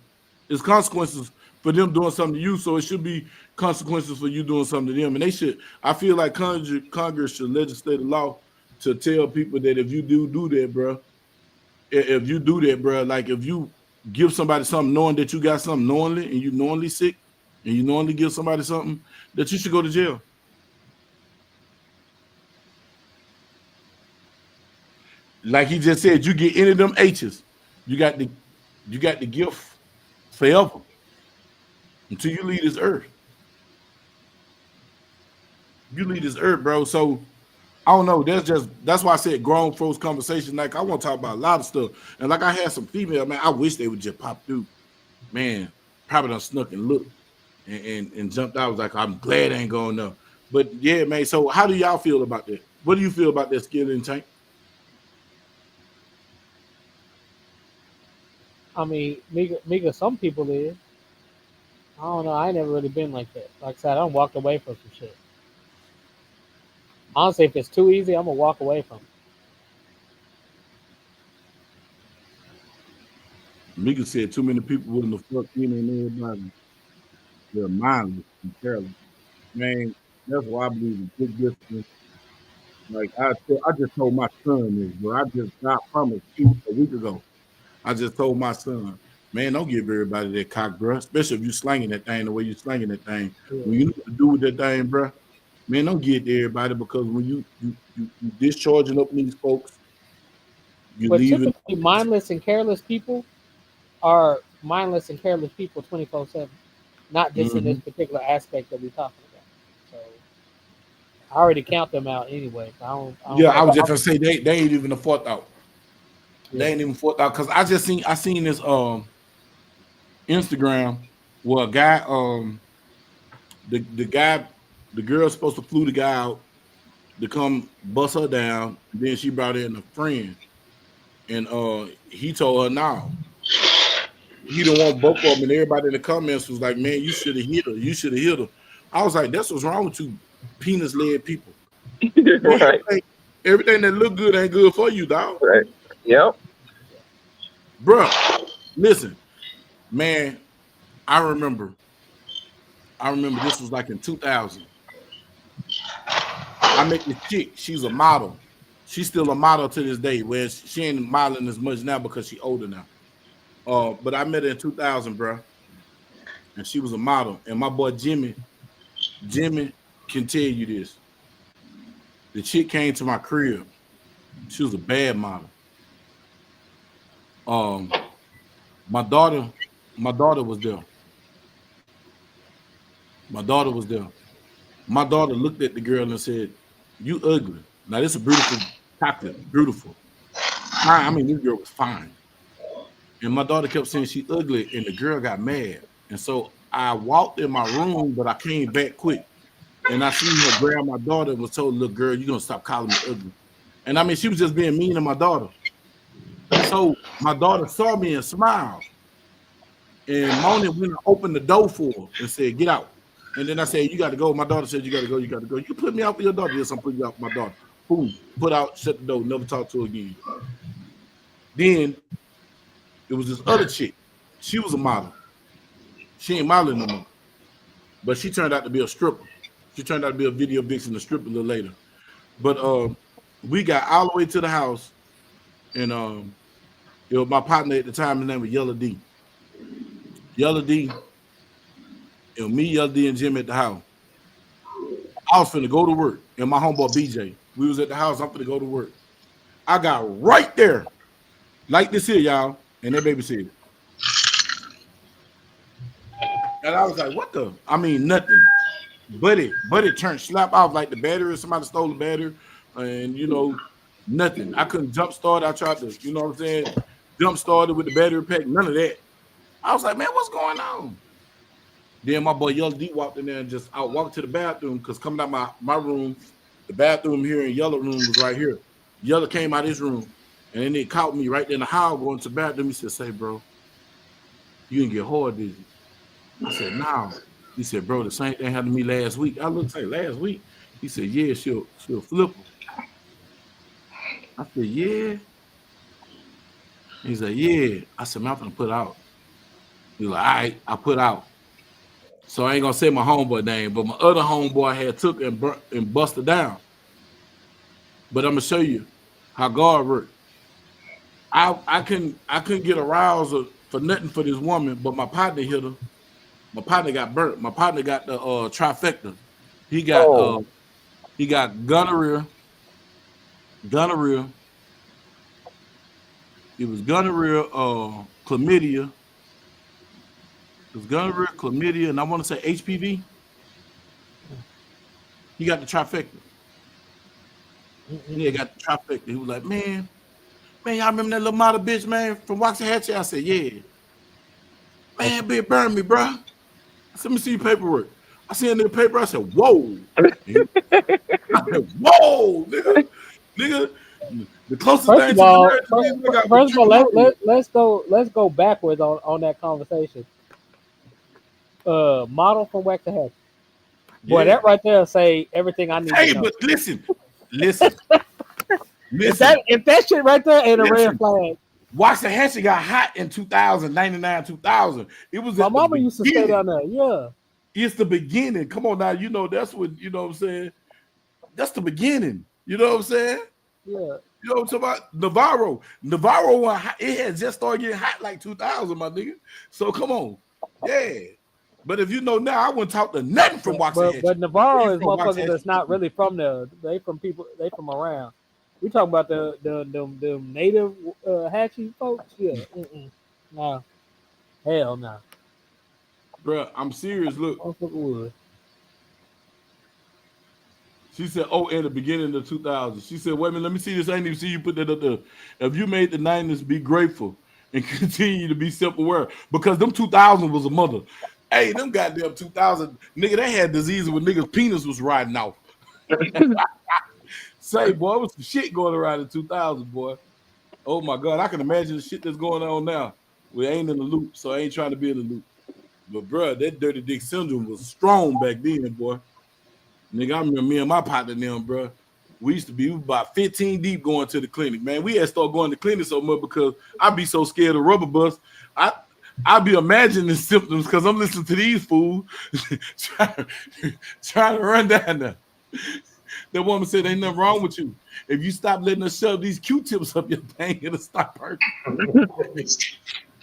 There's consequences for them doing something to you, so it should be consequences for you doing something to them. And I feel like Congress should legislate a law to tell people that if you do that, bro, like if you give somebody something knowing that you got something knowingly and you knowingly sick and you knowingly give somebody something, that you should go to jail. Like he just said, you get any of them H's, you got the gift forever until you leave this earth. You leave this earth, bro. So I don't know. That's why I said grown folks conversation. Like I want to talk about a lot of stuff. And like I had some female, man, I wish they would just pop through. Man, probably done snuck and looked and jumped out. I was like, I'm glad I ain't going up. But yeah, man. So how do y'all feel about that? What do you feel about that skill in tank? I mean, Mika, some people is. I don't know. I ain't never really been like that. Like I said, I done walked away from some shit. Honestly, if it's too easy, I'm gonna walk away from it. Mika said too many people wouldn't have fucked in and everybody. They're mindless and careless. Man, that's why I believe in big discipline. Like I just told my son this, bro. I just got promised a week ago. I just told my son, man, don't give everybody that cock, bro. Especially if you slanging that thing the way you slanging that thing. Yeah. When you know what to do with that thing, bro, man, don't give it to everybody because when you discharging up these folks, you leaving. Typically, mindless and careless people are mindless and careless people 24/7, not just in this particular aspect that we're talking about. So I already count them out anyway. I was just gonna say they ain't even a fourth out. Yeah. They ain't even fourth out because I seen this Instagram where a guy the girl's supposed to flew the guy out to come bust her down. Then she brought in a friend, and he told her now. He didn't want both of them, and everybody in the comments was like, "Man, you should have hit her. You should have hit her." I was like, "That's what's wrong with you, penis-led people. Right. Everything that look good ain't good for you, dog." Right. Yep. Bruh, listen, man. I remember this was like in 2000. I met this chick. She's a model. She's still a model to this day. Where she ain't modeling as much now because she's older now. But I met her in 2000, bro, and she was a model. And my boy Jimmy can tell you this. The chick came to my crib. She was a bad model. My daughter was there. My daughter was there. My daughter looked at the girl and said, "You ugly." Now this is a beautiful chocolate, beautiful. I mean, this girl was fine. And my daughter kept saying she ugly, and the girl got mad. And so I walked in my room, but I came back quick. And I seen her grab my daughter and was told, "Look, girl, you're gonna stop calling me ugly." And I mean, she was just being mean to my daughter. So my daughter saw me and smiled. And Moni went and opened the door for her and said, "Get out." And then I said, "You got to go." My daughter said, "You got to go. You got to go. You put me out for your daughter." Yes, I'm putting you out for my daughter. Boom. Put out, shut the door, never talk to her again. Then it was this other chick. She was a model. She ain't modeling no more. But she turned out to be a stripper. She turned out to be a video vixen, a stripper a little later. But we got all the way to the house, and it was my partner at the time. His name was Yellow D. Yellow D, and me, Yellow D, and Jim at the house. I was finna go to work, and my homeboy BJ. We was at the house. I'm finna go to work. I got right there, like this here, y'all, and that baby said, and I was like, "What the?" I mean, nothing. But it turned slap off like the battery. Somebody stole the battery, and nothing. I couldn't jump start. I tried to, you know what I'm saying, jump started with the battery pack. None of that. I was like, "Man, what's going on?" Then my boy Yellow D walked in there and just I walked to the bathroom because coming out my room, the bathroom here in Yellow room was right here. Yellow came out his room, and then it caught me right there in the hall going to the bathroom. He said, "Say, bro, you didn't get hard, did you?" I said, "No." He said, "Bro, the same thing happened to me last week." I looked like last week. He said, "Yeah, she'll flip her." I said, "Yeah." He said, "Yeah." I said, "Man, I'm gonna put out." He was like, "All right, I put out." So I ain't gonna say my homeboy name, but my other homeboy had took and busted down. But I'm gonna show you how God worked. I couldn't get aroused for nothing for this woman, but my partner hit her. My partner got burnt. My partner got the trifecta. He got gonorrhea. It was gonorrhea, chlamydia. It was gonorrhea, chlamydia, and I want to say HPV. He got the trifecta. Yeah, got the trifecta. He was like, man, y'all remember that little model bitch, man, from Waxahachie? I said, yeah. Man, bitch burned me, bro. I said, let me see your paperwork. I see in the paper. I said, whoa. I said, whoa, nigga. The closest First thing of to all, the let's go backwards on that conversation. Model from Waxahachie. Boy, that right there say everything I need to know. But listen. If that shit right there ain't a red flag. Waxahachie got hot in 2000, 99, 2000. It was my mama used to stay down there. Yeah. It's the beginning. Come on now, that's what what I'm saying. That's the beginning. You know what I'm saying? Yeah. You know what I'm talking about? Navarro, it had just started getting hot like 2000, my nigga. So come on. Yeah. But if you know now, I wouldn't talk to nothing from Waxahachie. But Navarro is motherfuckers that's not really from there. They from around. We talking about the native Hatchie folks? Yeah. Nah. Hell no. Bro, I'm serious. Look. She said, "Oh, in the beginning of 2000." She said, "Wait a minute, let me see this. I didn't even see you put that up there. If you made the 90s, be grateful and continue to be self-aware because them 2000 was a mother. Hey, them goddamn 2000 nigga, they had diseases when niggas' penis was riding off. Say, boy, it was some shit going around in 2000, boy. Oh my God, I can imagine the shit that's going on now. We ain't in the loop, so I ain't trying to be in the loop. But bro, that dirty dick syndrome was strong back then, boy. Nigga, I remember me and my partner them, bro. We used to be about 15 deep going to the clinic, man. We had to start going to the clinic so much because I'd be so scared of rubber bust. I'd be imagining the symptoms because I'm listening to these fools trying to run down there. That woman said, ain't nothing wrong with you. If you stop letting us shove these Q-tips up your thing, it'll stop hurting.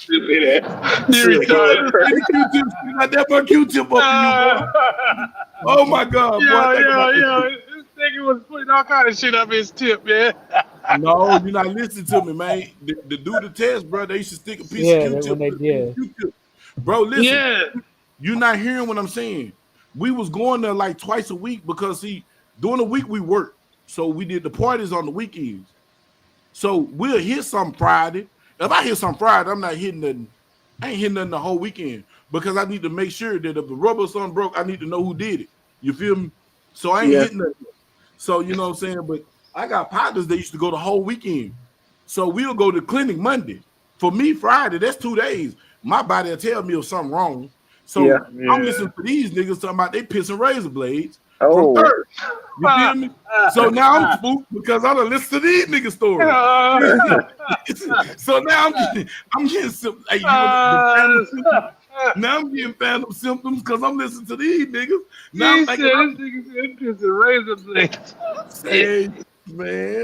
You're retarded. Q-tips, you got that much Q-tip up in you, boy. Oh my God, boy. This nigga was putting all kind of shit up his tip, man. No, you're not listening to me, man. To do the test, bro, they used to stick a piece of Q-tip. When they did. Bro, listen. Yeah. You're not hearing what I'm saying. We was going there like twice a week because during the week we worked. So we did the parties on the weekends. So we'll hit some Friday. If I hit some Friday, I'm not hitting nothing. I ain't hitting nothing the whole weekend because I need to make sure that if the rubber or something broke, I need to know who did it. You feel me? So I ain't hitting nothing. So you know what I'm saying? But I got partners that used to go the whole weekend. So we'll go to the clinic Monday. For me, Friday, that's 2 days. My body will tell me if something wrong. So I'm listening to these niggas talking about they pissing razor blades from third. You feel me? So now I'm spooked because I done listened to these niggas' stories. So now I'm getting some. Hey, now I'm getting phantom symptoms because I'm listening to these niggas. Now I'm thinking this nigga pissing razor blades. Hey, man,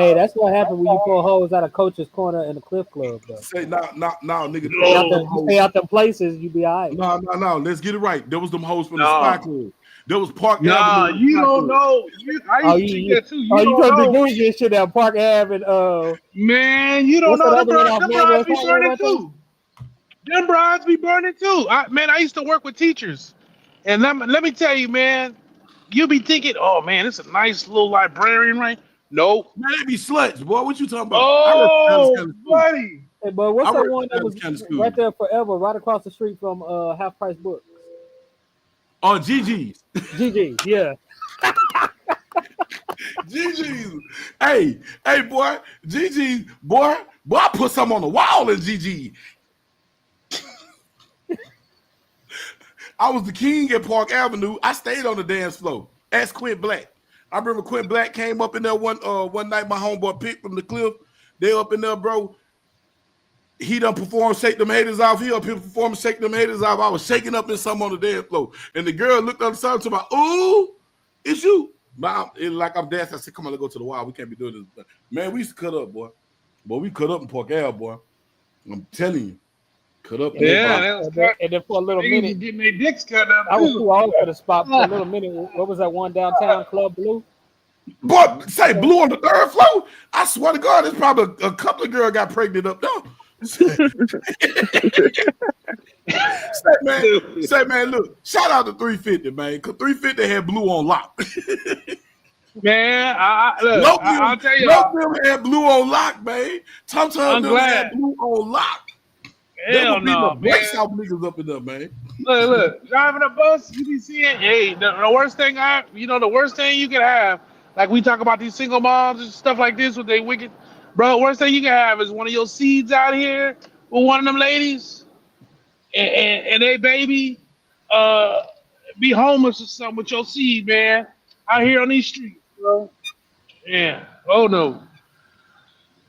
that's what happened when you pull hoes out of Coach's Corner in the Cliff Club, though. Say no, nigga. You stay out them places, you be all right. No. Let's get it right. There was them hoes from the Spy Club. There was Park Avenue. Nah, you don't know. I used to think that too. You don't be doing this shit at Park Avenue. Man, you don't know. Them brides be burning too. Them brides be burning too. I used to work with teachers. And let me tell you, man, you be thinking, oh man, it's a nice little librarian, right? Nope. Man, they be sluts, boy. What you talking about? Oh, buddy. Hey, but what's that one that was right there forever, right across the street from Half Price Books? Oh, GG's. GG's, yeah. GG's. Hey, boy. GG's, boy, I put something on the wall in GG. I was the king at Park Avenue. I stayed on the dance floor. Ask Quint Black. I remember Quint Black came up in there one night. My homeboy picked from the cliff. They up in there, bro. He done performed Shake Them Haters Off. He up here performing Shake Them Haters Off. I was shaking up in something on the dance floor. And the girl looked on the side to me, ooh, it's you. Like I'm dancing. I said, come on, let's go to the wild. We can't be doing this. Man, we used to cut up, boy. Boy, we cut up in Park Ave, boy. I'm telling you. Cut up. Yeah, and then for a little minute. Getting their dicks cut up. I was too old for the spot for a little minute. What was that one downtown, Club Blue? Boy, say Blue on the third floor. I swear to God, there's probably a couple of girls got pregnant up there. Say, man, look, shout out to 350, man, because 350 had Blue on lock. Man, I'll tell you. Both of them had Blue on lock, man. Sometimes them had Blue on lock. Hell no, man. South niggas up in there, man. Look, driving a bus, you be seeing, hey, the worst thing the worst thing you can have, like we talk about these single moms and stuff like this with they wicked, bro, worst thing you can have is one of your seeds out here with one of them ladies and they baby be homeless or something with your seed, man, out here on these streets, bro. Yeah. Oh no.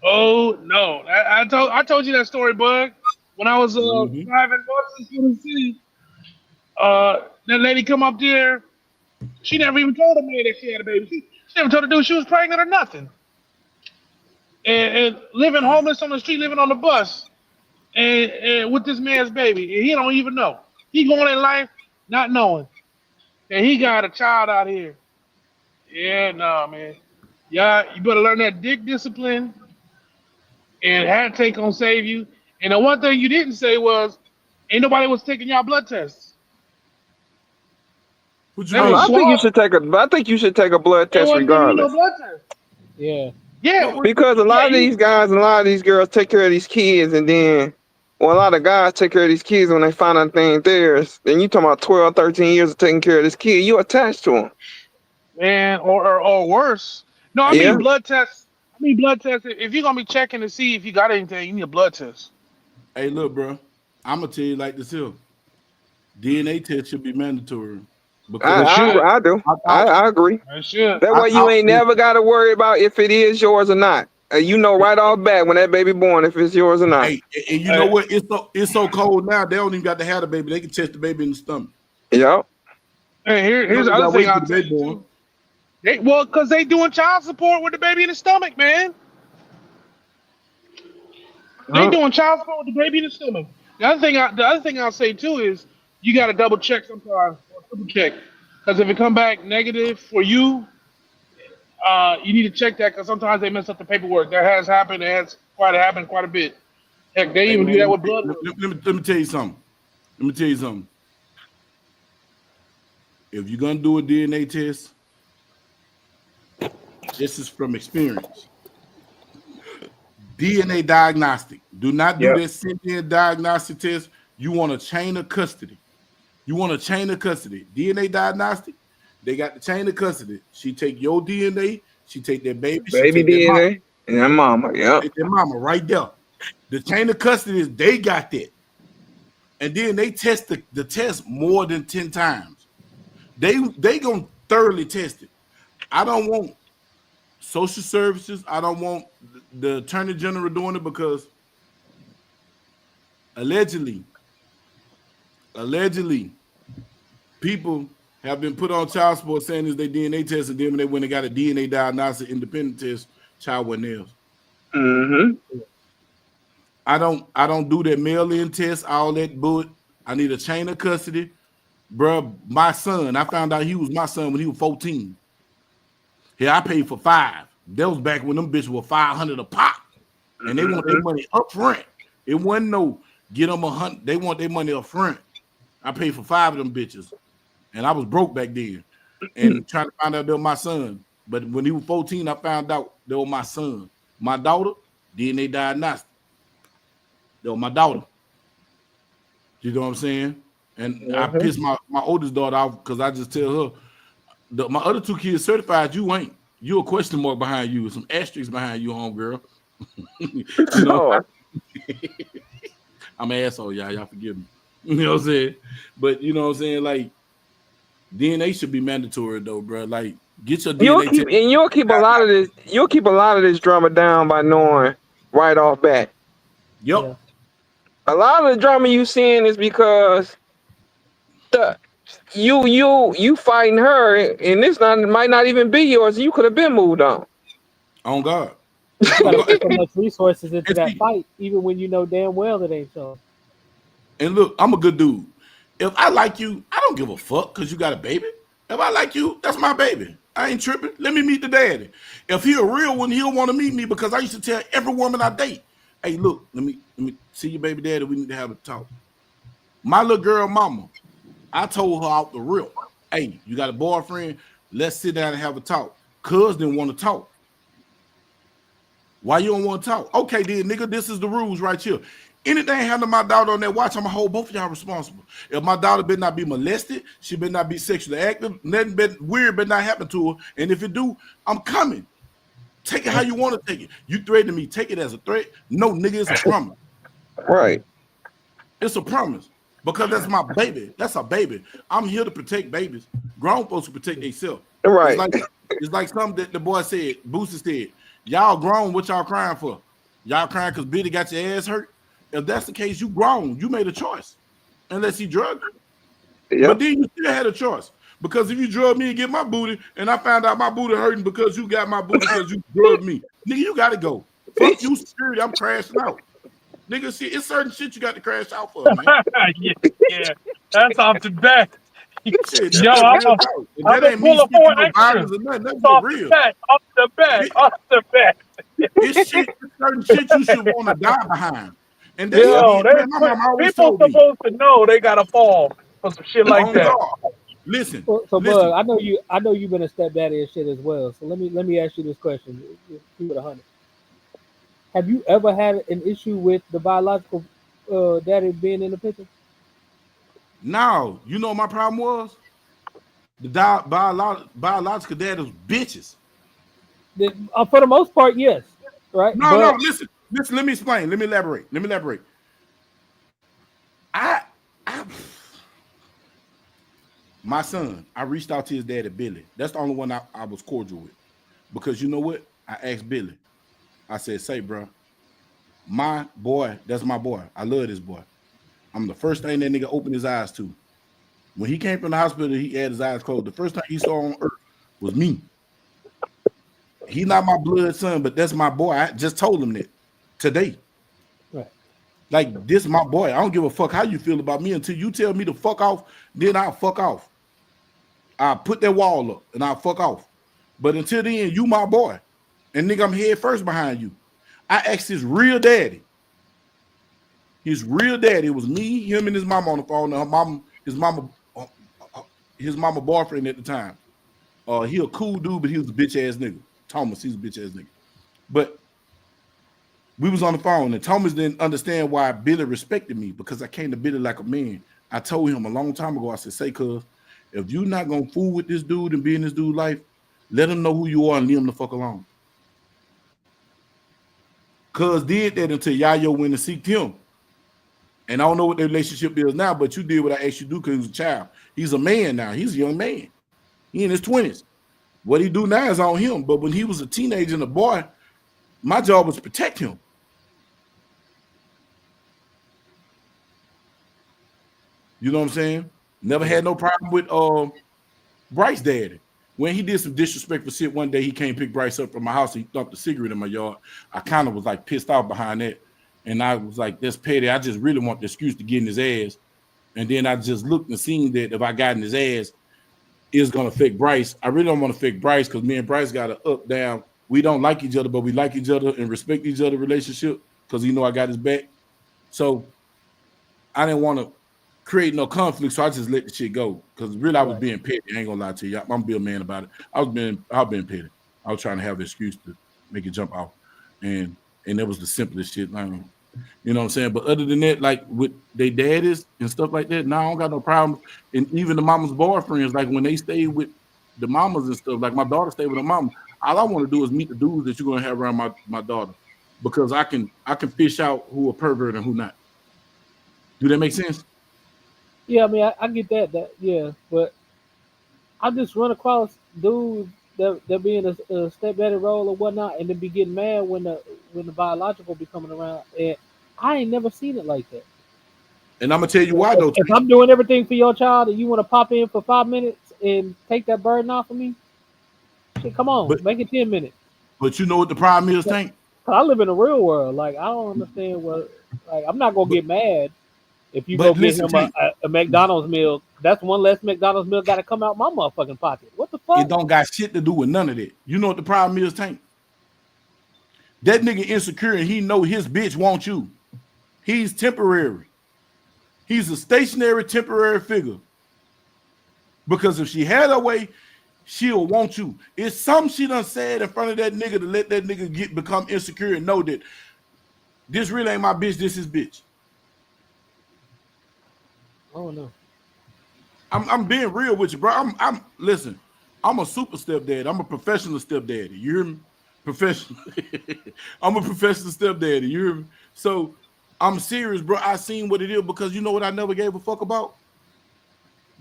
I told you that story, Bug. When I was driving buses through the city, that lady come up there. She never even told the man that she had a baby. She never told the dude she was pregnant or nothing. And living homeless on the street, living on the bus, and with this man's baby, and he don't even know. He going in life not knowing, and he got a child out here. Yeah, nah, man. Yeah, you better learn that dick discipline, and handshake gonna save you. And the one thing you didn't say was, ain't nobody was taking y'all blood tests. I think you should take a blood test regardless. No blood test. Yeah. Because a lot of these guys and a lot of these girls take care of these kids, and then, a lot of guys take care of these kids when they find out they ain't theirs. Then you talking about 12, 13 years of taking care of this kid, you attached to him. man, or worse. No, I Yeah. mean blood tests. I mean blood tests. If you're gonna be checking to see if you got anything, you need a blood test. Hey, look, bro. I'm gonna tell you like this here. DNA test should be mandatory It because I should. I do. I thought I agree. It should. That way you ain't never got to worry about if it is yours or not. You know right off bat when that baby born if it's yours or not. hey, and you know what? It's so cold now. They don't even got to have the baby. They can test the baby in the stomach. Yep. Hey, You here's don't the even other gotta thing wait till I'll the tell baby you born. too. Well, because they doing child support with the baby in the stomach, man. They doing child support with the baby in the stomach. The other thing I'll say too is you got to double check sometimes or triple check because if it come back negative for you, you need to check that because sometimes they mess up the paperwork. That has happened. It has happened quite a bit. Heck, they Hey even do man, that with blood work. let me tell you something. Let me tell you something. If you're gonna do a DNA test, this is from experience. DNA diagnostic. Do not do Yep. that sent-in diagnostic test. You want a chain of custody. You want a chain of custody. DNA diagnostic, they got the chain of custody. She take your DNA, she take that baby, she Baby take that mama. DNA and that mama. Yep. Take that mama right there. The chain of custody is they got that. And then they test the test more than 10 times. They gonna thoroughly test it. I don't want social services. I don't want the attorney general doing it because allegedly, people have been put on child support saying it's their DNA test, and then when they went and got a DNA diagnostic independent test, child wasn't theirs. Mm-hmm. I don't do that mail-in test, all that bullet. I need a chain of custody. Bruh, my son, I found out he was my son when he was 14. Here, I paid for 5. That was back when them bitches were 500 a pop. And they want their money up front. It wasn't no get them 100. They want their money up front. I paid for 5 of them bitches. And I was broke back then. And trying to find out they were my son. But when he was 14, I found out they were my son. My daughter, DNA diagnostic. They were my daughter. You know what I'm saying? And I pissed my oldest daughter off because I just tell her, my other 2 kids certified, you ain't. You a question mark behind you, some asterisks behind you, homegirl. You know, Oh, I'm an asshole, y'all. Y'all forgive me. You know what I'm saying? But you know what I'm saying? Like, DNA should be mandatory though, bro. Like, get your DNA test. you'll keep a lot of this. You'll keep a lot of this drama down by knowing right off bat. Yep. Yeah. A lot of the drama you seeing is because the you fighting her, and this might not even be yours. You could have been moved on. On God. You On gotta God. put so much resources into And that see, fight, even when you know damn well it ain't so. and look, I'm a good dude. If I like you, I don't give a fuck because you got a baby. If I like you, that's my baby. I ain't tripping. Let me meet the daddy. If he a real one, he'll want to meet me because I used to tell every woman I date, hey, look, let me see your baby daddy. We need to have a talk. My little girl mama, I told her out the rip, hey, you got a boyfriend? Let's sit down and have a talk. Cuz didn't want to talk. Why you don't want to talk? Okay, then, nigga, this is the rules right here. Anything happen to my daughter on that watch, I'm gonna hold both of y'all responsible. If my daughter better not be molested, she better not be sexually active, nothing weird better not happen to her. And if it do, I'm coming. Take it how you want to take it. You threatening me, take it as a threat. No, nigga, it's a promise. Right. It's a promise. Because that's my baby. That's a baby. I'm here to protect babies. Grown folks will protect themselves. Right. It's like something that the boy said, Booster said, y'all grown, what y'all crying for? Y'all crying because Biddy got your ass hurt? If that's the case, you grown. You made a choice. Unless he drugged you. Yep. But then you still had a choice. Because if you drug me and get my booty, and I found out my booty hurting because you got my booty because you drugged me, nigga, you got to go. Fuck you, security. I'm crashing out. Nigga, see, it's certain shit you got to crash out for, man. yeah, that's off the bat. Shit, that's Yo, just I'm real talk. And gonna that ain't me pull up speaking 4 no extras. violence or nothing. That's It's just off real. the bat, off the bat, off the bat. It's certain shit you should want to die behind. And that should Yo, be, man, my mom always people told me, supposed to know they gotta fall for some shit like on that. God, listen, So Bug, I know you've been a stepdaddy and shit as well. So let me ask you this question. Keep it 100. Have you ever had an issue with the biological daddy being in the picture? now, you know what my problem was? The biological dad is bitches. For the most part, yes, right. No. Listen. Let me explain. Let me elaborate. I my son, I reached out to his daddy, Billy. That's the only one I was cordial with. Because you know what? I asked Billy. I said, say, bro, my boy, that's my boy. I love this boy. I'm the first thing that nigga opened his eyes to. When he came from the hospital, he had his eyes closed. The first thing he saw on earth was me. He not my blood son, but that's my boy. I just told him that today. Right. Like, this my boy. I don't give a fuck how you feel about me until you tell me to fuck off, then I'll fuck off. I'll put that wall up and I'll fuck off. But until then, you my boy. And nigga, I'm head first behind you. I asked his real daddy. His real daddy. It was me, him, and his mama on the phone. His mama boyfriend at the time. He a cool dude, but he was a bitch ass nigga. Thomas, he's a bitch ass nigga. But we was on the phone, and Thomas didn't understand why Billy respected me, because I came to Billy like a man. I told him a long time ago, I said, say, cuz, if you're not gonna fool with this dude and be in this dude's life, let him know who you are and leave him the fuck alone. Cuz did that until Yayo went and seeked him. And I don't know what their relationship is now, but you did what I asked you to do because he was a child. He's a man now. He's a young man. He in his 20s. What he do now is on him. But when he was a teenager and a boy, my job was to protect him. You know what I'm saying? Never had no problem with Bryce daddy. When he did some disrespectful shit one day, he came pick Bryce up from my house. He dumped a cigarette in my yard. I kind of was like pissed off behind that. And I was like, that's petty. I just really want the excuse to get in his ass. And then I just looked and seen that if I got in his ass, it's going to affect Bryce. I really don't want to affect Bryce because me and Bryce got an up, down. We don't like each other, but we like each other and respect each other relationship because I got his back. So I didn't want to create no conflict, so I just let the shit go. Because really, I was being petty. I ain't going to lie to you. I'm going to be a man about it. I was being petty. I was trying to have an excuse to make it jump off. And that was the simplest shit. You know what I'm saying? But other than that, like with their daddies and stuff like that, I don't got no problem. And even the mama's boyfriends, like when they stay with the mamas and stuff, like my daughter stayed with her mama, all I want to do is meet the dudes that you're going to have around my daughter, because I can fish out who a pervert and who not. Do that make sense? Yeah, I mean, I get that, yeah. But I just run across dudes that be in a stepdaddy role or whatnot, and then be getting mad when the biological be coming around, and I ain't never seen it like that. And I'm gonna tell you why though. If I'm doing everything for your child and you want to pop in for 5 minutes and take that burden off of me, shit, come on, make it 10 minutes. But you know what the problem is, Tank? I live in the real world. Like, I don't understand what. Like, I'm not gonna get mad if you go get him a McDonald's meal. That's one less McDonald's meal got to come out my motherfucking pocket. What the fuck? It don't got shit to do with none of that. You know what the problem is, Tank? That nigga insecure and he know his bitch wants you. He's temporary. He's a stationary, temporary figure. Because if she had her way, she'll want you. It's something she done said in front of that nigga to let that nigga become insecure and know that this really ain't my bitch, this is bitch. I don't know. I'm being real with you, bro. Listen, I'm a super stepdad. I'm a professional stepdaddy. You hear me? Professional. I'm a professional stepdaddy. You hear me? So I'm serious, bro. I seen what it is, because you know what I never gave a fuck about?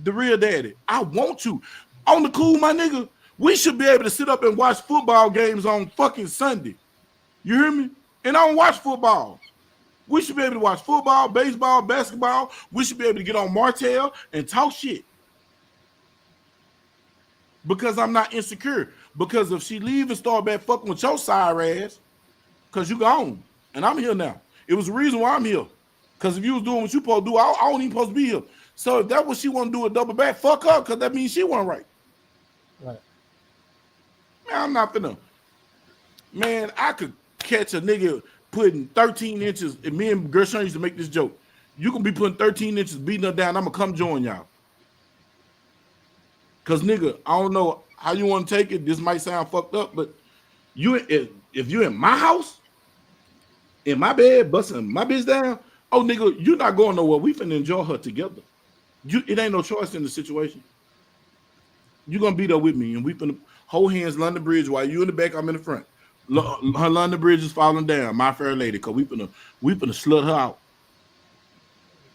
The real daddy. I want you. On the cool, my nigga, we should be able to sit up and watch football games on fucking Sunday. You hear me? And I don't watch football. We should be able to watch football, baseball, basketball. We should be able to get on Martell and talk shit. Because I'm not insecure. Because if she leave and start back fucking with your sire ass, because you gone. And I'm here now. It was the reason why I'm here. Because if you was doing what you supposed to do, I don't even supposed to be here. So if that's what she want to do, a double back, fuck up, because that means she wasn't right. Right. Man, I'm not finna. Man, I could catch a nigga putting 13 inches, and me and Gershon used to make this joke. You can be putting 13 inches, beating her down, I'm going to come join y'all. Because, nigga, I don't know how you want to take it. This might sound fucked up, but if you're in my house, in my bed, busting my bitch down, oh, nigga, you're not going nowhere. We finna enjoy her together. It ain't no choice in the situation. You're gonna be there with me, and we finna hold hands, London Bridge, while you in the back, I'm in the front. Her London Bridge is falling down, My Fair Lady, because we finna slut her out.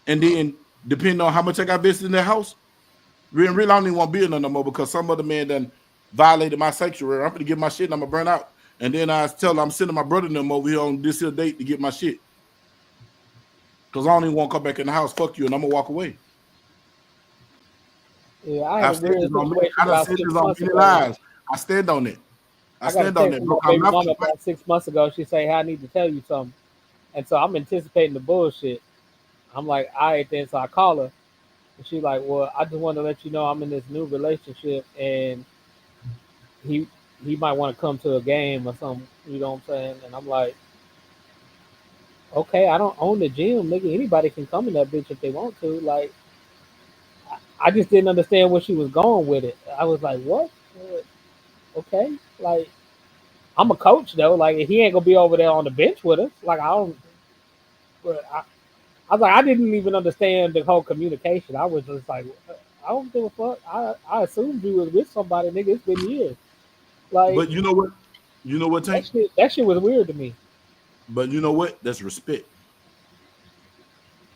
And then, depending on how much I got vested in that house, really, I don't even want to be in there no more because some other man done violated my sanctuary. I'm gonna get my shit and I'm gonna burn out. And then I tell her I'm sending my brother and them over here on this here date to get my shit. Because I don't even want to come back in the house. Fuck you, and I'm gonna walk away. Yeah, I had a weird situation I about said 6 this on months many ago. lives. I stand on it. I got a text from my baby mama about 6 months ago. She say, "Hey, I need to tell you something," and so I'm anticipating the bullshit. I'm like, "All right, then." So I call her, and she's like, "Well, I just want to let you know I'm in this new relationship, and he might want to come to a game or something." You know what I'm saying? And I'm like, "Okay, I don't own the gym, nigga. Anybody can come in that bitch if they want to." Like, I just didn't understand where she was going with it. I was like, "What? Okay, like." I'm a coach though. Like he ain't gonna be over there on the bench with us. Like I don't. But I was like, I didn't even understand the whole communication. I was just like, I don't give a fuck. I assumed you was with somebody, nigga. It's been years. Like, but you know what? You know what, Tank? That shit was weird to me. But you know what? That's respect.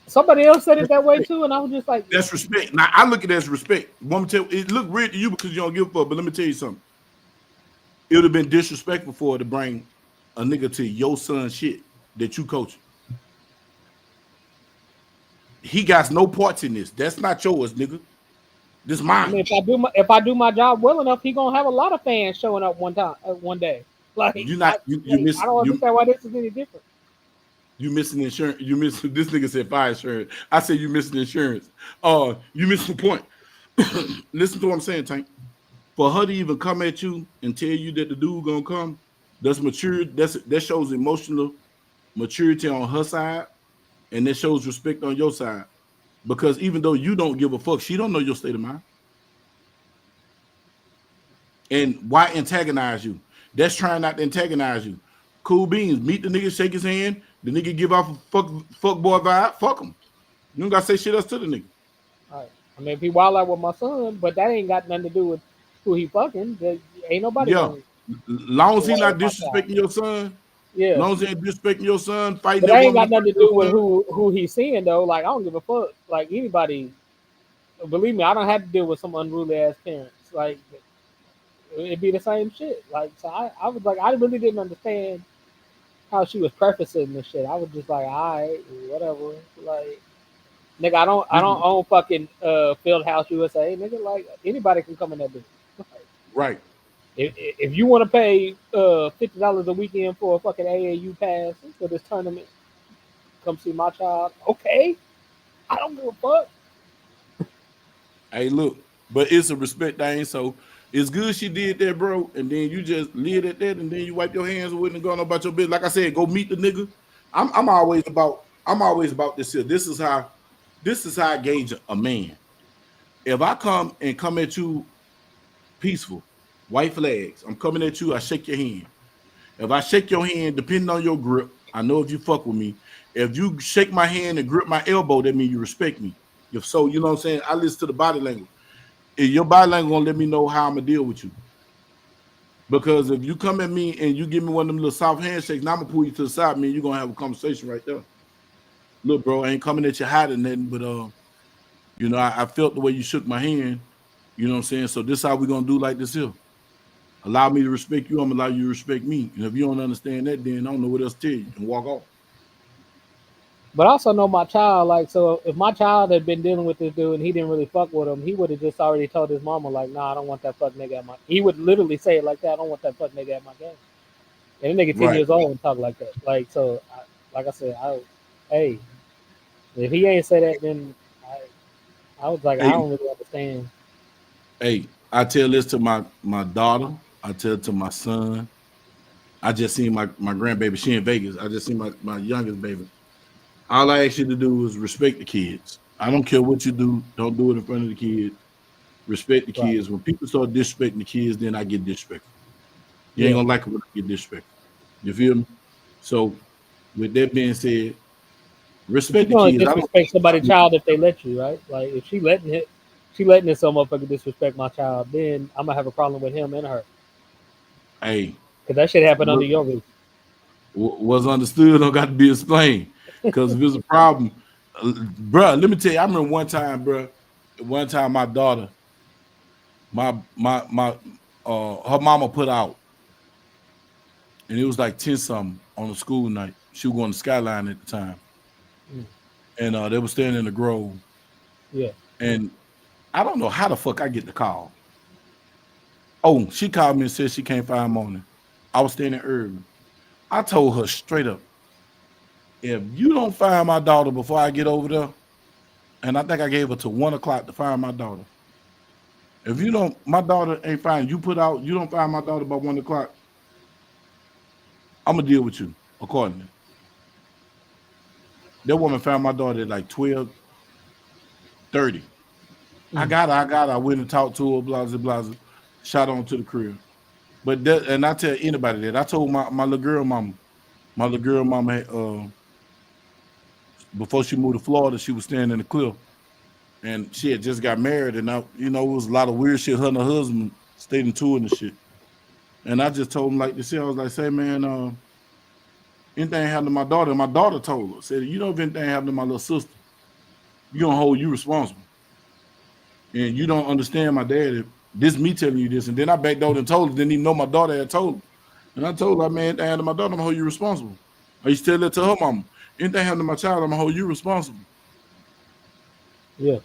Somebody else said it that way too, and I was just like, that's respect. Now I look at it as respect. Want me to tell you, it look weird to you because you don't give a fuck. But let me tell you something. It would have been disrespectful for her to bring a nigga to your son's shit that you coach. He got no parts in this. That's not yours, nigga. This mine. I mean, if I do my job well enough, he gonna have a lot of fans showing up one day. Like you not you miss. I don't understand why this is any different. You missing insurance. You missing. This nigga said fire insurance. I said you missing insurance. You missed the point. Listen to what I'm saying, Tank. For her to even come at you and tell you that the dude gonna come, that's mature. That shows emotional maturity on her side, and that shows respect on your side. Because even though you don't give a fuck, she don't know your state of mind. And why antagonize you? That's trying not to antagonize you. Cool beans. Meet the nigga, shake his hand. The nigga give off a fuck boy vibe. Fuck him. You don't gotta say shit else to the nigga. All right. I mean, if he wild out with my son, but that ain't got nothing to do with who he fucking. Ain't nobody. Yeah. Long as he not disrespecting your son. Yeah. Long as he ain't disrespecting your son, fighting. But that ain't got nothing to do with who he's seeing though. Like I don't give a fuck. Like anybody. Believe me, I don't have to deal with some unruly ass parents. Like it'd be the same shit. Like so, I was like, I really didn't understand how she was prefacing this shit. I was just like, all right, whatever. Like, nigga, I don't own fucking Fieldhouse USA. Nigga, like anybody can come in that bitch. Right. If you want to pay $50 a weekend for a fucking AAU pass for this tournament, come see my child. Okay, I don't give a fuck. Hey, look, but it's a respect thing. So it's good she did that, bro. And then you just live at that, and then you wipe your hands with it and go on about your business. Like I said, go meet the nigga. I'm always about this here. This is how I gauge a man. If I come at you peaceful, white flags, I'm coming at you, I shake your hand. If I shake your hand, depending on your grip, I know if you fuck with me. If you shake my hand and grip my elbow, that means you respect me. If so, you know what I'm saying? I listen to the body language. If your body language gonna let me know how I'm gonna deal with you. Because if you come at me and you give me one of them little soft handshakes, now I'm gonna pull you to the side, man. You're gonna have a conversation right there. Look, bro, I ain't coming at you hiding nothing, but you know, I felt the way you shook my hand. You know what I'm saying? So this is how we're gonna do like this here. Allow me to respect you, I'm gonna allow you to respect me. And if you don't understand that, then I don't know what else to tell you and walk off. But I also know my child, like, so if my child had been dealing with this dude and he didn't really fuck with him, he would have just already told his mama, like, nah, I don't want that fuck nigga at my. He would literally say it like that. I don't want that fuck nigga at my game. And the nigga 10 years old and talk like that. Like, so, like I said, hey, if he ain't say that, then I was like, I don't really understand. Hey, I tell this to my daughter. I tell it to my son. I just seen my grandbaby. She in Vegas. I just seen my youngest baby. All I ask you to do is respect the kids. I don't care what you do. Don't do it in front of the kids. Respect the kids. When people start disrespecting the kids, then I get disrespectful. You ain't gonna like it when I get disrespectful. You feel me? So, with that being said, respect the kids. Disrespect somebody's child if they let you, right? Like if she letting it, She letting this some motherfucker disrespect my child. Then I'm gonna have a problem with him and her. Hey, Cause that shit happened under your roof. what's understood don't got to be explained. Because if there's a problem, bruh, let me tell you. I remember one time, bruh. One time, my daughter, her mama put out, and it was like 10 something on a school night. She was going to Skyline at the time, and they were staying in the Grove. Yeah. And I don't know how the fuck I get the call. Oh, she called me and said she can't find Mona. I was staying in Irving. I told her straight up, if you don't find my daughter before I get over there, and I think I gave her to 1 o'clock to find my daughter. If you don't, my daughter ain't find you put out, you don't find my daughter by 1 o'clock, I'm gonna deal with you accordingly. That woman found my daughter at like 12:30. I got her. I went and talked to her, blah, blah, blah, shot on to the crib. But that, and I tell anybody that I told my little girl mama, before she moved to Florida, she was staying in the Cliff, and she had just got married, and it was a lot of weird shit. Her and her husband stayed in tour and shit. And I just told him like this, I was like, say, man, anything happened to my daughter? And my daughter told her, said, if anything happened to my little sister, you're gonna hold you responsible. And you don't understand my dad. This me telling you this. And then I backed out and told her, didn't even know my daughter had told her. And I told her, man, anything happened to my daughter, I'm gonna hold you responsible. I used to tell that to her mama. Anything happened to my child, I'm gonna hold you responsible. Yeah.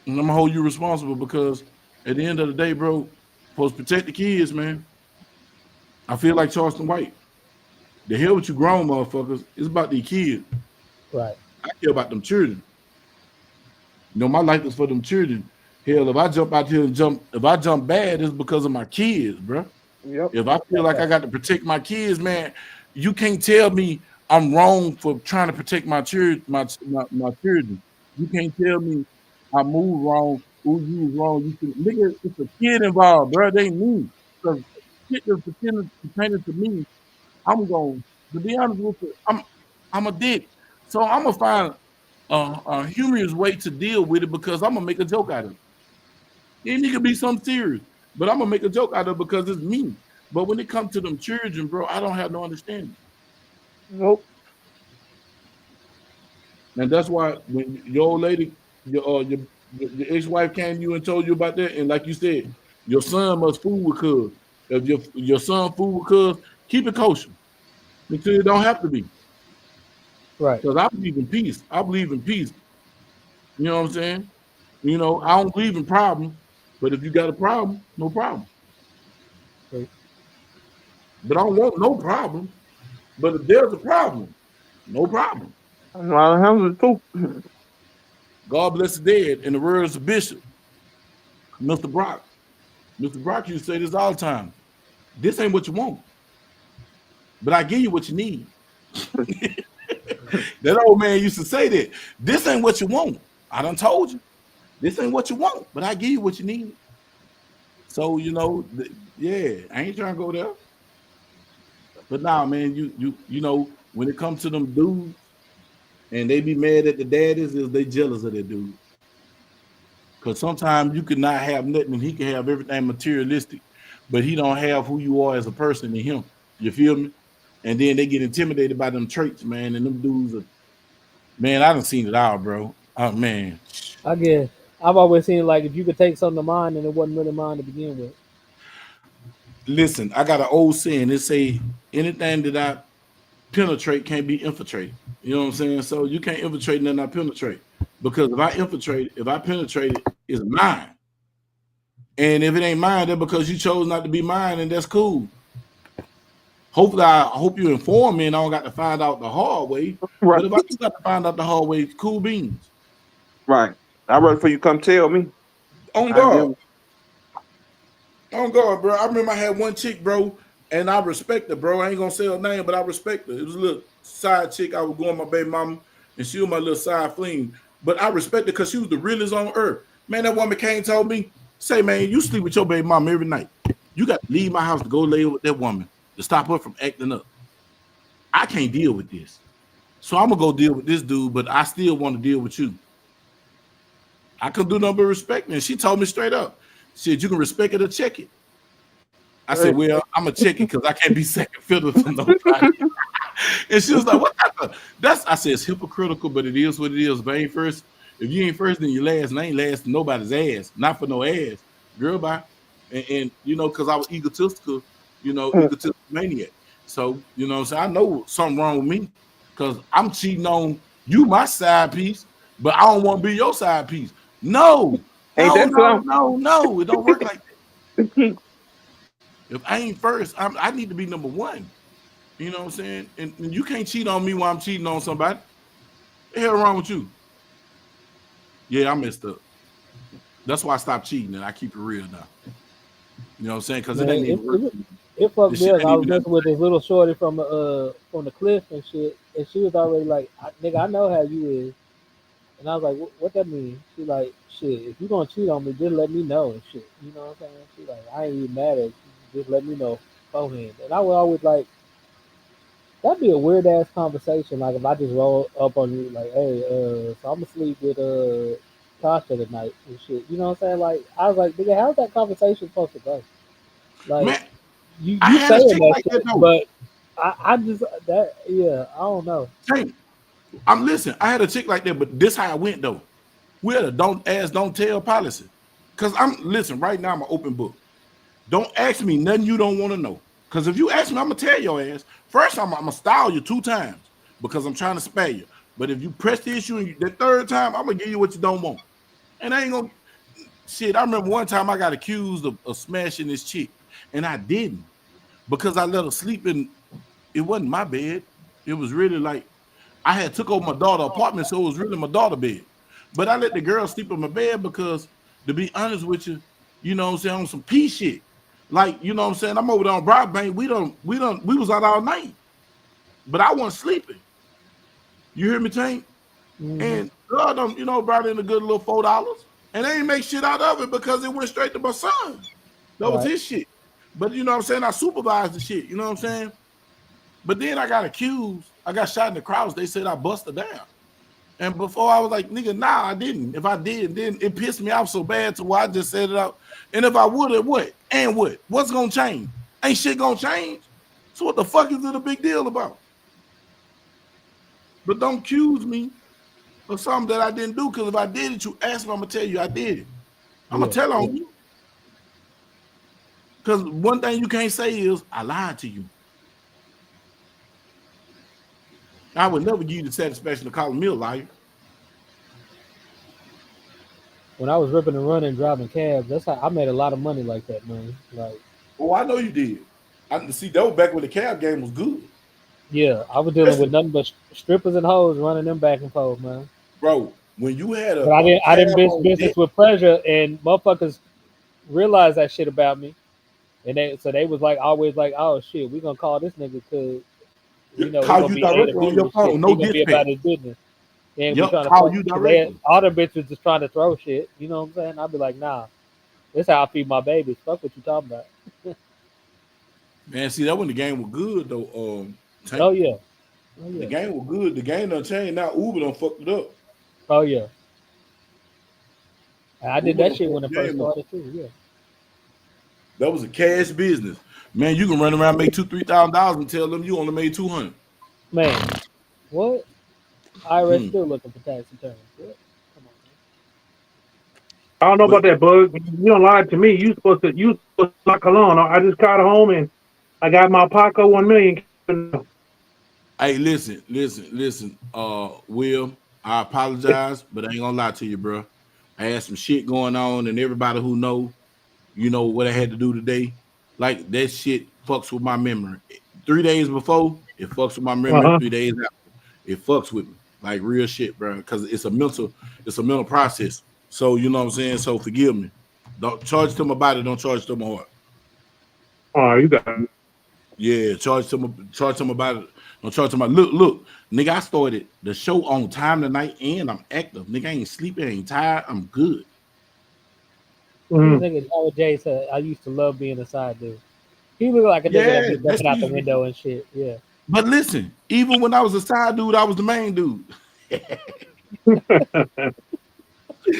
And I'm gonna hold you responsible because at the end of the day, bro, supposed to protect the kids, man. I feel like Charleston White. The hell with you grown motherfuckers. It's about these kids. Right. I care about them children. My life is for them children. Hell, if I jump out here and if I jump bad, it's because of my kids, bro. Yep. If I feel like I got to protect my kids, man, you can't tell me I'm wrong for trying to protect my children. My children. You can't tell me I move wrong. Ooh, you was wrong. Nigga, it's a kid involved, bro. They ain't me. Because shit that's pertaining to me, I'm going. To be honest with you, I'm a dick. So I'm gonna find a humorous way to deal with it because I'm gonna make a joke out of it. It could be something serious, but I'm gonna make a joke out of it because it's me. But when it comes to them children, bro, I don't have no understanding. Nope. And that's why when your old lady, your ex-wife came to you and told you about that, and like you said, your son must fool with cuz. If your son fool with cuz, keep it kosher until it don't have to be. Right. Because I believe in peace. I believe in peace. You know what I'm saying? I don't believe in problems, but if you got a problem, no problem. Right. But I don't want no problem. But if there's a problem, no problem. I have the truth. God bless the dead. In the words of Bishop, Mr. Brock. Mr. Brock used to say this all the time. This ain't what you want, but I give you what you need. That old man used to say that. This ain't what you want. I done told you. This ain't what you want, but I give you what you need. So, yeah, I ain't trying to go there. But nah, man, when it comes to them dudes and they be mad at the daddies, is they jealous of their dudes. Because sometimes you could not have nothing and he can have everything materialistic, but he don't have who you are as a person in him. You feel me? And then they get intimidated by them traits, man. And them dudes are, man, I done seen it all, bro. Oh, man. I guess I've always seen like if you could take something of mine and it wasn't really mine to begin with. Listen, I got an old saying. It say anything that I penetrate can't be infiltrated. You know what I'm saying? So you can't infiltrate nothing I penetrate. Because if I penetrate it, it's mine. And if it ain't mine, then because you chose not to be mine, and that's cool. Hopefully, I hope you inform me and I don't got to find out the hard way. Right. But if I do got to find out the hard way, cool beans. Right. I'd rather for you come tell me. On God. On God, bro. I remember I had one chick, bro, and I respect her, bro. I ain't gonna say her name, but I respect her. It was a little side chick. I was going with my baby mama, and she was my little side fling. But I respect her because she was the realest on earth. Man, that woman came and told me, say, man, you sleep with your baby mama every night. You got to leave my house to go lay with that woman to stop her from acting up. I can't deal with this. So I'm going to go deal with this dude, but I still want to deal with you. I couldn't do nothing but respect me. And she told me straight up, she said, you can respect it or check it. I said, well, I'm going to check it because I can't be second fiddle to nobody. And she was like, what type of, that's, I said, it's hypocritical, but it is what it is. If you ain't first, then you last, and I ain't last to nobody's ass. Not for no ass. Girl, bye. And you know, because I was egotistical, egotistical maniac. So, you know what I'm saying? I know something wrong with me because I'm cheating on you, my side piece, but I don't want to be your side piece. No. It don't work like that. If I ain't first, I need to be number one. You know what I'm saying? And you can't cheat on me while I'm cheating on somebody. What the hell wrong with you? Yeah, I messed up. That's why I stopped cheating and I keep it real now. You know what I'm saying? Because it ain't even working. It fucked me up. I was messing with this little shorty from the cliff and shit, and she was already like, "Nigga, I know how you is," and I was like, "What that mean?" She like, "Shit, if you gonna cheat on me, just let me know and shit." You know what I'm saying? She like, "I ain't even mad at you. Just let me know beforehand." And I would always like, that'd be a weird ass conversation. Like if I just roll up on you, like, "Hey, so I'm gonna sleep with Tasha tonight and shit." You know what I'm saying? Like I was like, "Nigga, how's that conversation supposed to go?" Like. Man, You I had saying a chick that like shit, that though. but I just that I don't know. Hey, I had a chick like that, but this how I went though. We had a don't ask, don't tell policy. Cause right now I'm an open book. Don't ask me nothing you don't want to know. Cause if you ask me, I'm gonna tell your ass. First, I'm gonna style you 2 times because I'm trying to spare you. But if you press the issue and the 3rd time, I'm gonna give you what you don't want. And I ain't gonna shit. I remember one time I got accused of smashing this chick, and I didn't because I let her sleep in. It wasn't my bed. It was really like I had took over my daughter's apartment, so it was really my daughter's bed. But I let the girl sleep in my bed because, to be honest with you, you know what I'm saying, on some pee shit. Like, you know what I'm saying, I'm over there on Broadbank. We was out all night, but I wasn't sleeping. You hear me, Tank? Mm-hmm. And God, brought in a good little $4, and they ain't make shit out of it because it went straight to my son. That was his shit. But you know what I'm saying, I supervised the shit. You know what I'm saying. But then I got accused. I got shot in the crowds. They said I busted down. And before I was like, nigga, nah, I didn't. If I did, then it pissed me off so bad to why I just said it out. And if I would have, what? And what? What's gonna change? Ain't shit gonna change. So what the fuck is it a big deal about? But don't accuse me of something that I didn't do, because if I did it, you ask me, I'm gonna tell you I did it. I'm gonna tell on you. Because one thing you can't say is I lied to you. I would never give you the satisfaction of calling me a liar. When I was ripping and running, driving cabs, that's how I made a lot of money like that, man. Like, oh, I know you did. I see that was back when the cab game was good. Yeah, I was dealing with nothing but strippers and hoes running them back and forth, man. Bro, when you had but I didn't business with pleasure, and motherfuckers realized that shit about me, and they was like always like, oh shit, we gonna call this nigga because he gonna be A to B on your phone, no he gonna be dispatch. about his business. They be trying to call you directly. all the bitches just trying to throw shit. You know what I'm saying? I'd be like, nah, this how I feed my babies. Fuck what you talking about. Man, see that when the game was good though. Oh yeah. The game was good. The game done changed. Now Uber done fucked it up. Oh yeah. I did that shit when it first started too. Yeah. That was a cash business. Man, you can run around, make $2,000-$3,000 and tell them you only made $200. Man, what? IRS still looking for tax returns. What? Come on, man. I don't know about that, Bug. You don't lie to me. You supposed to not cologne. I just got home and I got my Paco 1 million. Hey, listen. Will, I apologize, but I ain't gonna lie to you, bro. I had some shit going on, and everybody who know, you know what I had to do today. Like that shit fucks with my memory. 3 days before, it fucks with my memory. 3 days after, it fucks with me. Like real shit, bro. Because it's a mental process. So you know what I'm saying. So forgive me. Don't charge to my body. Don't charge to my heart. Oh, you got it. Yeah, charge to my body. Don't charge to my look, nigga. I started the show on time tonight, and I'm active. Nigga, I ain't sleeping, I ain't tired. I'm good. Nigga, Howard J said, I used to love being a side dude. He looked like a nigga that be jumping out the window and shit. Yeah. But listen, even when I was a side dude, I was the main dude.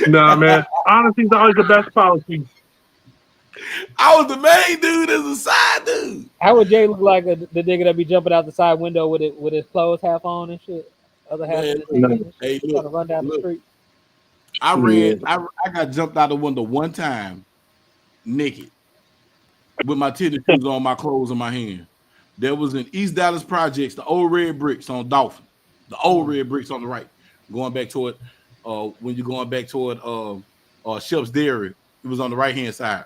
Nah, man. Honesty is always the best policy. I was the main dude as a side dude. How would Jay look like the nigga that be jumping out the side window with his clothes half on and shit? Other half Man, of his hand and shit. hey, Trying to run down the street. I got jumped out the window one time, naked, with my tennis shoes on, my clothes in my hand. There was in East Dallas Projects, the old red bricks on Dolphin, the old red bricks on the right, going back toward when you're going back toward Shep's Dairy, it was on the right hand side.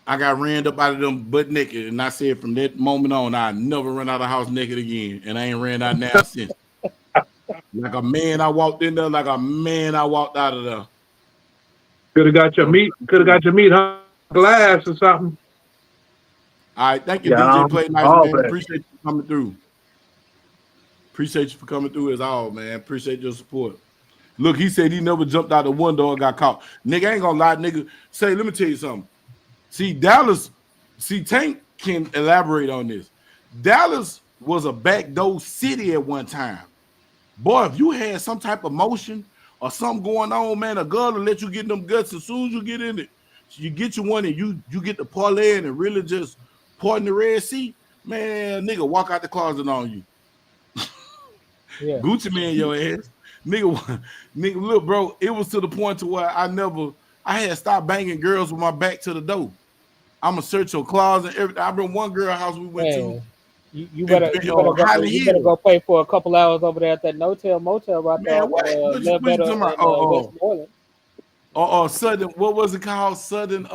I got ran up out of them butt naked, and I said from that moment on, I never run out of the house naked again, and I ain't ran out now since. Like a man, I walked in there. Like a man, I walked out of there. Could have got your meat. Could have got your meat, huh? Glass or something. All right, thank you, Yeah, DJ. Play nice, man. bad. Appreciate you for coming through. Appreciate you for coming through as all, man. Appreciate your support. Look, he said he never jumped out the window and got caught. Nigga, I ain't gonna lie, nigga. Say, let me tell you something. See, Dallas, Tank can elaborate on this. Dallas was a backdoor city at one time. Boy, if you had some type of motion or something going on, man, a girl will let you get them guts as soon as you get in it. You get you one and you get to parlay and really just pour in the Red Sea, man, nigga walk out the closet on you. Yeah. Gucci man your ass. Nigga, look, bro, it was to the point to where I had stopped banging girls with my back to the door. I'm gonna search your closet. Everything. I remember one girl house we went to. You better go pay for a couple hours over there at that motel right there. Man, what you talking about? Southern. What was it called? Southern.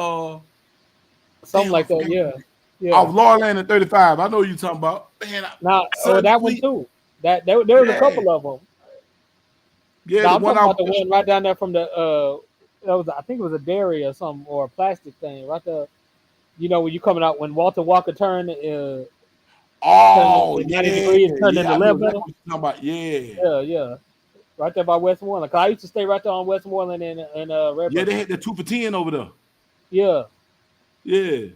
Something like that. Yeah. Off Lawland and 35. I know you talking about. Man, that one too. That there was a couple of them. Yeah, I'm talking about the one right down there from the I think it was a dairy or something or a plastic thing right there. You know when you coming out when Walter Walker turned. Turn into left. Yeah. Right there by Westmoreland. Cause I used to stay right there on Westmoreland and Red. Yeah, they had the 2 for $10 over there. Yeah.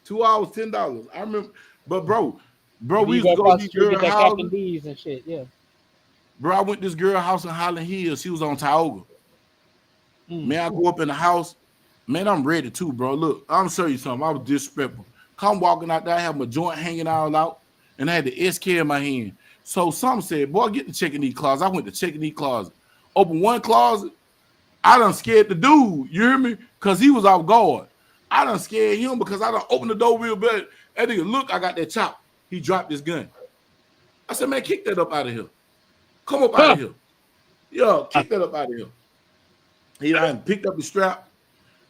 2 hours, $10. I remember, but bro, we used to go to these girl house Captain D's and shit. Yeah. Bro, I went to this girl house in Highland Hills. She was on Tioga. Man, I go up in the house. Man, I'm ready too, bro. Look, I'm show you something. I was disrespectful. Come walking out there, I have my joint hanging all out, and I had the SK in my hand. So some said, boy, get the checking these closet. I went to checking these closet. Open one closet. I done scared the dude. You hear me? Because he was off guard. I done scared him because I done opened the door real bad. That nigga, look, I got that chop. He dropped his gun. I said, man, kick that up out of here. Come up out of here. Yo, kick that up out of here. He done picked up the strap.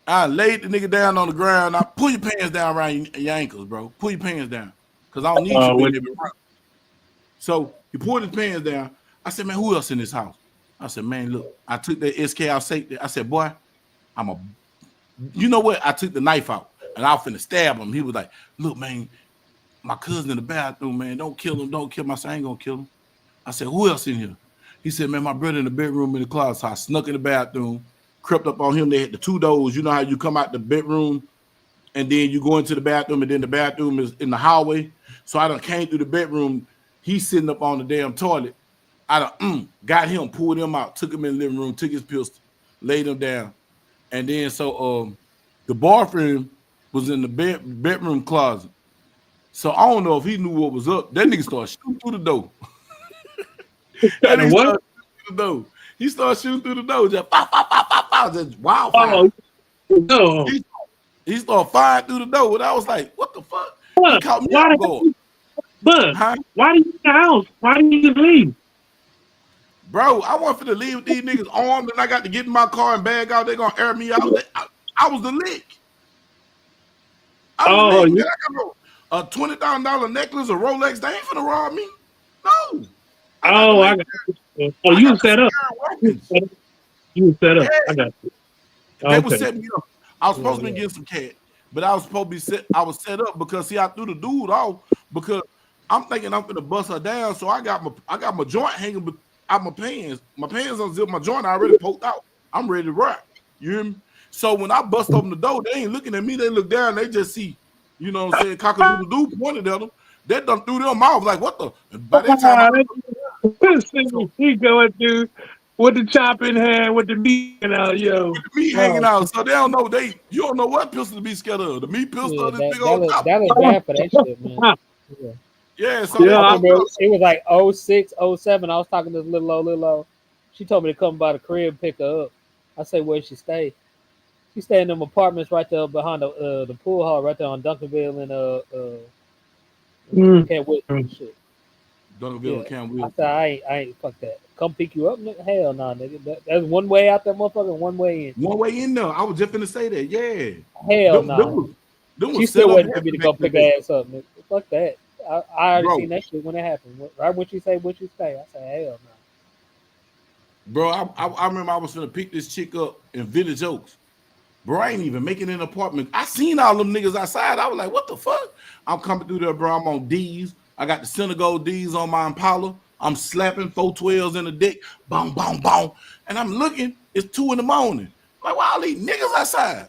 I laid the nigga down on the ground. I pull your pants down around your ankles, bro. Pull your pants down. Because I don't need you to be around. So he pulled his pants down. I said, man, who else in this house? I said, man, look, I took that SK out safety. I said, boy, you know what? I took the knife out and I was finna stab him. He was like, look, man, my cousin in the bathroom, man, don't kill him. Don't kill him. I said, I ain't gonna kill him. I said, who else in here? He said, man, my brother in the bedroom in the closet. So I snuck in the bathroom, crept up on him. They had the 2 doors. You know how you come out the bedroom and then you go into the bathroom and then the bathroom is in the hallway. So I done came through the bedroom. He's sitting up on the damn toilet. I done got him, pulled him out, took him in the living room, took his pistol, laid him down. And then so the boyfriend was in the bedroom closet. So I don't know if he knew what was up. That nigga started shooting through the door. That nigga started shooting through the door. He started shooting through the door. Just pop, pop, pop, pop, pop, just wildfire. Oh, no. He started firing through the door. And I was like, what the fuck? He caught me off guard. Why do you in the house? Why didn't you just leave? Bro, I want to leave with these niggas armed and I got to get in my car and bag out. They're going to air me out. I was the lick. I got a $20,000 necklace, a Rolex. They ain't finna rob me. No. I got you. Oh, you were set up. You were set up. Yeah. I got you. They were setting me up. I was supposed to be getting some cash, but I was supposed to be set. I was set up because I threw the dude off because I'm thinking I'm gonna bust her down. So I got my joint hanging out my pants. My pants unzipped, my joint already poked out. I'm ready to rock. You hear me? So when I bust open the door, they ain't looking at me. They look down. They just see, you know what I'm saying? Cockadoodle dude pointed at them. That done threw them off. Like what the? By that time, he going through. with the chop in hand, with the meat out, yo. With the meat hanging out, so they don't know you don't know what pistol to be scared of. The meat pistol, Yeah, or this big that old look chopper. that look bad for that shit, man. Yeah. Yeah, so Yeah, they I fucked remember up. it was like 06, 07. I was talking to this little old. She told me to come by the crib and pick her up. I said, where she stay? She stay in them apartments right there behind the pool hall right there on Duncanville and Mm. Can't wait shit. Duncanville Yeah. and Cam I Will. said I ain't fuck that. Come pick you up, nigga. Hell no, nigga. That's one way out there, motherfucker, one way in. One way in there. I was just finna say that. Yeah. Hell Them, no. them was She set still up waiting for me heavy to back go in the pick day. her ass up, nigga. Fuck that. I already Bro. seen that shit when it happened. Right when she say what you say, I said hell no. Bro, I remember I was gonna pick this chick up in Village Oaks. Bro, I ain't even making an apartment. I seen all them niggas outside. I was like, what the fuck? I'm coming through there, bro. I'm on D's. I got the Senegal D's on my Impala. I'm slapping 412s in the deck. Boom, boom, boom. And I'm looking. It's 2 in the morning. Like, why all these niggas outside?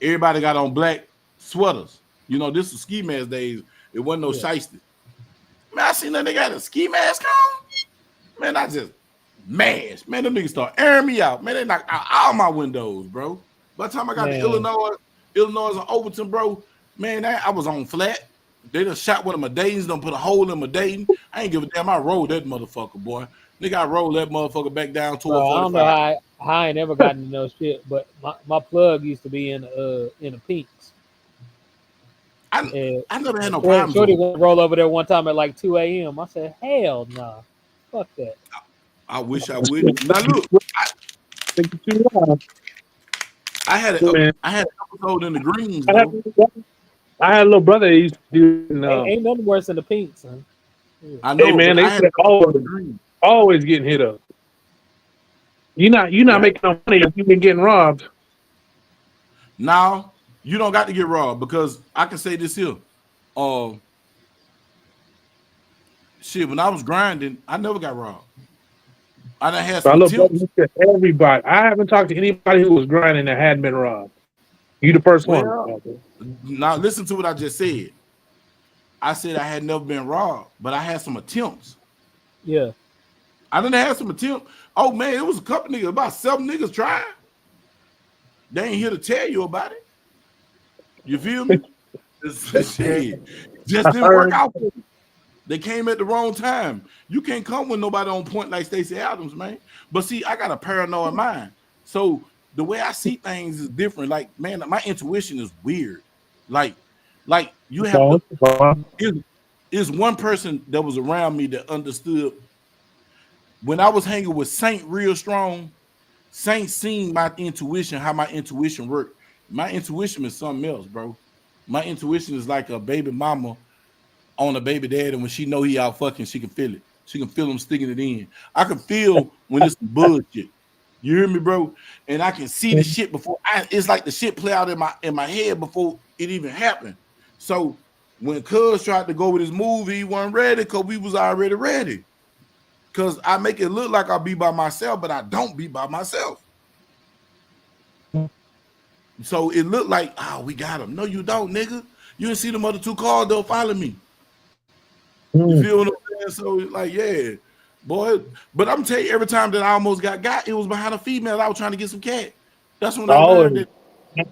Everybody got on black sweaters. You know, this was ski mask days. It wasn't no shiesty. Man, I seen that nigga had a ski mask on. Man, I just man, them niggas start airing me out. Man, they knocked out all my windows, bro. By the time I got to Illinois and Overton, bro, man, I was on flat. They done shot one of my Dayton's, done put a hole in my Dayton. I ain't give a damn. I rolled that motherfucker, boy. Nigga, I rolled that motherfucker back down to Bro, a I don't 45. know how I ain't never gotten to no shit, but my plug used to be in the pinks. I never had no problems. Shorty went to roll over there one time at like 2 a.m. I said, hell no. Nah. Fuck that. I wish I would. Now look, I had an episode in the Greens, though. I had a little brother that used to do. Ain't nothing worse than the pink, son. I know, hey man, but they I had always getting hit up. You're not making no money if you've been getting robbed. Now you don't got to get robbed because I can say this here. Shit, when I was grinding, I never got robbed. I done had some attempts. Everybody. I haven't talked to anybody who was grinding that hadn't been robbed. You the first one. Now listen to what I just said. I said I had never been robbed, but I had some attempts. Yeah. I done had some attempts. Oh man, it was a couple niggas, about 7 niggas trying. They ain't here to tell you about it. You feel me? Shit. Just didn't work out. They came at the wrong time. You can't come with nobody on point like Stacey Adams, man. But see, I got a paranoid mind. So the way I see things is different. Like, man, my intuition is weird. Like you have to. Is one person that was around me that understood when I was hanging with Saint real strong. Saint seen my intuition, how my intuition worked. My intuition is something else, bro. My intuition is like a baby mama on a baby dad, and when she know he out fucking, she can feel it. She can feel him sticking it in. I can feel when it's bullshit. You hear me, bro? And I can see the shit before. It's like the shit play out in my head before it even happened. So when Cuz tried to go with his movie, he wasn't ready because we was already ready. Because I make it look like I'll be by myself, but I don't be by myself. So it looked like, oh, we got him. No, you don't, nigga. You didn't see them other 2 cars, they'll follow me. You feel what I'm saying? So like, yeah, boy. But I'm telling you, every time that I almost got, it was behind a female. I was trying to get some cat. That's when I learned that.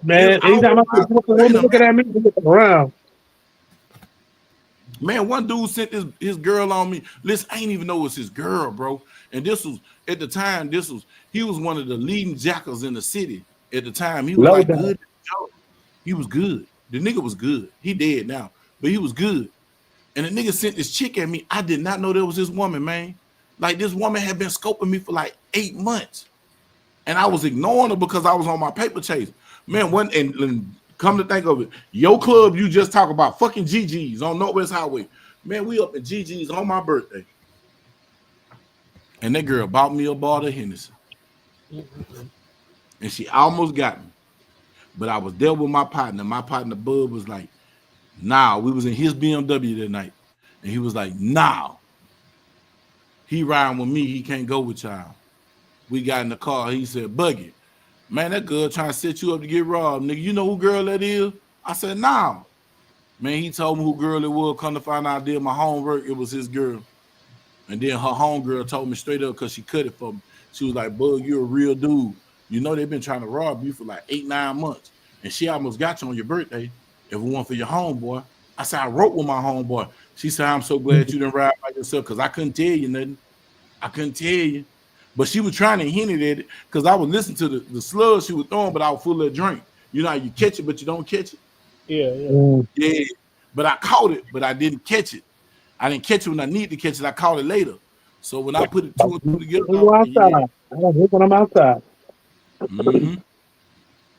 Man, anytime I look at me, look around. Man, one dude sent his girl on me. Listen, I ain't even know it was his girl, bro. And this was at the time. He was one of the leading jackals in the city at the time. He was like good. He was good. The nigga was good. He dead now, but he was good. And the nigga sent this chick at me. I did not know there was this woman, man. Like this woman had been scoping me for like 8 months, and I was ignoring her because I was on my paper chase. Man, and come to think of it, your club you just talk about fucking GG's on Northwest Highway. Man, we up at GG's on my birthday. And that girl bought me a bottle of Hennessy. And she almost got me. But I was there with my partner. My partner, Bud, was like, nah, we was in his BMW that night. And he was like, nah. He riding with me. He can't go with y'all. We got in the car. He said, Buggy, man, that girl trying to set you up to get robbed. Nigga, you know who girl that is? I said, nah. Man, he told me who girl it was. Come to find out I did my homework. It was his girl. And then her homegirl told me straight up because she cut it for me. She was like, Bug, you're a real dude. You know they've been trying to rob you for like 8-9 months. And she almost got you on your birthday if it weren't for your homeboy. I said, I wrote with my homeboy. She said, I'm so glad you didn't ride by yourself because I couldn't tell you nothing. I couldn't tell you. But she was trying to hint at it because I was listening to the slugs she was throwing, but I was full of drink. You know how you catch it, but you don't catch it? Yeah. Yeah. But I caught it, but I didn't catch it. I didn't catch it when I need to catch it. I caught it later. So when I put it 2 and 2 together, When I'm outside. Mm-hmm.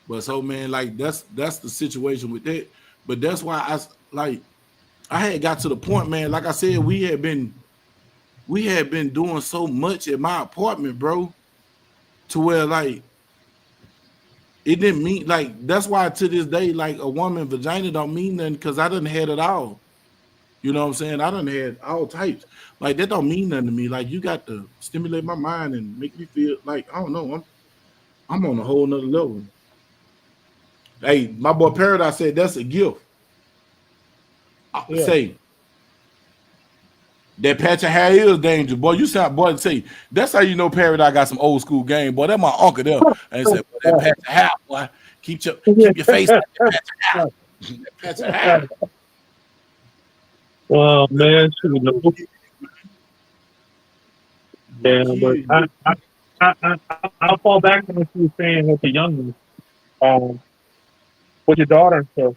But so man, like that's the situation with that. But that's why I had got to the point, man. Like I said, we had been doing so much at my apartment, bro, to where like it didn't mean like that's why to this day, like a woman vagina don't mean nothing because I done had it all. You know what I'm saying? I done had all types. Like that don't mean nothing to me. Like you got to stimulate my mind and make me feel like I don't know. I'm on a whole nother level. Hey, my boy Paradise said that's a gift. I say that patch of hair is dangerous, boy. You sound boy say that's how you know Paradise got some old school game, boy. That my uncle there. And he said, that patch of hair, boy. Keep your face out that patch of hair. That patch of hair. Well, man, yeah, but I'll fall back on what you were saying with the young with your daughter. So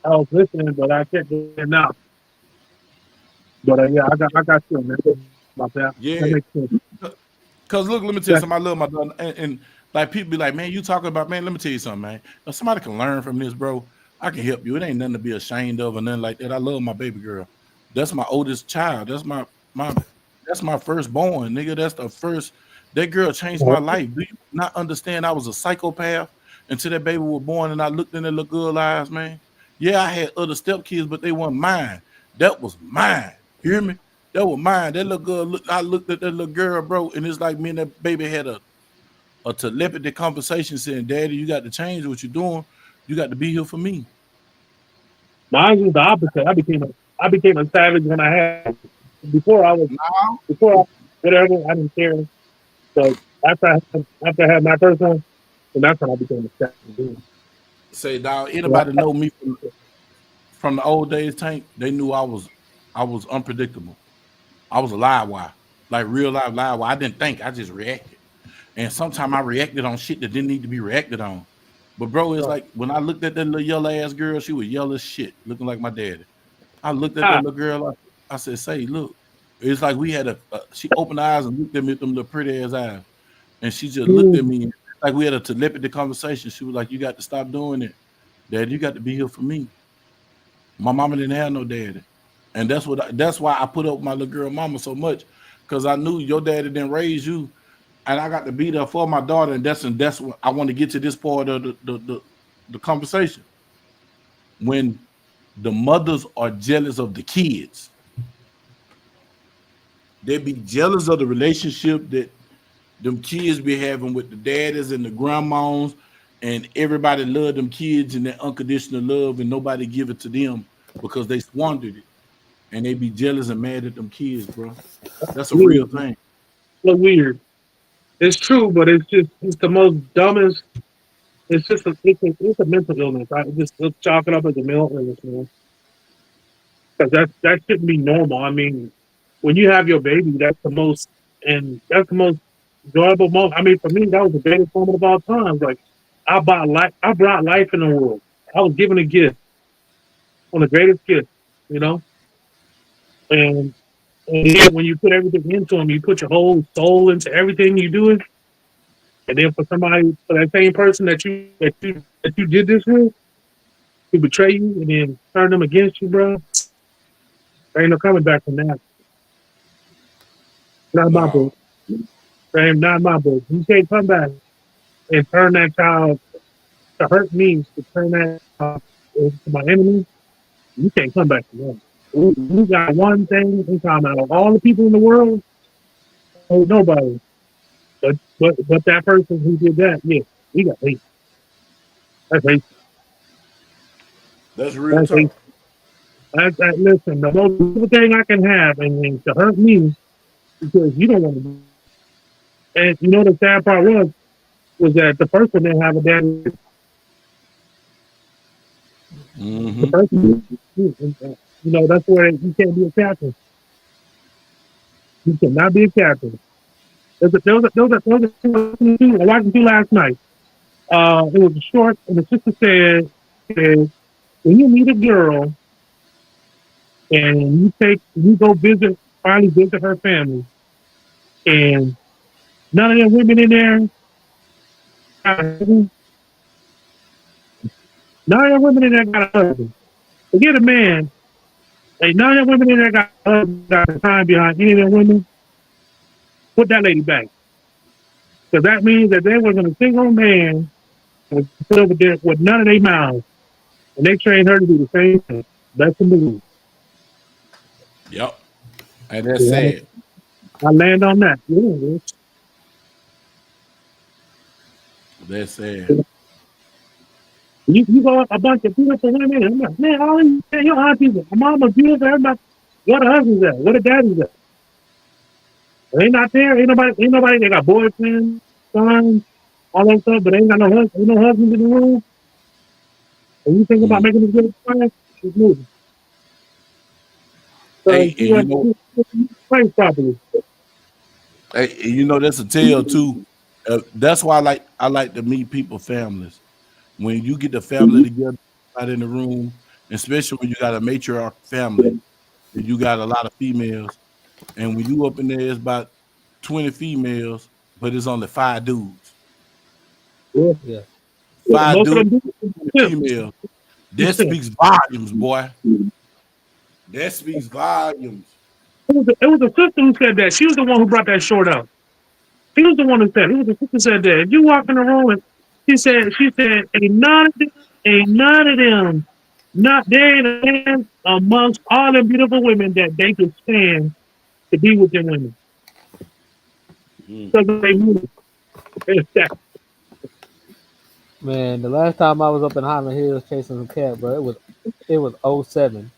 I was listening, but I can't do it now. But yeah, I got you, man. About that. Yeah. That makes sense. Cause look, let me tell you something. I love my daughter, and like people be like, man, you talking about, man. Let me tell you something, man. If somebody can learn from this, bro, I can help you. It ain't nothing to be ashamed of or nothing like that. I love my baby girl. That's my oldest child. That's my firstborn, nigga. That's the first. That girl changed my life. Do you not understand? I was a psychopath until that baby was born, and I looked in that little girl's eyes, man. Yeah, I had other stepkids, but they weren't mine. That was mine. You hear me? That was mine. That little girl. I looked at that little girl, bro, and it's like me and that baby had a telepathy conversation saying, "Daddy, you got to change what you're doing. You got to be here for me." Mine was the opposite. I became a savage when I had before I whatever I didn't care. So after I had my first one, and that's when I became a savage. Say, dog, anybody know me from the old days, Tank? They knew I was unpredictable. I was a live wire, like real live wire. I didn't think, I just reacted. And sometimes I reacted on shit that didn't need to be reacted on. But bro, it's like when I looked at that little yellow ass girl, she was yellow as shit, looking like my daddy. I looked at that little girl, I said, say, look. It's like we had she opened her eyes and looked at me with them little pretty ass eyes. And she just looked at me like we had a telepathy conversation. She was like, you got to stop doing it. Dad, you got to be here for me. My mama didn't have no daddy. And that's why I put up with my little girl mama so much. Because I knew your daddy didn't raise you. And I got to be there for my daughter. And that's what I want to get to this part of the conversation. When the mothers are jealous of the kids, they be jealous of the relationship that them kids be having with the daddies and the grandmas, and everybody love them kids and that unconditional love, and nobody give it to them because they squandered it, and they be jealous and mad at them kids, bro. That's a real thing. So weird. It's true, but it's the most dumbest. It's just it's a mental illness. I just chalk it up as a mental illness, man. Because that shouldn't be normal. I mean, when you have your baby, that's the most enjoyable moment. I mean, for me, that was the greatest moment of all time. Like I brought life in the world. I was given a gift, one of the greatest gifts, you know. And then when you put everything into them, you put your whole soul into everything you do. And then for that same person that you did this with, to betray you and then turn them against you, bro, there ain't no coming back from that. Not my book. No, There ain't not my book. You can't come back and turn that child to hurt me, to turn that child into my enemy. You can't come back from that. We got one thing in common out of all the people in the world, ain't nobody. But that person who did that, yeah, we got hate. That's hate. that's real That's hate. talk. Listen, the most beautiful thing I can have and to hurt me because you don't want to. And you know the sad part was that the first one didn't have a daddy. The first one, that's where you can't be a captain. You cannot be a captain. I watched two last night. It was a short, and the sister said, when you meet a girl and you go finally visit her family, and none of them women in there, none of them women in there got a husband. Forget a man. Hey, none of them women in there got a husband, got the time behind any of them women. Put that lady back. Because that means that they was a single man and put over there with none of their mouths. And they trained her to do the same thing. That's the move. Yep. And that's sad. I land on that. Yeah. That's sad. You go a bunch of beautiful women, and I'm like, man, your aunties, my mama beautiful, everybody. What the husbands at? What the daddies at? They not there. Ain't nobody. They got boyfriends, sons, all that stuff, but they ain't got no husbands. Ain't no husbands in the room. And you think about making this good class, it's moving. So hey, properly. Hey, that's a tale too. That's why I like to meet people families. When you get the family together out in the room, especially when you got a matriarch family, and you got a lot of females, and when you up in there, it's about 20 females, but it's only 5 dudes. Yeah. 5 dudes, 20 females. That speaks volumes, boy. That speaks volumes. It was a sister who said that. She was the one who brought that short up. She was the one who said. It was a sister said that. If you walk in the room and she said, ain't none of them, not there ain't a man amongst all the beautiful women that they could stand to be with them women. Because they move. Man, the last time I was up in Highland Hills chasing some cat, bro, it was 07.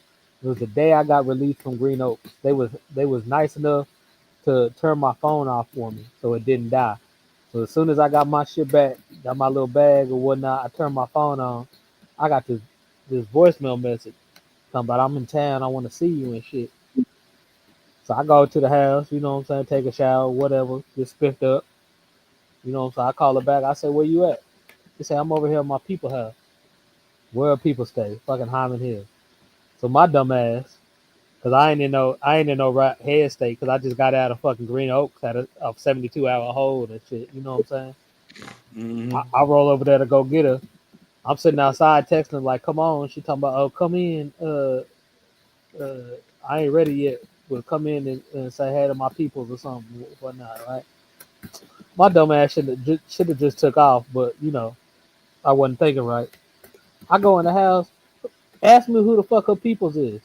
It was the day I got released from Green Oaks. They was nice enough to turn my phone off for me so it didn't die. So as soon as I got my shit back, got my little bag or whatnot, I turned my phone on. I got this voicemail message talking about I'm in town, I want to see you and shit. So I go to the house, you know what I'm saying, take a shower, whatever, get spiffed up. You know what I'm saying? I call her back. I say, where you at? She say, I'm over here at my people house. Where people stay? Fucking Hyman Hill. So my dumb ass, because I ain't in no right head state, because I just got out of fucking Green Oaks at a 72-hour hold and shit. You know what I'm saying? I roll over there to go get her. I'm sitting outside texting like, come on. She talking about, oh, come in. I ain't ready yet. We'll come in and say hey to my peoples or something, whatnot, right? My dumb ass should have just took off, but I wasn't thinking right. I go in the house, ask me who the fuck her peoples is.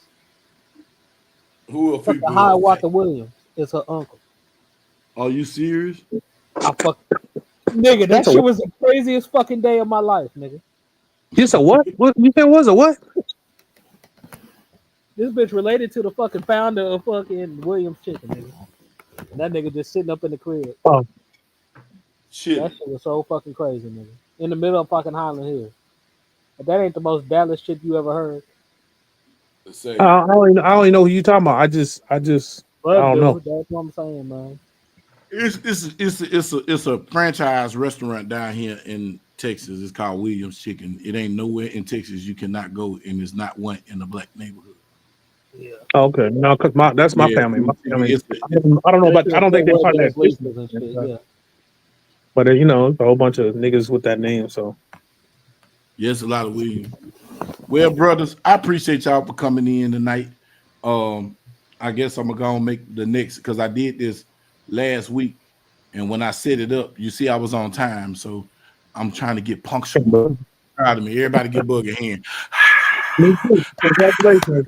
Who her people High is? Walker Williams is her uncle. Are you serious? Nigga, that shit was the craziest fucking day of my life, nigga. You said what? What you said was a what? This bitch related to the fucking founder of fucking Williams Chicken, nigga. And that nigga just sitting up in the crib. Oh. Shit. That shit was so fucking crazy, nigga. In the middle of fucking Highland Hill. If that ain't the most Dallas shit you ever heard. I don't even know who you talking about. I don't know. That's what I'm saying, man. It's a franchise restaurant down here in Texas. It's called Williams Chicken. It ain't nowhere in Texas you cannot go, and it's not one in a black neighborhood. Yeah. Okay. No, because that's my family. My family. I don't know about. I don't think they're part of that. Yeah. But it's a whole bunch of niggas with that name. So. Yes, a lot of Williams. Well, brothers, I appreciate y'all for coming in tonight. I guess I'm gonna go and make the next because I did this last week, and when I set it up, you see I was on time, so I'm trying to get punctual. Proud of me. Everybody give Bug a hand. Congratulations.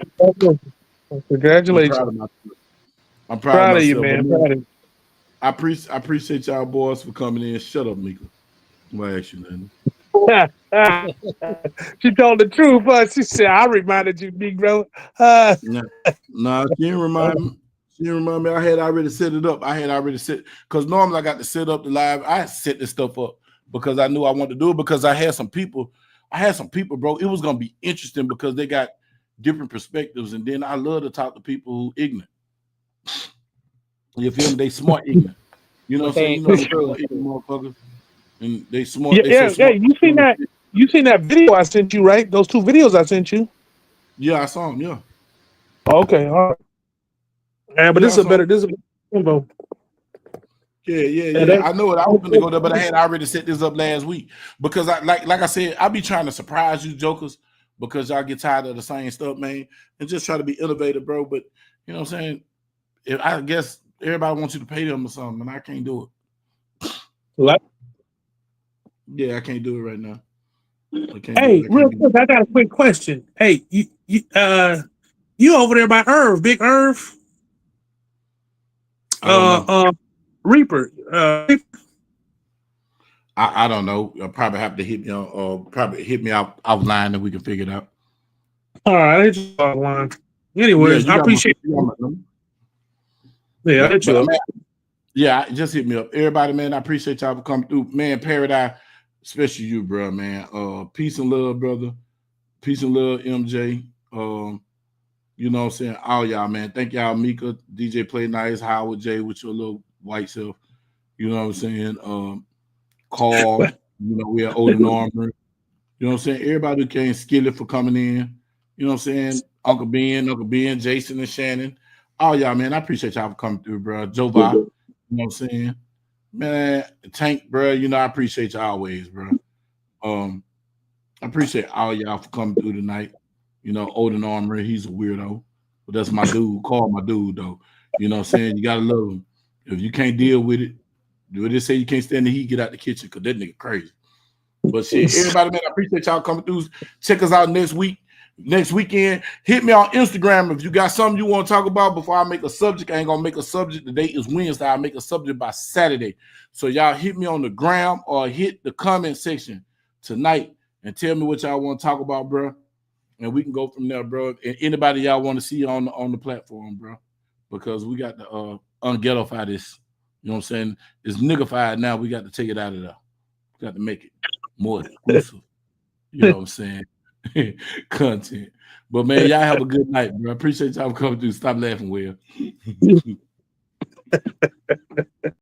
Congratulations. I'm proud of you, man. Proud of you. I appreciate y'all boys for coming in. Shut up, Mika. I'm gonna ask you nothing. She told the truth. She said, "I reminded you, Negro." No, she didn't remind me. You remember me? I had already set it up. Because normally I got to set up the live. I set this stuff up because I knew I wanted to do it because I had some people, bro. It was gonna be interesting because they got different perspectives, and then I love to talk to people who ignorant. You feel me? They smart ignorant. You know what I'm saying? You know they smart ignorant motherfuckers. And they smart, Yeah, so smart. you seen that? You seen that video I sent you, right? Those 2 videos I sent you. Yeah, I saw them, yeah. Okay, all right. Yeah, but Yeah, this is a better Convo. Yeah. I know it. I was gonna go there, but I had already set this up last week because I like I said, I be trying to surprise you jokers because y'all get tired of the same stuff, man, and just try to be innovative, bro. But you know what I'm saying? I guess everybody wants you to pay them or something, and I can't do it. What? Yeah, I can't do it right now. Hey, real quick, I got a quick question. Hey, you over there by Irv, Big Irv? Reaper. I don't know. You'll probably have to hit me on, offline and we can figure it out. All right, I hit you offline. Anyways, I appreciate it. Yeah, just hit me up. Everybody, man, I appreciate y'all for coming through. Man, Paradise, especially you, bro, man. Peace and love, brother. Peace and love, MJ. You know what I'm saying? All y'all, man. Thank y'all, Mika, DJ Play Nice, Howard J with your little white self. You know what I'm saying? Carl, you know, we are Olden Armor. You know what I'm saying? Everybody who came, Skillet for coming in. You know what I'm saying? Uncle Ben, Jason and Shannon. All y'all, man. I appreciate y'all for coming through, bro. Jova, you know what I'm saying? Man, Tank, bro. You know, I appreciate you always, bro. I appreciate all y'all for coming through tonight. You know, Olden Armor, he's a weirdo. But that's my dude. Call my dude, though. You know what I'm saying? You gotta love him. If you can't deal with it, do they say you can't stand the heat, get out the kitchen, because that nigga crazy. But shit, everybody, man, I appreciate y'all coming through. Check us out next weekend. Hit me on Instagram if you got something you want to talk about before I make a subject. I ain't gonna make a subject. The date is Wednesday. I'll make a subject by Saturday. So y'all hit me on the gram or hit the comment section tonight and tell me what y'all want to talk about, bro. And we can go from there, bro. And anybody y'all want to see on the platform, bro. Because we got to unghettoify this. You know what I'm saying? It's niggified now. We got to take it out of there. We got to make it more exclusive. You know what I'm saying? Content. But man, y'all have a good night, bro. I appreciate y'all coming through. Stop laughing, Will.